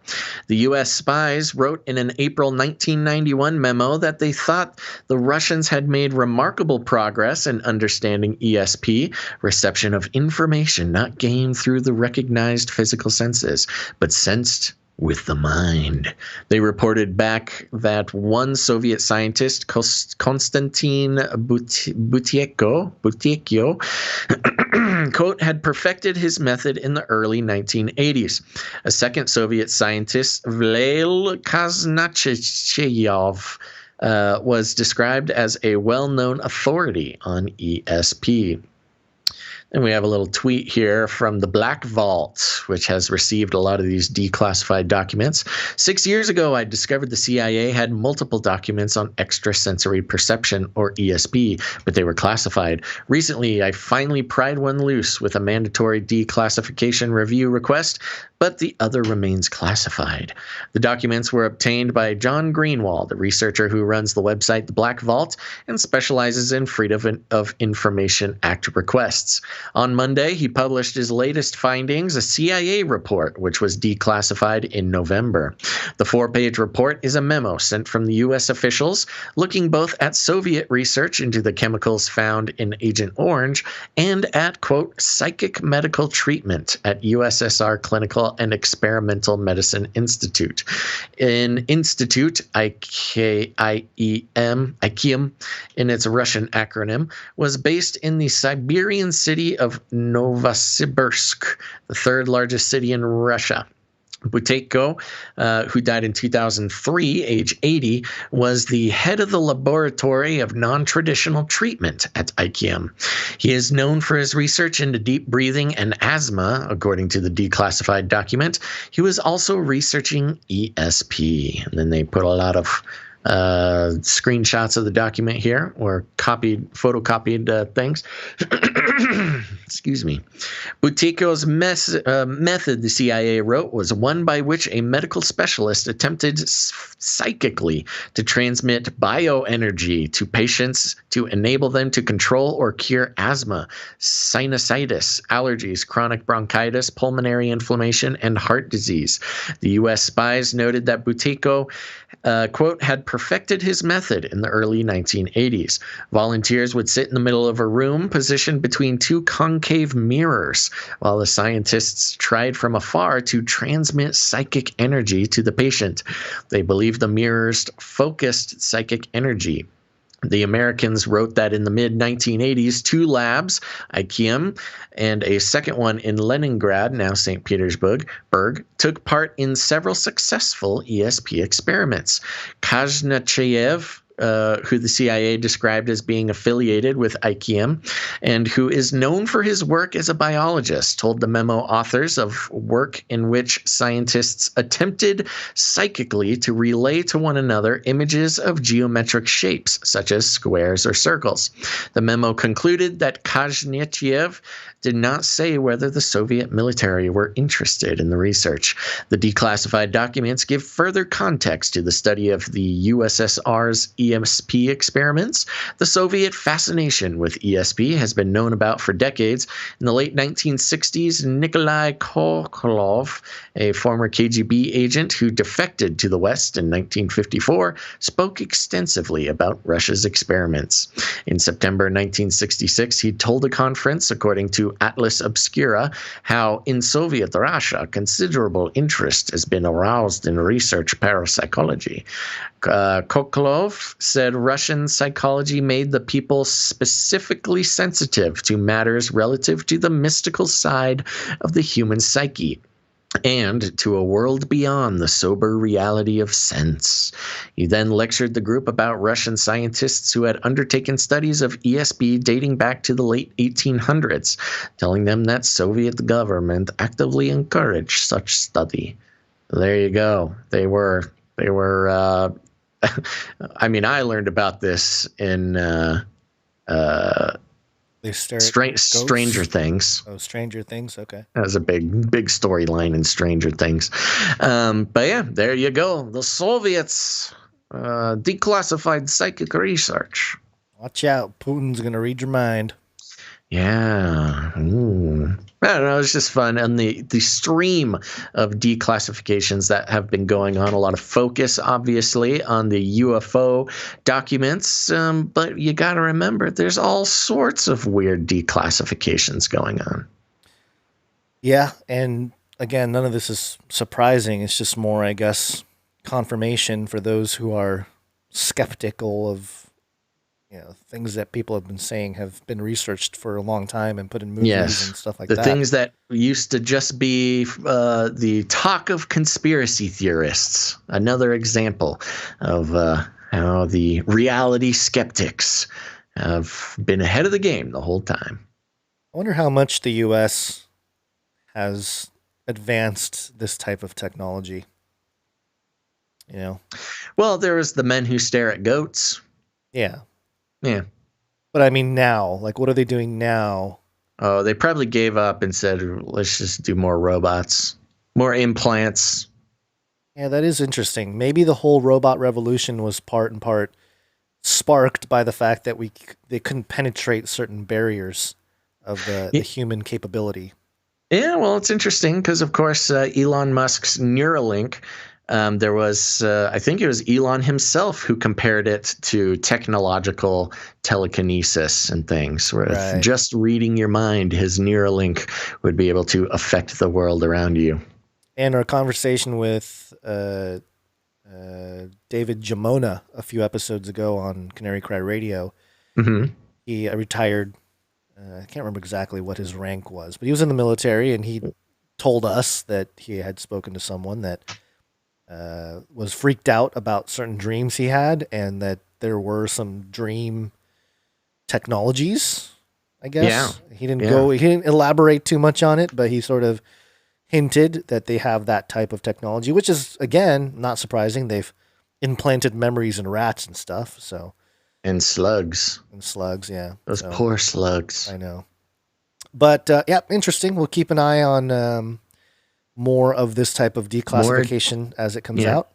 [SPEAKER 1] The U.S. spies wrote in an April 1991 memo that they thought the Russians had made remarkable progress in understanding ESP, reception of information not gained through the recognized physical senses, but sensed with the mind. They reported back that one Soviet scientist, Konstantin Butiekko, quote, had perfected his method in the early 1980s. A second Soviet scientist, Vladimir Kaznachev, was described as a well-known authority on ESP. And we have a little tweet here from the Black Vault, which has received a lot of these declassified documents. 6 years ago, I discovered the CIA had multiple documents on extrasensory perception, or ESP, but they were classified. Recently, I finally pried one loose with a mandatory declassification review request, but the other remains classified. The documents were obtained by John Greenwald, the researcher who runs the website The Black Vault and specializes in Freedom of Information Act requests. On Monday, he published his latest findings, a CIA report, which was declassified in November. The 4-page report is a memo sent from the U.S. officials looking both at Soviet research into the chemicals found in Agent Orange and at, quote, psychic medical treatment at USSR Clinical and Experimental Medicine Institute. In Institute, IKEM, in its Russian acronym, was based in the Siberian city of Novosibirsk, the third largest city in Russia. Buteyko, who died in 2003, age 80, was the head of the laboratory of non-traditional treatment at IKEM. He is known for his research into deep breathing and asthma, according to the declassified document. He was also researching ESP. And then they put a lot of screenshots of the document here, or photocopied things. Excuse me. Buteyko's method, the CIA wrote, was one by which a medical specialist attempted psychically to transmit bioenergy to patients to enable them to control or cure asthma, sinusitis, allergies, chronic bronchitis, pulmonary inflammation, and heart disease. The U.S. spies noted that Buteyko, quote, had perfected his method in the early 1980s. Volunteers would sit in the middle of a room positioned between two concave mirrors, while the scientists tried from afar to transmit psychic energy to the patient. They believed the mirrors focused psychic energy. The Americans wrote that in the mid-1980s, 2 labs, IKEM, and a second one in Leningrad, now St. Petersburg, took part in several successful ESP experiments. Kazhnachev, who the CIA described as being affiliated with IKEM, and who is known for his work as a biologist, told the memo authors of work in which scientists attempted psychically to relay to one another images of geometric shapes, such as squares or circles. The memo concluded that Kazhnachev did not say whether the Soviet military were interested in the research. The declassified documents give further context to the study of the USSR's ESP experiments. The Soviet fascination with ESP has been known about for decades. In the late 1960s, Nikolai Kokolov, a former KGB agent who defected to the West in 1954, spoke extensively about Russia's experiments. In September 1966, he told a conference, according to Atlas Obscura, how in Soviet Russia, considerable interest has been aroused in research parapsychology. Kokolov said Russian psychology made the people specifically sensitive to matters relative to the mystical side of the human psyche and to a world beyond the sober reality of sense. He then lectured the group about Russian scientists who had undertaken studies of ESP dating back to the late 1800s, telling them that Soviet government actively encouraged such study. There you go. They were I mean, I learned about this in Stranger Things.
[SPEAKER 4] Oh, Stranger Things. Okay.
[SPEAKER 1] That was a big storyline in Stranger Things. But yeah, there you go. The Soviets declassified psychic research.
[SPEAKER 4] Watch out. Putin's going to read your mind.
[SPEAKER 1] Yeah. I don't know. It's just fun. And the stream of declassifications that have been going on, a lot of focus, obviously, on the UFO documents. But you got to remember, there's all sorts of weird declassifications going on.
[SPEAKER 4] Yeah. And again, none of this is surprising. It's just more, I guess, confirmation for those who are skeptical of things that people have been saying have been researched for a long time and put in movies and stuff like that.
[SPEAKER 1] The things that used to just be the talk of conspiracy theorists. Another example of how the reality skeptics have been ahead of the game the whole time.
[SPEAKER 4] I wonder how much the U.S. has advanced this type of technology. You know?
[SPEAKER 1] Well, there was the men who stare at goats.
[SPEAKER 4] Yeah.
[SPEAKER 1] Yeah.
[SPEAKER 4] But I mean now, like what are they doing now?
[SPEAKER 1] Oh, they probably gave up and said, let's just do more robots, more implants.
[SPEAKER 4] Yeah, that is interesting. Maybe the whole robot revolution was part and part sparked by the fact that they couldn't penetrate certain barriers of the human capability.
[SPEAKER 1] Yeah, well, it's interesting because, of course, Elon Musk's Neuralink, there was, I think it was Elon himself who compared it to technological telekinesis and things, where if just reading your mind, his Neuralink would be able to affect the world around you.
[SPEAKER 4] And our conversation with David Jamona a few episodes ago on Canary Cry Radio, he retired. I can't remember exactly what his rank was, but he was in the military, and he told us that he had spoken to someone that was freaked out about certain dreams he had, and that there were some dream technologies, I guess.
[SPEAKER 1] Yeah.
[SPEAKER 4] He didn't elaborate too much on it, but he sort of hinted that they have that type of technology, which is, again, not surprising. They've implanted memories in rats and stuff, so.
[SPEAKER 1] And slugs.
[SPEAKER 4] Yeah.
[SPEAKER 1] Those poor slugs.
[SPEAKER 4] I know. But, yeah, interesting. We'll keep an eye on more of this type of declassification as it comes out.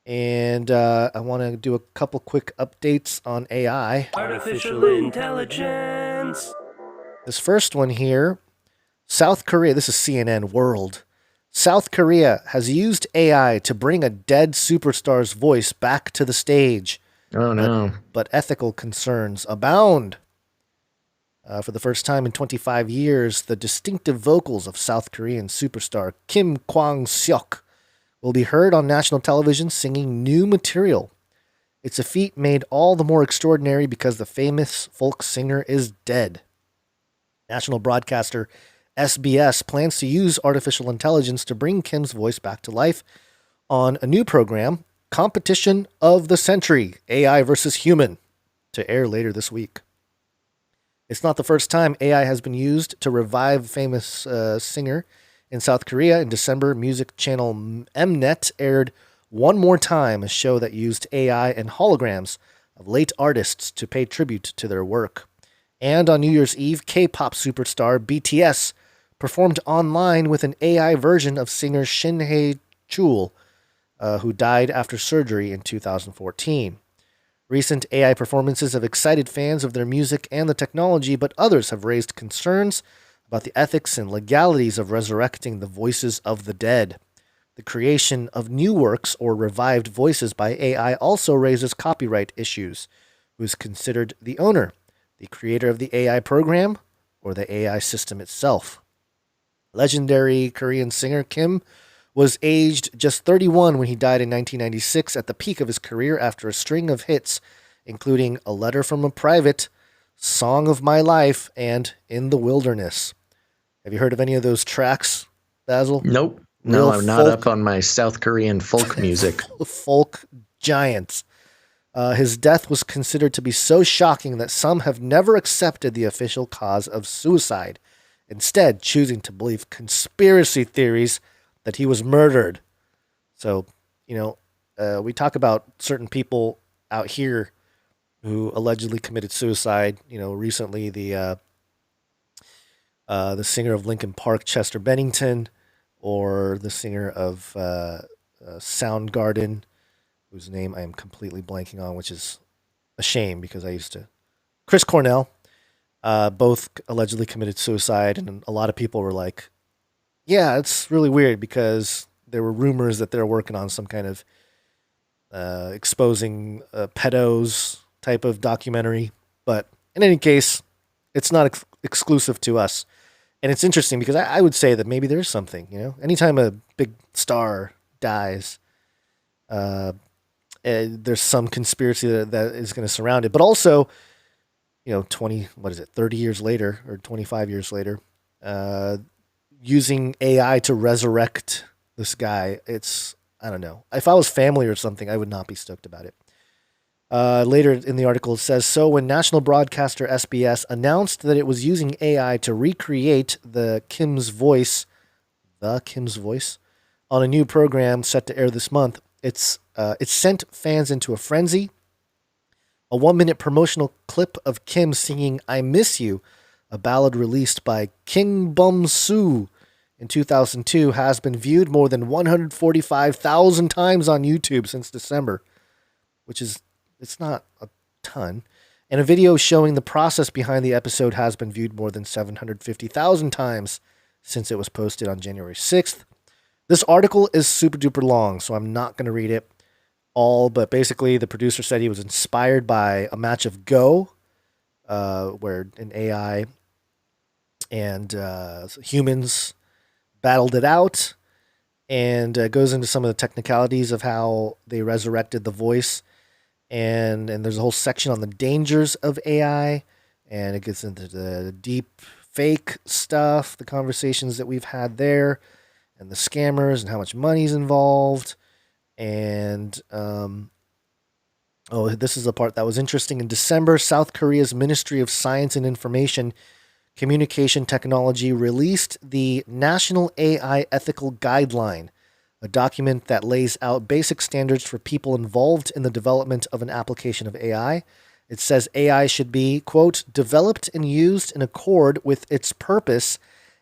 [SPEAKER 4] And I want to do a couple quick updates on AI.
[SPEAKER 13] Artificial intelligence.
[SPEAKER 4] This first one here, South Korea, this is CNN World. South Korea has used AI to bring a dead superstar's voice back to the stage.
[SPEAKER 1] Oh, no.
[SPEAKER 4] But ethical concerns abound. For the first time in 25 years, the distinctive vocals of South Korean superstar Kim Kwang-seok will be heard on national television singing new material. It's a feat made all the more extraordinary because the famous folk singer is dead. National broadcaster SBS plans to use artificial intelligence to bring Kim's voice back to life on a new program, Competition of the Century, AI versus Human, to air later this week. It's not the first time AI has been used to revive famous singer in South Korea. In December, music channel Mnet aired One More Time, a show that used AI and holograms of late artists to pay tribute to their work. And on New Year's Eve, K-pop superstar BTS performed online with an AI version of singer Shin Hae-chul, who died after surgery in 2014. Recent AI performances have excited fans of their music and the technology, but others have raised concerns about the ethics and legalities of resurrecting the voices of the dead. The creation of new works or revived voices by AI also raises copyright issues. Who's considered the owner? The creator of the AI program or the AI system itself? Legendary Korean singer Kim was aged just 31 when he died in 1996 at the peak of his career after a string of hits, including A Letter from a Private, Song of My Life, and In the Wilderness. Have you heard of any of those tracks, Basil?
[SPEAKER 1] Nope. No, I'm not up on my South Korean folk music.
[SPEAKER 4] Folk giants. His death was considered to be so shocking that some have never accepted the official cause of suicide, instead choosing to believe conspiracy theories that he was murdered. So, we talk about certain people out here who allegedly committed suicide. Recently the singer of Linkin Park, Chester Bennington, or the singer of Soundgarden, whose name I am completely blanking on, which is a shame because I used to. Chris Cornell, both allegedly committed suicide, and a lot of people were like, yeah, it's really weird because there were rumors that they're working on some kind of exposing pedos type of documentary. But in any case, it's not exclusive to us. And it's interesting because I would say that maybe there's something, anytime a big star dies, there's some conspiracy that is going to surround it. But also, 30 years later or 25 years later, using AI to resurrect this guy, I don't know. If I was family or something, I would not be stoked about it. Later in the article, it says, so when national broadcaster SBS announced that it was using AI to recreate Kim's voice on a new program set to air this month, it sent fans into a frenzy. A 1-minute promotional clip of Kim singing I Miss You, a ballad released by King Bum Soo in 2002, has been viewed more than 145,000 times on YouTube since December, it's not a ton. And a video showing the process behind the episode has been viewed more than 750,000 times since it was posted on January 6th. This article is super duper long, so I'm not going to read it all, but basically the producer said he was inspired by a match of Go, where an AI and humans battled it out, and goes into some of the technicalities of how they resurrected the voice. And there's a whole section on the dangers of AI, and it gets into the deep fake stuff, the conversations that we've had there, and the scammers and how much money's involved. And this is the part that was interesting. In December, South Korea's Ministry of Science and Information Communication Technology released the National AI Ethical Guideline, a document that lays out basic standards for people involved in the development of an application of AI. It says AI should be, quote, developed and used in accord with its purpose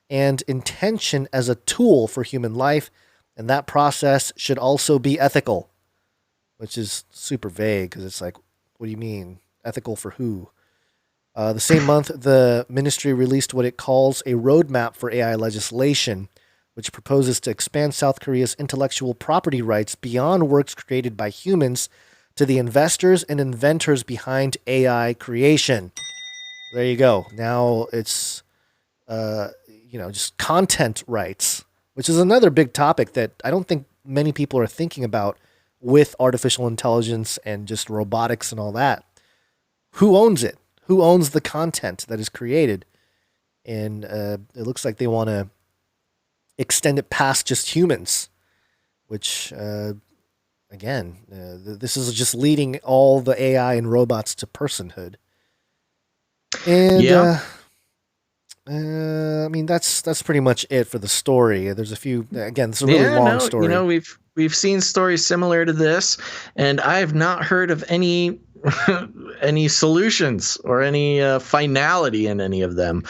[SPEAKER 4] and intention as a tool for human life, and that process should also be ethical, which is super vague because it's like, what do you mean? Ethical for who? The same month, the ministry released what it calls a roadmap for AI legislation, which proposes to expand South Korea's intellectual property rights beyond works created by humans to the investors and inventors behind AI creation. There you go. Now it's, just content rights, which is another big topic that I don't think many people are thinking about with artificial intelligence and just robotics and all that. Who owns it? Who owns the content that is created? And it looks like they want to extend it past just humans, which, this is just leading all the AI and robots to personhood. And that's pretty much it for the story. There's a few. Again, it's a really long story.
[SPEAKER 1] We've seen stories similar to this, and I have not heard of any solutions or any finality in any of them.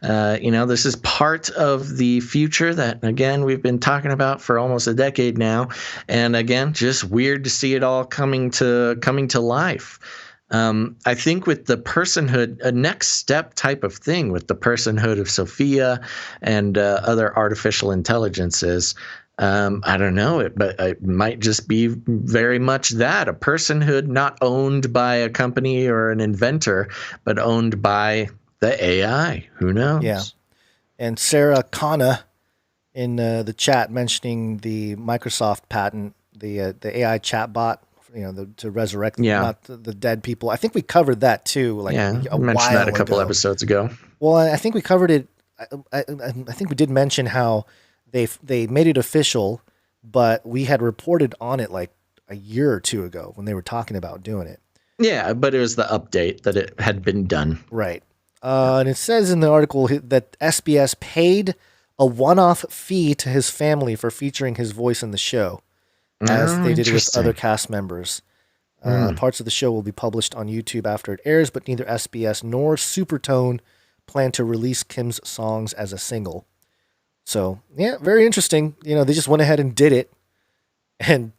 [SPEAKER 1] This is part of the future that, again, we've been talking about for almost a decade now, and again, just weird to see it all coming to life. I think with the personhood, a next step type of thing with the personhood of Sophia and other artificial intelligences. I don't know, but it might just be very much that, a personhood not owned by a company or an inventor, but owned by the AI. Who knows?
[SPEAKER 4] Yeah. And Sarah Khanna in the chat mentioning the Microsoft patent, the AI chatbot, to resurrect not the dead people. I think we covered that too.
[SPEAKER 1] We mentioned that a couple episodes ago.
[SPEAKER 4] Well, I think we covered it. I think we did mention how they made it official, but we had reported on it like a year or two ago when they were talking about doing it.
[SPEAKER 1] Yeah, but it was the update that it had been done.
[SPEAKER 4] Right. And it says in the article that SBS paid a one-off fee to his family for featuring his voice in the show, as they did with other cast members. Parts of the show will be published on YouTube after it airs, but neither SBS nor Supertone plan to release Kim's songs as a single. So, yeah, very interesting. They just went ahead and did it and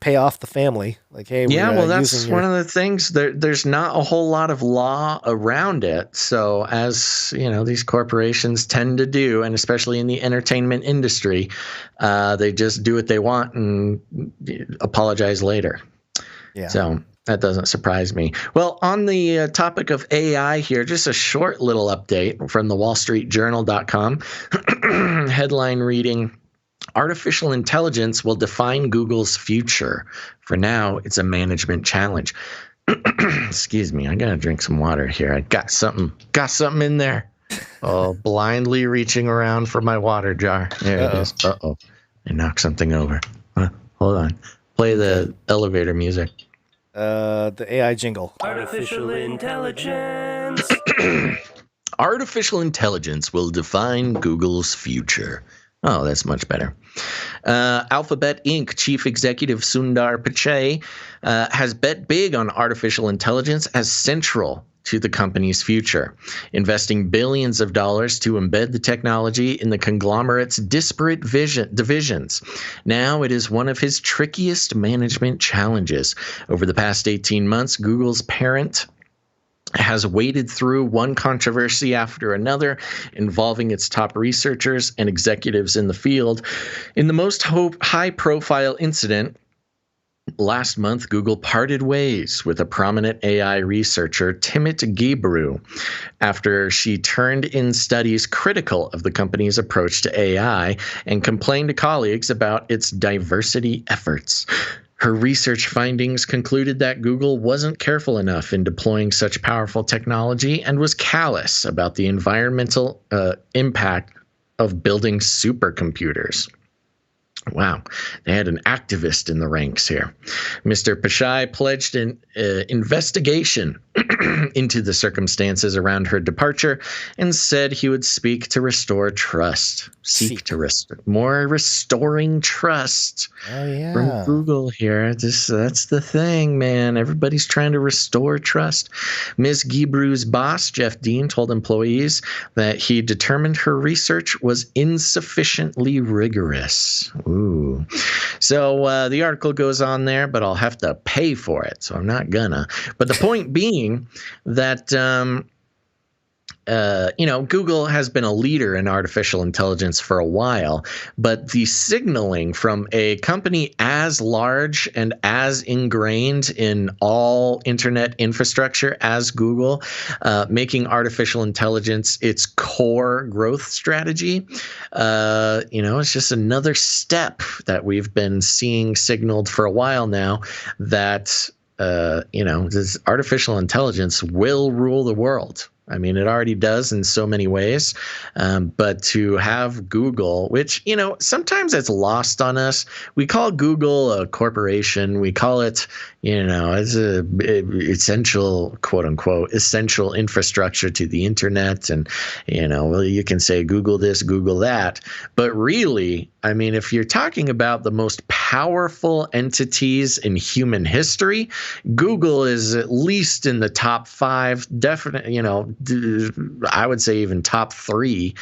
[SPEAKER 4] pay off the family. Like, hey,
[SPEAKER 1] that's one of the things. There's not a whole lot of law around it. So, as these corporations tend to do, and especially in the entertainment industry, they just do what they want and apologize later.
[SPEAKER 4] Yeah.
[SPEAKER 1] So that doesn't surprise me. Well, on the topic of AI here, just a short little update from the wallstreetjournal.com. Headline reading, artificial intelligence will define Google's future. For now, it's a management challenge. Excuse me, I gotta drink some water here. I got something in there. Oh, blindly reaching around for my water jar. There it is. Uh-oh. I knocked something over. Hold on. Play the elevator music.
[SPEAKER 4] The AI jingle.
[SPEAKER 21] Artificial intelligence.
[SPEAKER 1] Artificial intelligence will define Google's future. Oh, that's much better. Alphabet Inc. Chief Executive Sundar Pichai has bet big on artificial intelligence as central to the company's future, investing billions of dollars to embed the technology in the conglomerate's disparate divisions. Now it is one of his trickiest management challenges. Over the past 18 months, Google's parent has waded through one controversy after another involving its top researchers and executives in the field. In the most high-profile incident, last month, Google parted ways with a prominent AI researcher, Timit Gebru, after she turned in studies critical of the company's approach to AI and complained to colleagues about its diversity efforts. Her research findings concluded that Google wasn't careful enough in deploying such powerful technology and was callous about the environmental impact of building supercomputers. Wow, they had an activist in the ranks here. Mr. Pichai pledged an investigation into the circumstances around her departure and said he would seek to restore trust. More restoring trust from Google here. That's the thing, man. Everybody's trying to restore trust. Ms. Gebru's boss, Jeff Dean, told employees that he determined her research was insufficiently rigorous. Ooh. So the article goes on there, but I'll have to pay for it, so I'm not gonna. But the point being that Google has been a leader in artificial intelligence for a while, but the signaling from a company as large and as ingrained in all internet infrastructure as Google, making artificial intelligence its core growth strategy, it's just another step that we've been seeing signaled for a while now that, this artificial intelligence will rule the world. I mean, it already does in so many ways, but to have Google, which, sometimes it's lost on us. We call Google a corporation. We call it, it's a essential, quote unquote, essential infrastructure to the internet. And, you can say Google this, Google that. But really, I mean, if you're talking about the most powerful entities in human history, Google is at least in the top 5, definitely, I would say even top 3.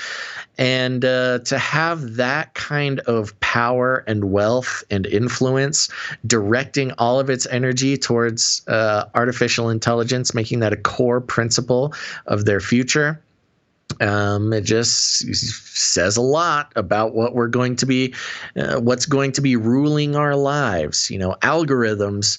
[SPEAKER 1] And to have that kind of power and wealth and influence directing all of its energy towards artificial intelligence, making that a core principle of their future, it just says a lot about what we're going to be, what's going to be ruling our lives. Algorithms,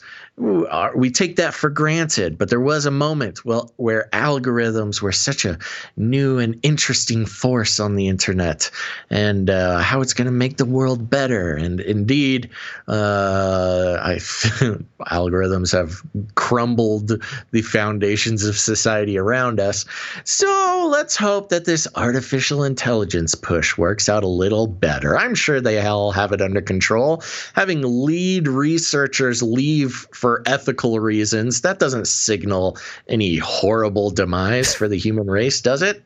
[SPEAKER 1] we take that for granted, but there was a moment where algorithms were such a new and interesting force on the internet, and how it's going to make the world better. And indeed, algorithms have crumbled the foundations of society around us. So let's hope that this artificial intelligence push works out a little better. I'm sure they all have it under control. Having lead researchers leave for ethical reasons, that doesn't signal any horrible demise for the human race, does it?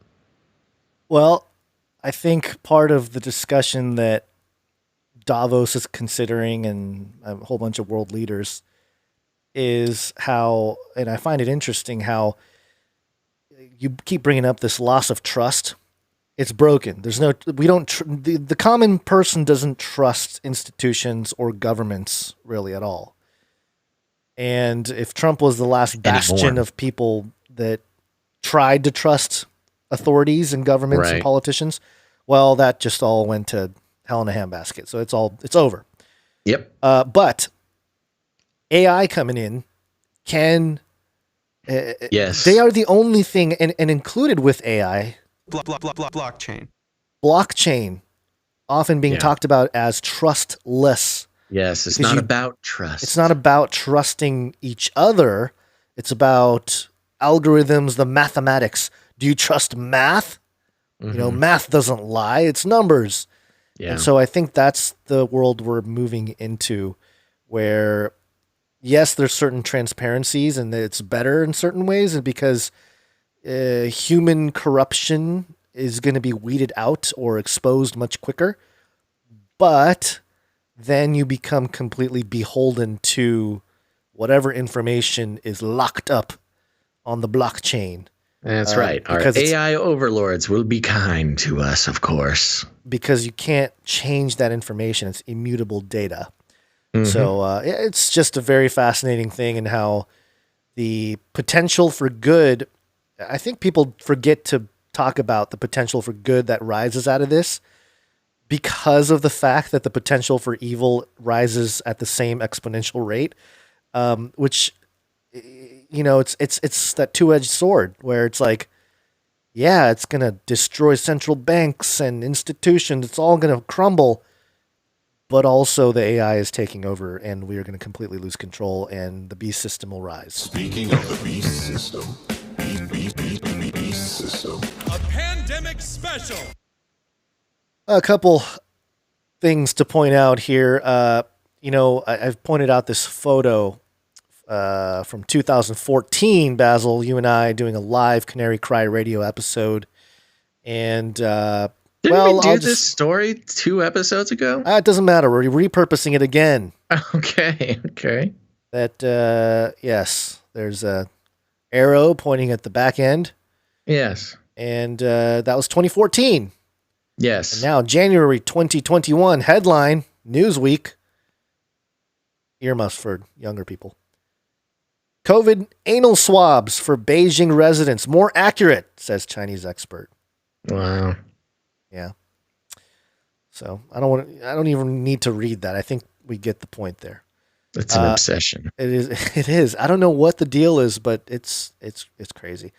[SPEAKER 4] Well, I think part of the discussion that Davos is considering, and a whole bunch of world leaders, is how, and I find it interesting how you keep bringing up this loss of trust. It's broken. The common person doesn't trust institutions or governments really at all. And if Trump was the last bastion of people that tried to trust authorities and governments and politicians, well, that just all went to hell in a handbasket. So it's over.
[SPEAKER 1] Yep.
[SPEAKER 4] But AI coming in can,
[SPEAKER 1] yes,
[SPEAKER 4] they are the only thing, and included with AI, blockchain, often being talked about as trustless.
[SPEAKER 1] Yes, it's not about trust.
[SPEAKER 4] It's not about trusting each other. It's about algorithms, the mathematics. Do you trust math?
[SPEAKER 1] Mm-hmm.
[SPEAKER 4] Math doesn't lie. It's numbers.
[SPEAKER 1] Yeah.
[SPEAKER 4] And so I think that's the world we're moving into, where yes, there's certain transparencies and it's better in certain ways, and because human corruption is going to be weeded out or exposed much quicker. But then you become completely beholden to whatever information is locked up on the blockchain.
[SPEAKER 1] That's right. Our AI overlords will be kind to us, of course.
[SPEAKER 4] Because you can't change that information. It's immutable data. So it's just a very fascinating thing, and how the potential for good, I think people forget to talk about the potential for good that rises out of this, because of the fact that the potential for evil rises at the same exponential rate, which, you know, it's that two-edged sword where it's like, yeah, it's going to destroy central banks and institutions. It's all going to crumble. But also the AI is taking over, and we are going to completely lose control, and the beast system will rise.
[SPEAKER 5] Speaking of the beast system, beast system.
[SPEAKER 2] A pandemic special.
[SPEAKER 4] A couple things to point out here. You know, I've pointed out this photo from 2014, Basil, you and I doing a live Canary Cry radio episode. And,
[SPEAKER 1] Didn't we do this story 2 episodes ago?
[SPEAKER 4] It doesn't matter. We're repurposing it again.
[SPEAKER 1] Okay.
[SPEAKER 4] That, yes, there's a arrow pointing at the back end.
[SPEAKER 1] Yes.
[SPEAKER 4] And that was 2014.
[SPEAKER 1] Yes.
[SPEAKER 4] And now, January 2021, headline, Newsweek, earmuffs for younger people. COVID anal swabs for Beijing residents more accurate, says Chinese expert.
[SPEAKER 1] Wow.
[SPEAKER 4] Yeah. So I don't even need to read that. I think we get the point there.
[SPEAKER 1] It's an obsession.
[SPEAKER 4] It is. I don't know what the deal is, but it's crazy.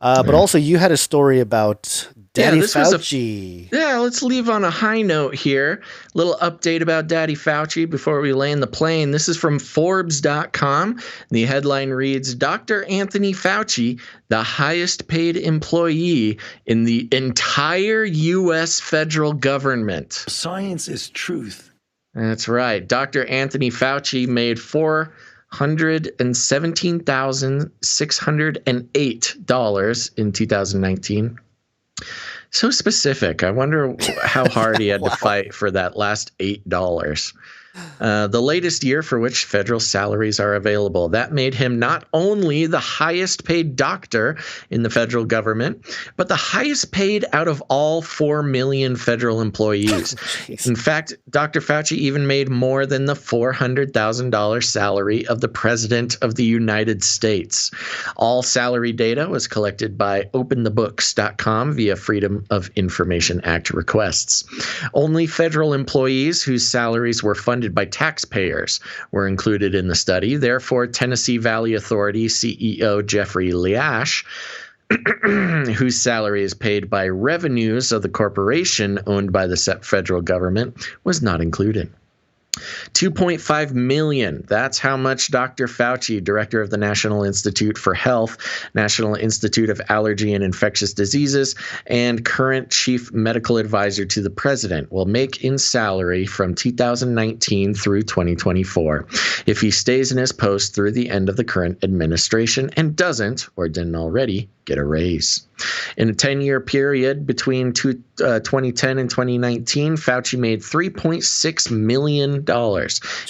[SPEAKER 4] But also, you had a story about Daddy Fauci.
[SPEAKER 1] Let's leave on a high note here. Little update about Daddy Fauci before we land the plane. This is from Forbes.com. The headline reads, Dr. Anthony Fauci, the highest paid employee in the entire U.S. federal government.
[SPEAKER 13] Science is truth.
[SPEAKER 1] That's right. Dr. Anthony Fauci made $417,608 in 2019. So specific. I wonder how hard he had to fight for that last $8. The latest year for which federal salaries are available. That made him not only the highest paid doctor in the federal government, but the highest paid out of all 4 million federal employees. In fact, Dr. Fauci even made more than the $400,000 salary of the President of the United States. All salary data was collected by openthebooks.com via Freedom of Information Act requests. Only federal employees whose salaries were funded by taxpayers were included in the study. Therefore, Tennessee Valley Authority CEO Jeffrey Liash, whose salary is paid by revenues of the corporation owned by the federal government, was not included. $2.5 million. That's how much Dr. Fauci, director of the National Institute for Health, National Institute of Allergy and Infectious Diseases, and current chief medical advisor to the president, will make in salary from 2019 through 2024 if he stays in his post through the end of the current administration and doesn't, or didn't already, get a raise. In a 10-year period between 2010 and 2019, Fauci made $3.6 million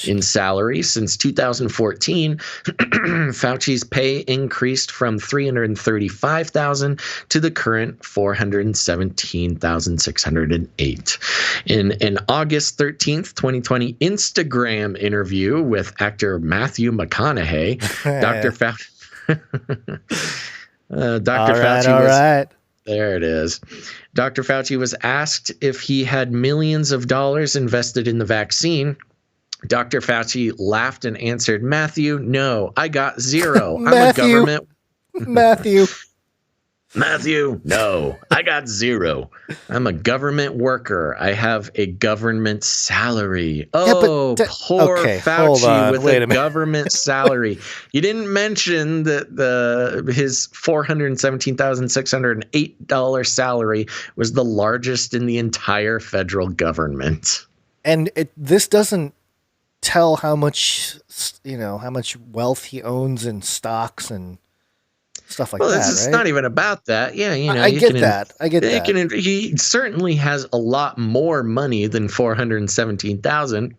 [SPEAKER 1] in salary. Since 2014, Fauci's pay increased from $335,000 to the current $417,608. In an August 13th, 2020 Instagram interview with actor Matthew McConaughey, Dr. Fauci... There it is. Dr. Fauci was asked if he had millions of dollars invested in the vaccine. Dr. Fauci laughed and answered, Matthew, no, I got zero. I'm a government. Matthew, no, I got zero. I'm a government worker. I have a government salary. Oh, poor Fauci with a government salary. You didn't mention that his $417,608 salary was the largest in the entire federal government.
[SPEAKER 4] And this doesn't tell how much wealth he owns in stocks and stuff like that.
[SPEAKER 1] It's
[SPEAKER 4] right?
[SPEAKER 1] not even about that. Yeah,
[SPEAKER 4] I get that.
[SPEAKER 1] He certainly has a lot more money than 417,000.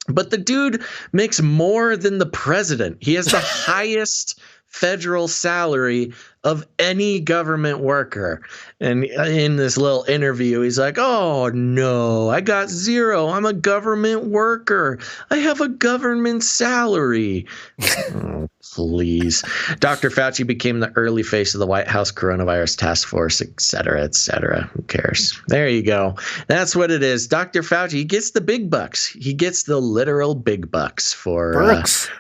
[SPEAKER 1] But the dude makes more than the president. He has the highest federal salary of any government worker. And in this little interview, he's like, oh, no, I got zero. I'm a government worker. I have a government salary. Oh, please. Dr. Fauci became the early face of the White House coronavirus task force, et cetera, et cetera. Who cares? There you go. That's what it is. Dr. Fauci, he gets the big bucks. He gets the literal big bucks for
[SPEAKER 4] Burks.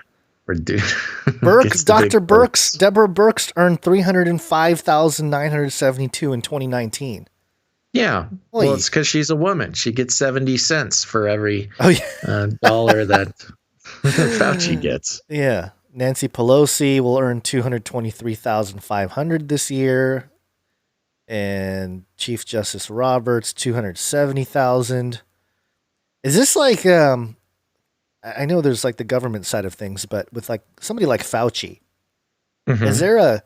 [SPEAKER 1] Burks,
[SPEAKER 4] Dr. Burks, Deborah Burks earned $305,972 in 2019.
[SPEAKER 1] Yeah.
[SPEAKER 4] Oy.
[SPEAKER 1] Well, it's because she's a woman. She gets 70 cents for every dollar that Fauci gets.
[SPEAKER 4] Yeah. Nancy Pelosi will earn $223,500 this year. And Chief Justice Roberts, $270,000. Is this like I know there's like the government side of things, but with like somebody like Fauci, is there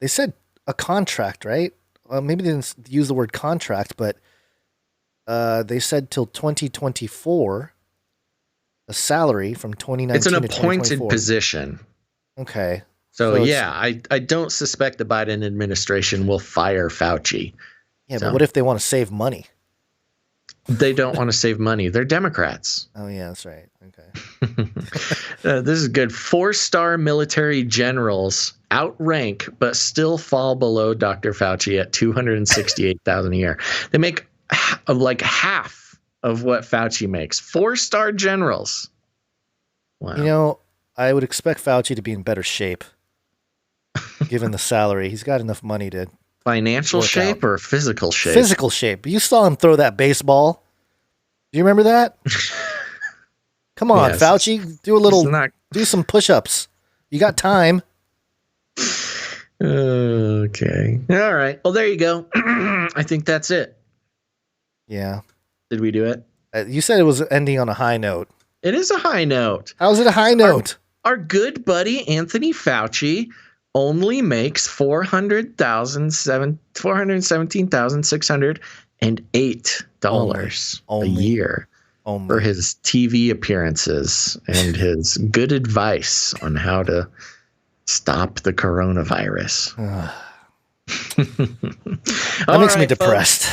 [SPEAKER 4] they said a contract, right? Well, maybe they didn't use the word contract, but they said till 2024, a salary from 2019
[SPEAKER 1] It's an
[SPEAKER 4] to
[SPEAKER 1] appointed
[SPEAKER 4] 2024.
[SPEAKER 1] position.
[SPEAKER 4] Okay.
[SPEAKER 1] So yeah, I don't suspect the Biden administration will fire Fauci.
[SPEAKER 4] Yeah, but what if they want to save money?
[SPEAKER 1] They don't want to save money. They're Democrats.
[SPEAKER 4] Oh, yeah, that's right. Okay.
[SPEAKER 1] This is good. 4-star military generals outrank, but still fall below Dr. Fauci at $268,000 a year. They make like half of what Fauci makes. 4-star generals. Wow.
[SPEAKER 4] You know, I would expect Fauci to be in better shape, given the salary. He's got enough money to.
[SPEAKER 1] Financial shape or physical shape?
[SPEAKER 4] Physical shape. You saw him throw that baseball. Do you remember that? Come on,
[SPEAKER 1] Yes.
[SPEAKER 4] Fauci. Do some push-ups. You got time.
[SPEAKER 1] Okay. All right. Well, there you go. I think that's it.
[SPEAKER 4] Yeah.
[SPEAKER 1] Did we do it?
[SPEAKER 4] You said it was ending on a high note.
[SPEAKER 1] It is a high note.
[SPEAKER 4] How's it a high note?
[SPEAKER 1] Our good buddy Anthony Fauci only makes $417,608 a year for his TV appearances and his good advice on how to stop the coronavirus.
[SPEAKER 4] That makes me depressed.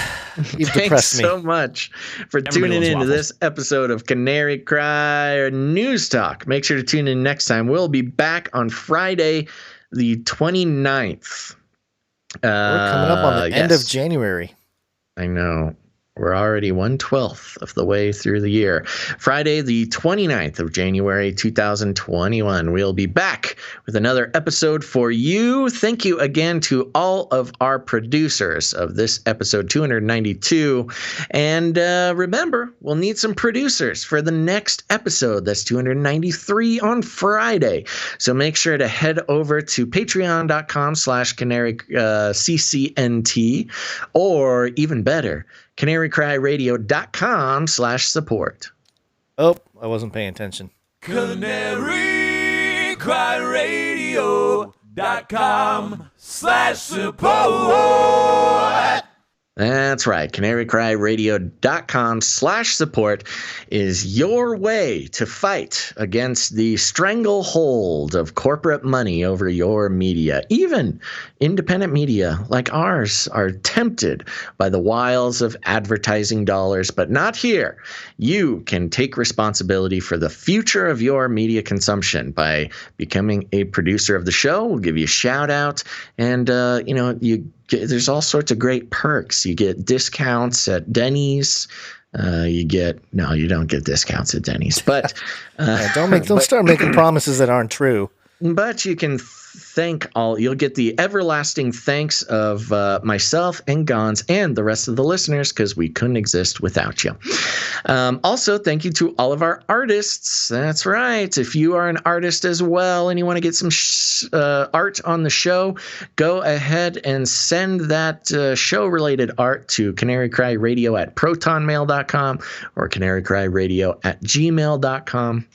[SPEAKER 4] You've depressed me.
[SPEAKER 1] Thanks so much for tuning in to this episode of Canary Cry News Talk. Make sure to tune in next time. We'll be back on Friday, the 29th.
[SPEAKER 4] We're coming up on the end of January.
[SPEAKER 1] I know. We're already 1/12 of the way through the year. Friday, the 29th of January, 2021. We'll be back with another episode for you. Thank you again to all of our producers of this episode 292. And remember, we'll need some producers for the next episode. That's 293 on Friday. So make sure to head over to patreon.com/CCNT, or even better, canarycryradio.com/support.
[SPEAKER 4] Oh, I wasn't paying attention.
[SPEAKER 21] canarycryradio.com/support.
[SPEAKER 1] That's right. canarycryradio.com/support is your way to fight against the stranglehold of corporate money over your media. Even independent media like ours are tempted by the wiles of advertising dollars, but not here. You can take responsibility for the future of your media consumption by becoming a producer of the show. We'll give you a shout out, and there's all sorts of great perks. You get discounts at Denny's. You don't get discounts at Denny's, but
[SPEAKER 4] don't start making promises that aren't true.
[SPEAKER 1] But you can you'll get the everlasting thanks of myself and Gons and the rest of the listeners, because we couldn't exist without you. Also, thank you to all of our artists. That's right. If you are an artist as well and you want to get some art on the show, go ahead and send that show-related art to canarycryradio@protonmail.com or canarycryradio@gmail.com.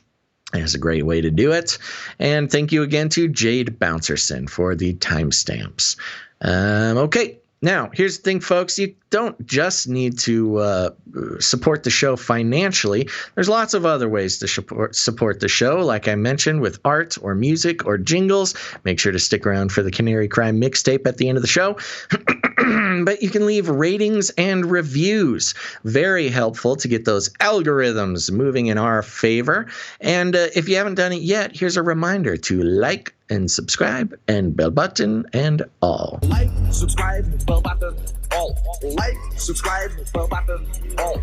[SPEAKER 1] That's a great way to do it. And thank you again to Jade Bouncerson for the timestamps. Okay. Now, here's the thing, folks. You don't just need to support the show financially. There's lots of other ways to support the show, like I mentioned, with art or music or jingles. Make sure to stick around for the Canary Cry mixtape at the end of the show. But you can leave ratings and reviews. Very helpful to get those algorithms moving in our favor. And if you haven't done it yet, here's a reminder to like and subscribe and bell button and all.
[SPEAKER 3] Like, subscribe, bell button, all. Like, subscribe, bell button, all.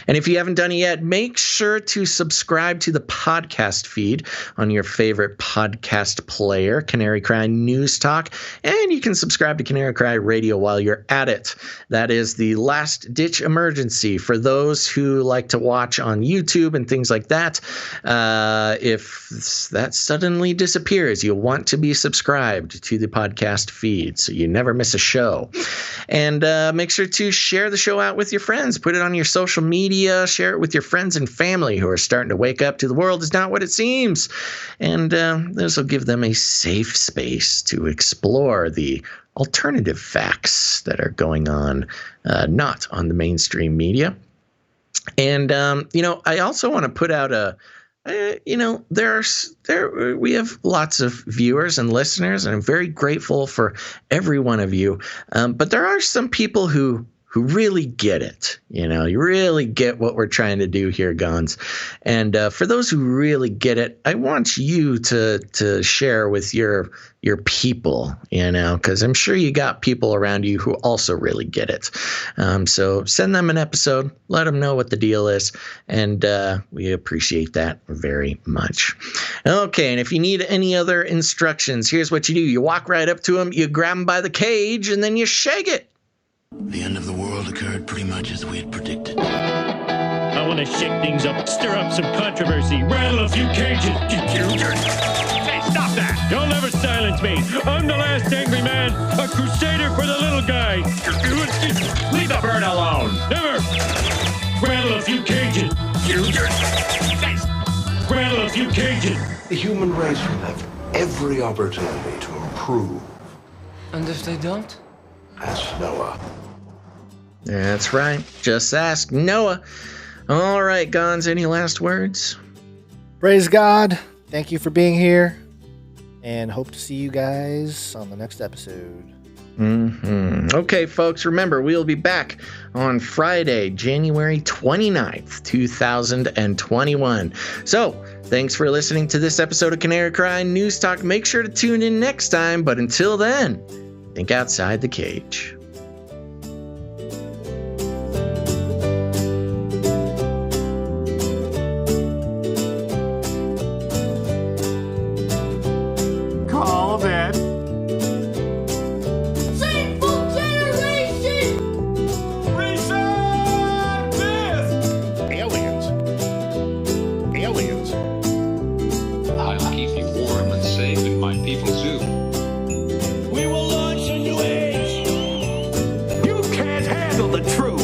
[SPEAKER 1] And if you haven't done it yet, make sure to subscribe to the podcast feed on your favorite podcast player, Canary Cry News Talk. And you can subscribe to Canary Cry Radio while you're at it. That is the last-ditch emergency for those who like to watch on YouTube and things like that. If that suddenly disappears, you'll want to be subscribed to the podcast feed so you never miss a show. And make sure to share the show out with your friends. Put it on your social media. Share it with your friends and family who are starting to wake up to the world is not what it seems. And this will give them a safe space to explore the alternative facts that are going on, not on the mainstream media. And, I also want to put out we have lots of viewers and listeners, and I'm very grateful for every one of you. But there are some people who really get it. You really get what we're trying to do here, Gons. And for those who really get it, I want you to share with your people, because I'm sure you got people around you who also really get it. So send them an episode, let them know what the deal is, and we appreciate that very much. Okay, and if you need any other instructions, here's what you do. You walk right up to them, you grab them by the cage, and then you shake it.
[SPEAKER 22] The end of the world occurred pretty much as we had predicted.
[SPEAKER 21] I want to shake things up, stir up some controversy, rattle a few cages. Hey, stop that! You'll never silence me. I'm the last angry man, a crusader for the little guy. Leave the bird alone. Never. Rattle a few cages. Rattle a few cages.
[SPEAKER 23] The human race will have every opportunity to improve.
[SPEAKER 24] And if they don't?
[SPEAKER 23] Ask Noah.
[SPEAKER 1] That's right. Just ask Noah. All right, Gons, any last words?
[SPEAKER 4] Praise God. Thank you for being here. And hope to see you guys on the next episode.
[SPEAKER 1] Okay, folks, remember, we'll be back on Friday, January 29th, 2021. So, thanks for listening to this episode of Canary Cry News Talk. Make sure to tune in next time, but until then, think outside the cage.
[SPEAKER 3] Call that.
[SPEAKER 25] Shameful generation!
[SPEAKER 3] Reset this! Aliens.
[SPEAKER 26] I'll keep you warm and safe in my people's zoo.
[SPEAKER 3] We will launch a new age. You can't handle the truth.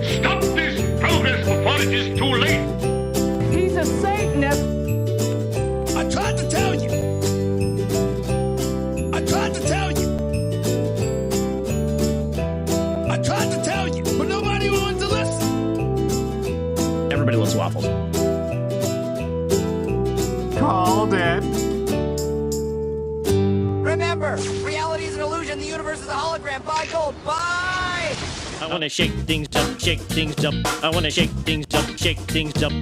[SPEAKER 9] Stop this progress before it is too late.
[SPEAKER 7] He's a Satanist.
[SPEAKER 3] I tried to tell you. I tried to tell you, but nobody wanted to listen.
[SPEAKER 21] Everybody loves waffles.
[SPEAKER 3] Call that.
[SPEAKER 25] Remember, reality is an illusion. The universe is a hologram. Bye, gold. Bye!
[SPEAKER 21] I want to shake things up, shake things up. I want to shake things up, shake things up.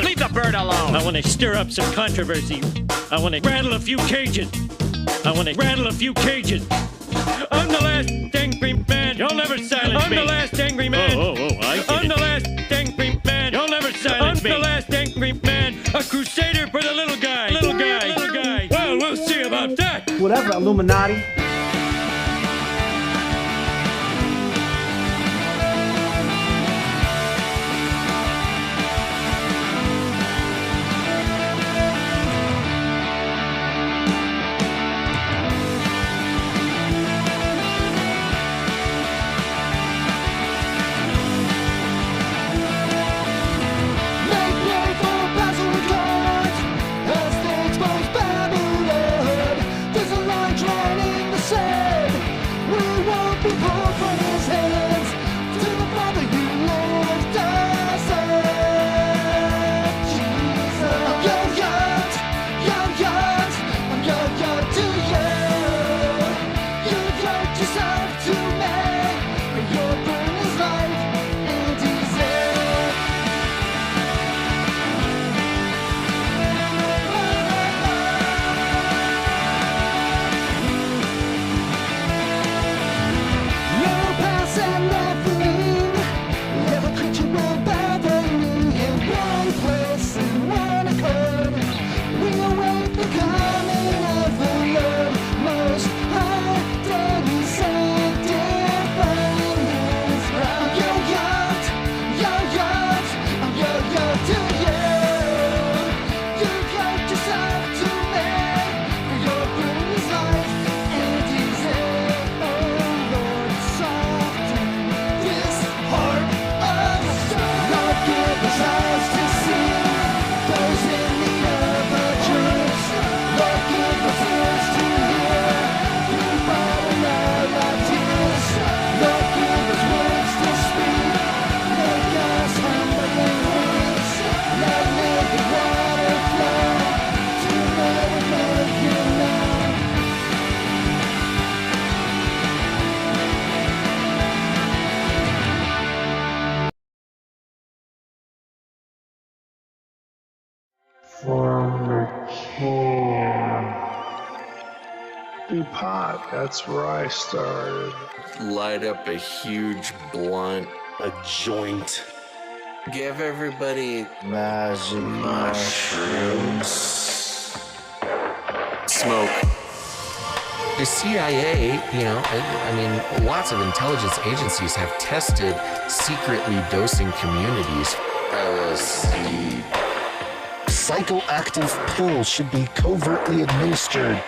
[SPEAKER 21] Leave the bird alone. I want to stir up some controversy. I want to rattle a few cages. I'm the last angry man. You'll never silence me. I'm the last angry man. I'm the last angry man. You'll never silence me. I'm the last angry man. A crusader for the little guy. Well, we'll see about that.
[SPEAKER 3] Whatever, Illuminati. be pulled from his hands to the Father who lived us up. Jesus, I'm your yacht to you. You yoked yourself to me, and your burn is life and desert. No pass and nothing. Every creature will bow the knee in one place and one accord. We await the coming of the Lord Most High. Dead and sanctified His bride. I'm your yacht to you. You yoked yourself to me, for your burden is life and desert. Oh Lord, soften this heart of stone. Lord, give us eyes to see those in need of a truth. Lord, give us ears to hear you bottom out our tears. Lord, give us words to speak. Make us humble and weak. Let living water flow to know and love you now.
[SPEAKER 8] Do pot, that's where I started.
[SPEAKER 10] Light up a huge blunt.
[SPEAKER 11] A joint.
[SPEAKER 10] Give everybody
[SPEAKER 4] Magic
[SPEAKER 10] mushrooms. Smoke. The CIA, I mean, lots of intelligence agencies have tested secretly dosing communities. LSD.
[SPEAKER 4] Psychoactive pills should be covertly administered.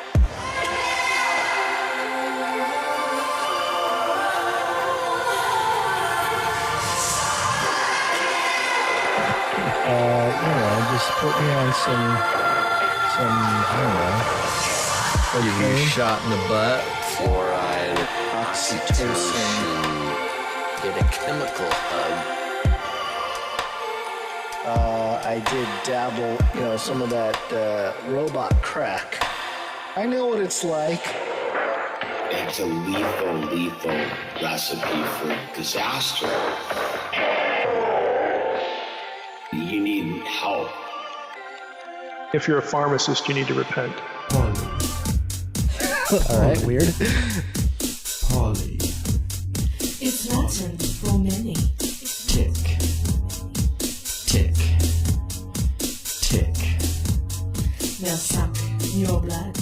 [SPEAKER 4] Just put me on some, I don't know.
[SPEAKER 10] You shot in the butt. Fluoride. Oxytocin. Get a chemical hug.
[SPEAKER 4] I did dabble, some of that robot crack. I know what it's like.
[SPEAKER 22] It's a lethal recipe for disaster. You need help.
[SPEAKER 8] If you're a pharmacist, you need to repent.
[SPEAKER 4] All right, weird.
[SPEAKER 12] Poly. It's Latin for many. Tick. Tick. Tick. They'll suck your blood.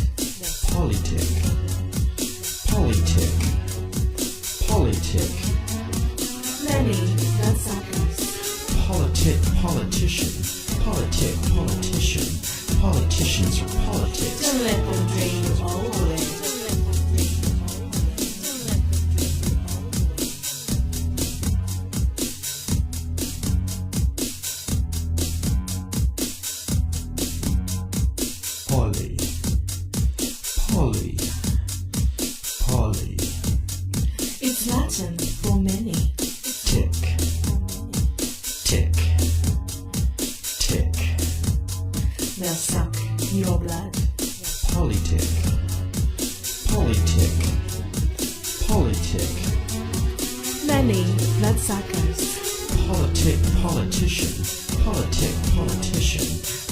[SPEAKER 12] Politic. Politic. Politic. Many bloodsuckers. Politician. Politicians are politics. Don't let them drain you all away. Poly. It's Latin for many. Tick. Tick. Tick. They'll suck your blood. Politic. Many bloodsuckers. Politician.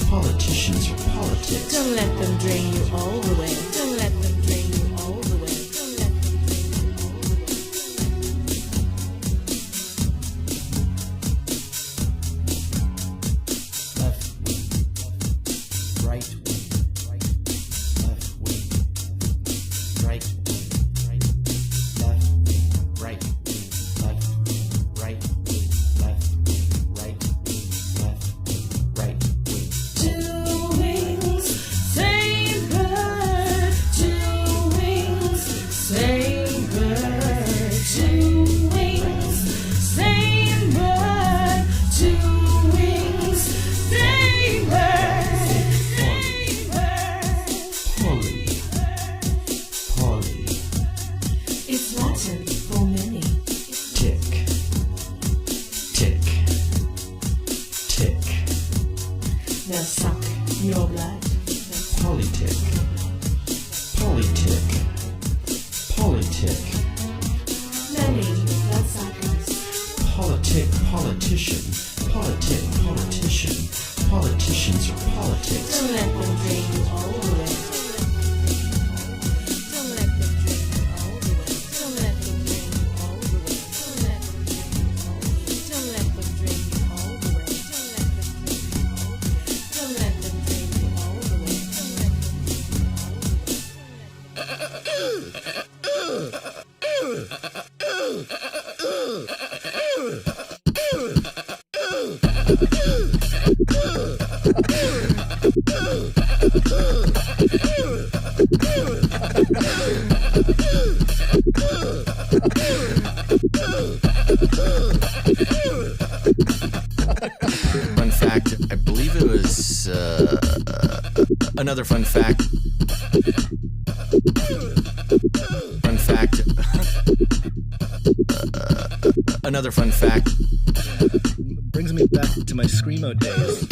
[SPEAKER 12] Politicians are politics. Don't let them drain you all the way. Don't let them drain you all the way. Left wing. Right wing. Left wing. Right wing. Left wing. Right wing. Left wing. Right wing. Left wing. Right wing.
[SPEAKER 1] Another fun fact. Fun fact. Another fun fact.
[SPEAKER 4] Brings me back to my Screamo days.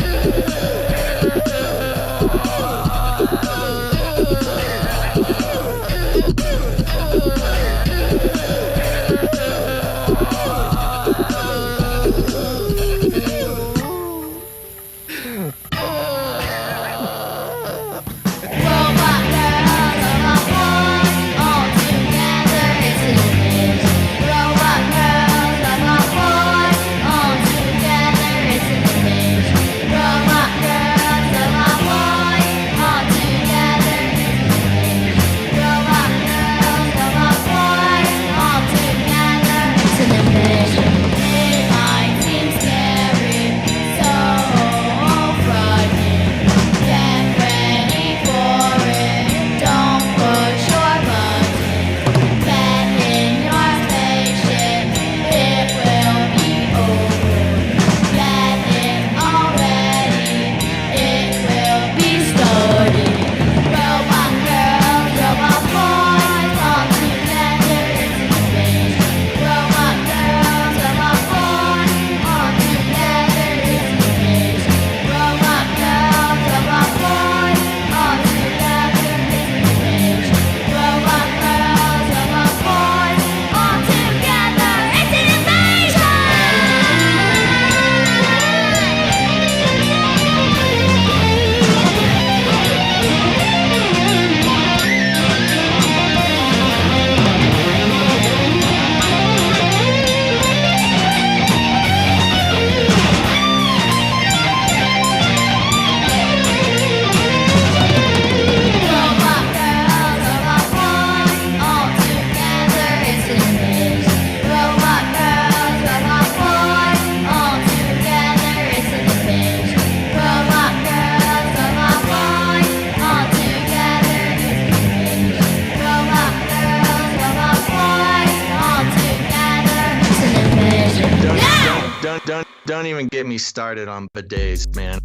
[SPEAKER 1] Don't even get me started on bidets, man.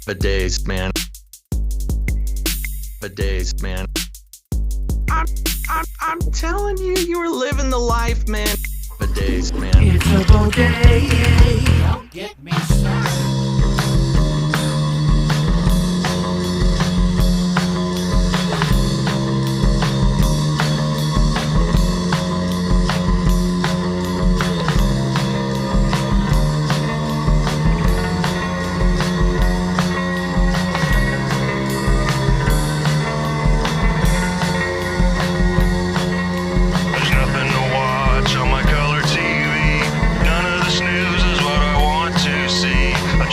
[SPEAKER 1] Bidets, man. Bidets, man. I'm telling you, you were living the life, man. Bidets, man.
[SPEAKER 3] It's a bidet. Don't get me started.
[SPEAKER 6] None of this news is what I want to see. I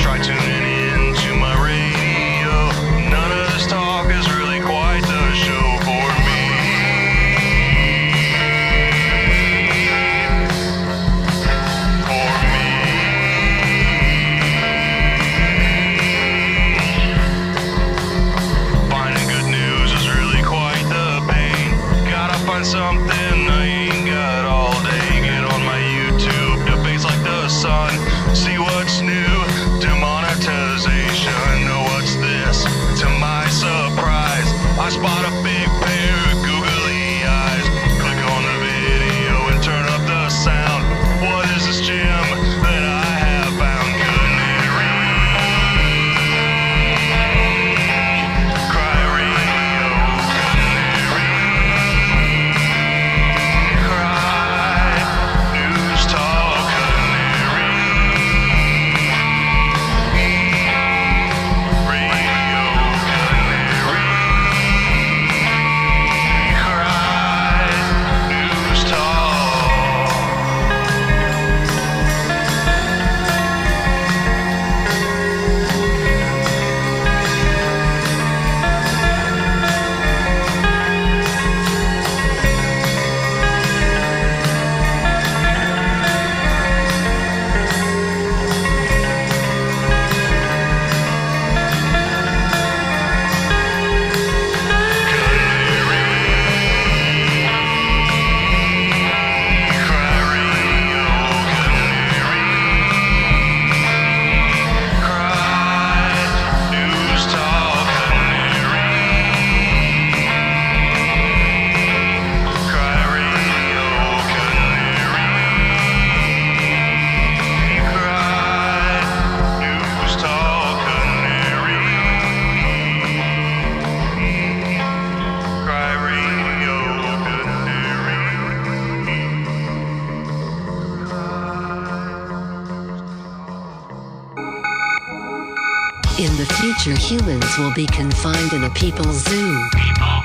[SPEAKER 6] future humans will be confined in a people's zoo.
[SPEAKER 11] People,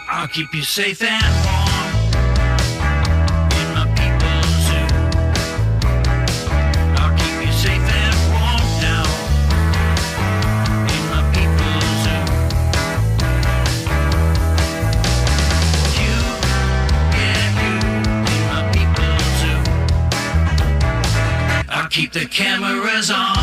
[SPEAKER 11] I'll keep you safe and warm in my people's zoo. I'll keep you safe and warm now in my people's zoo. You, yeah, you in my people's zoo. I'll keep the cameras on.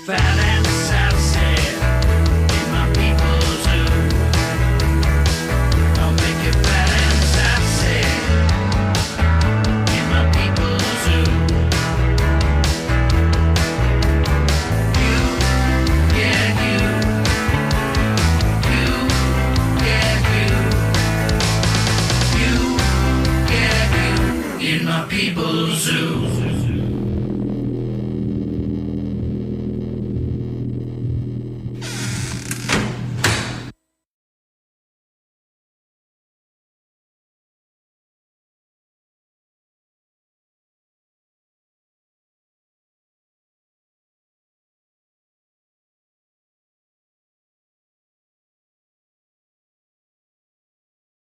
[SPEAKER 11] Fat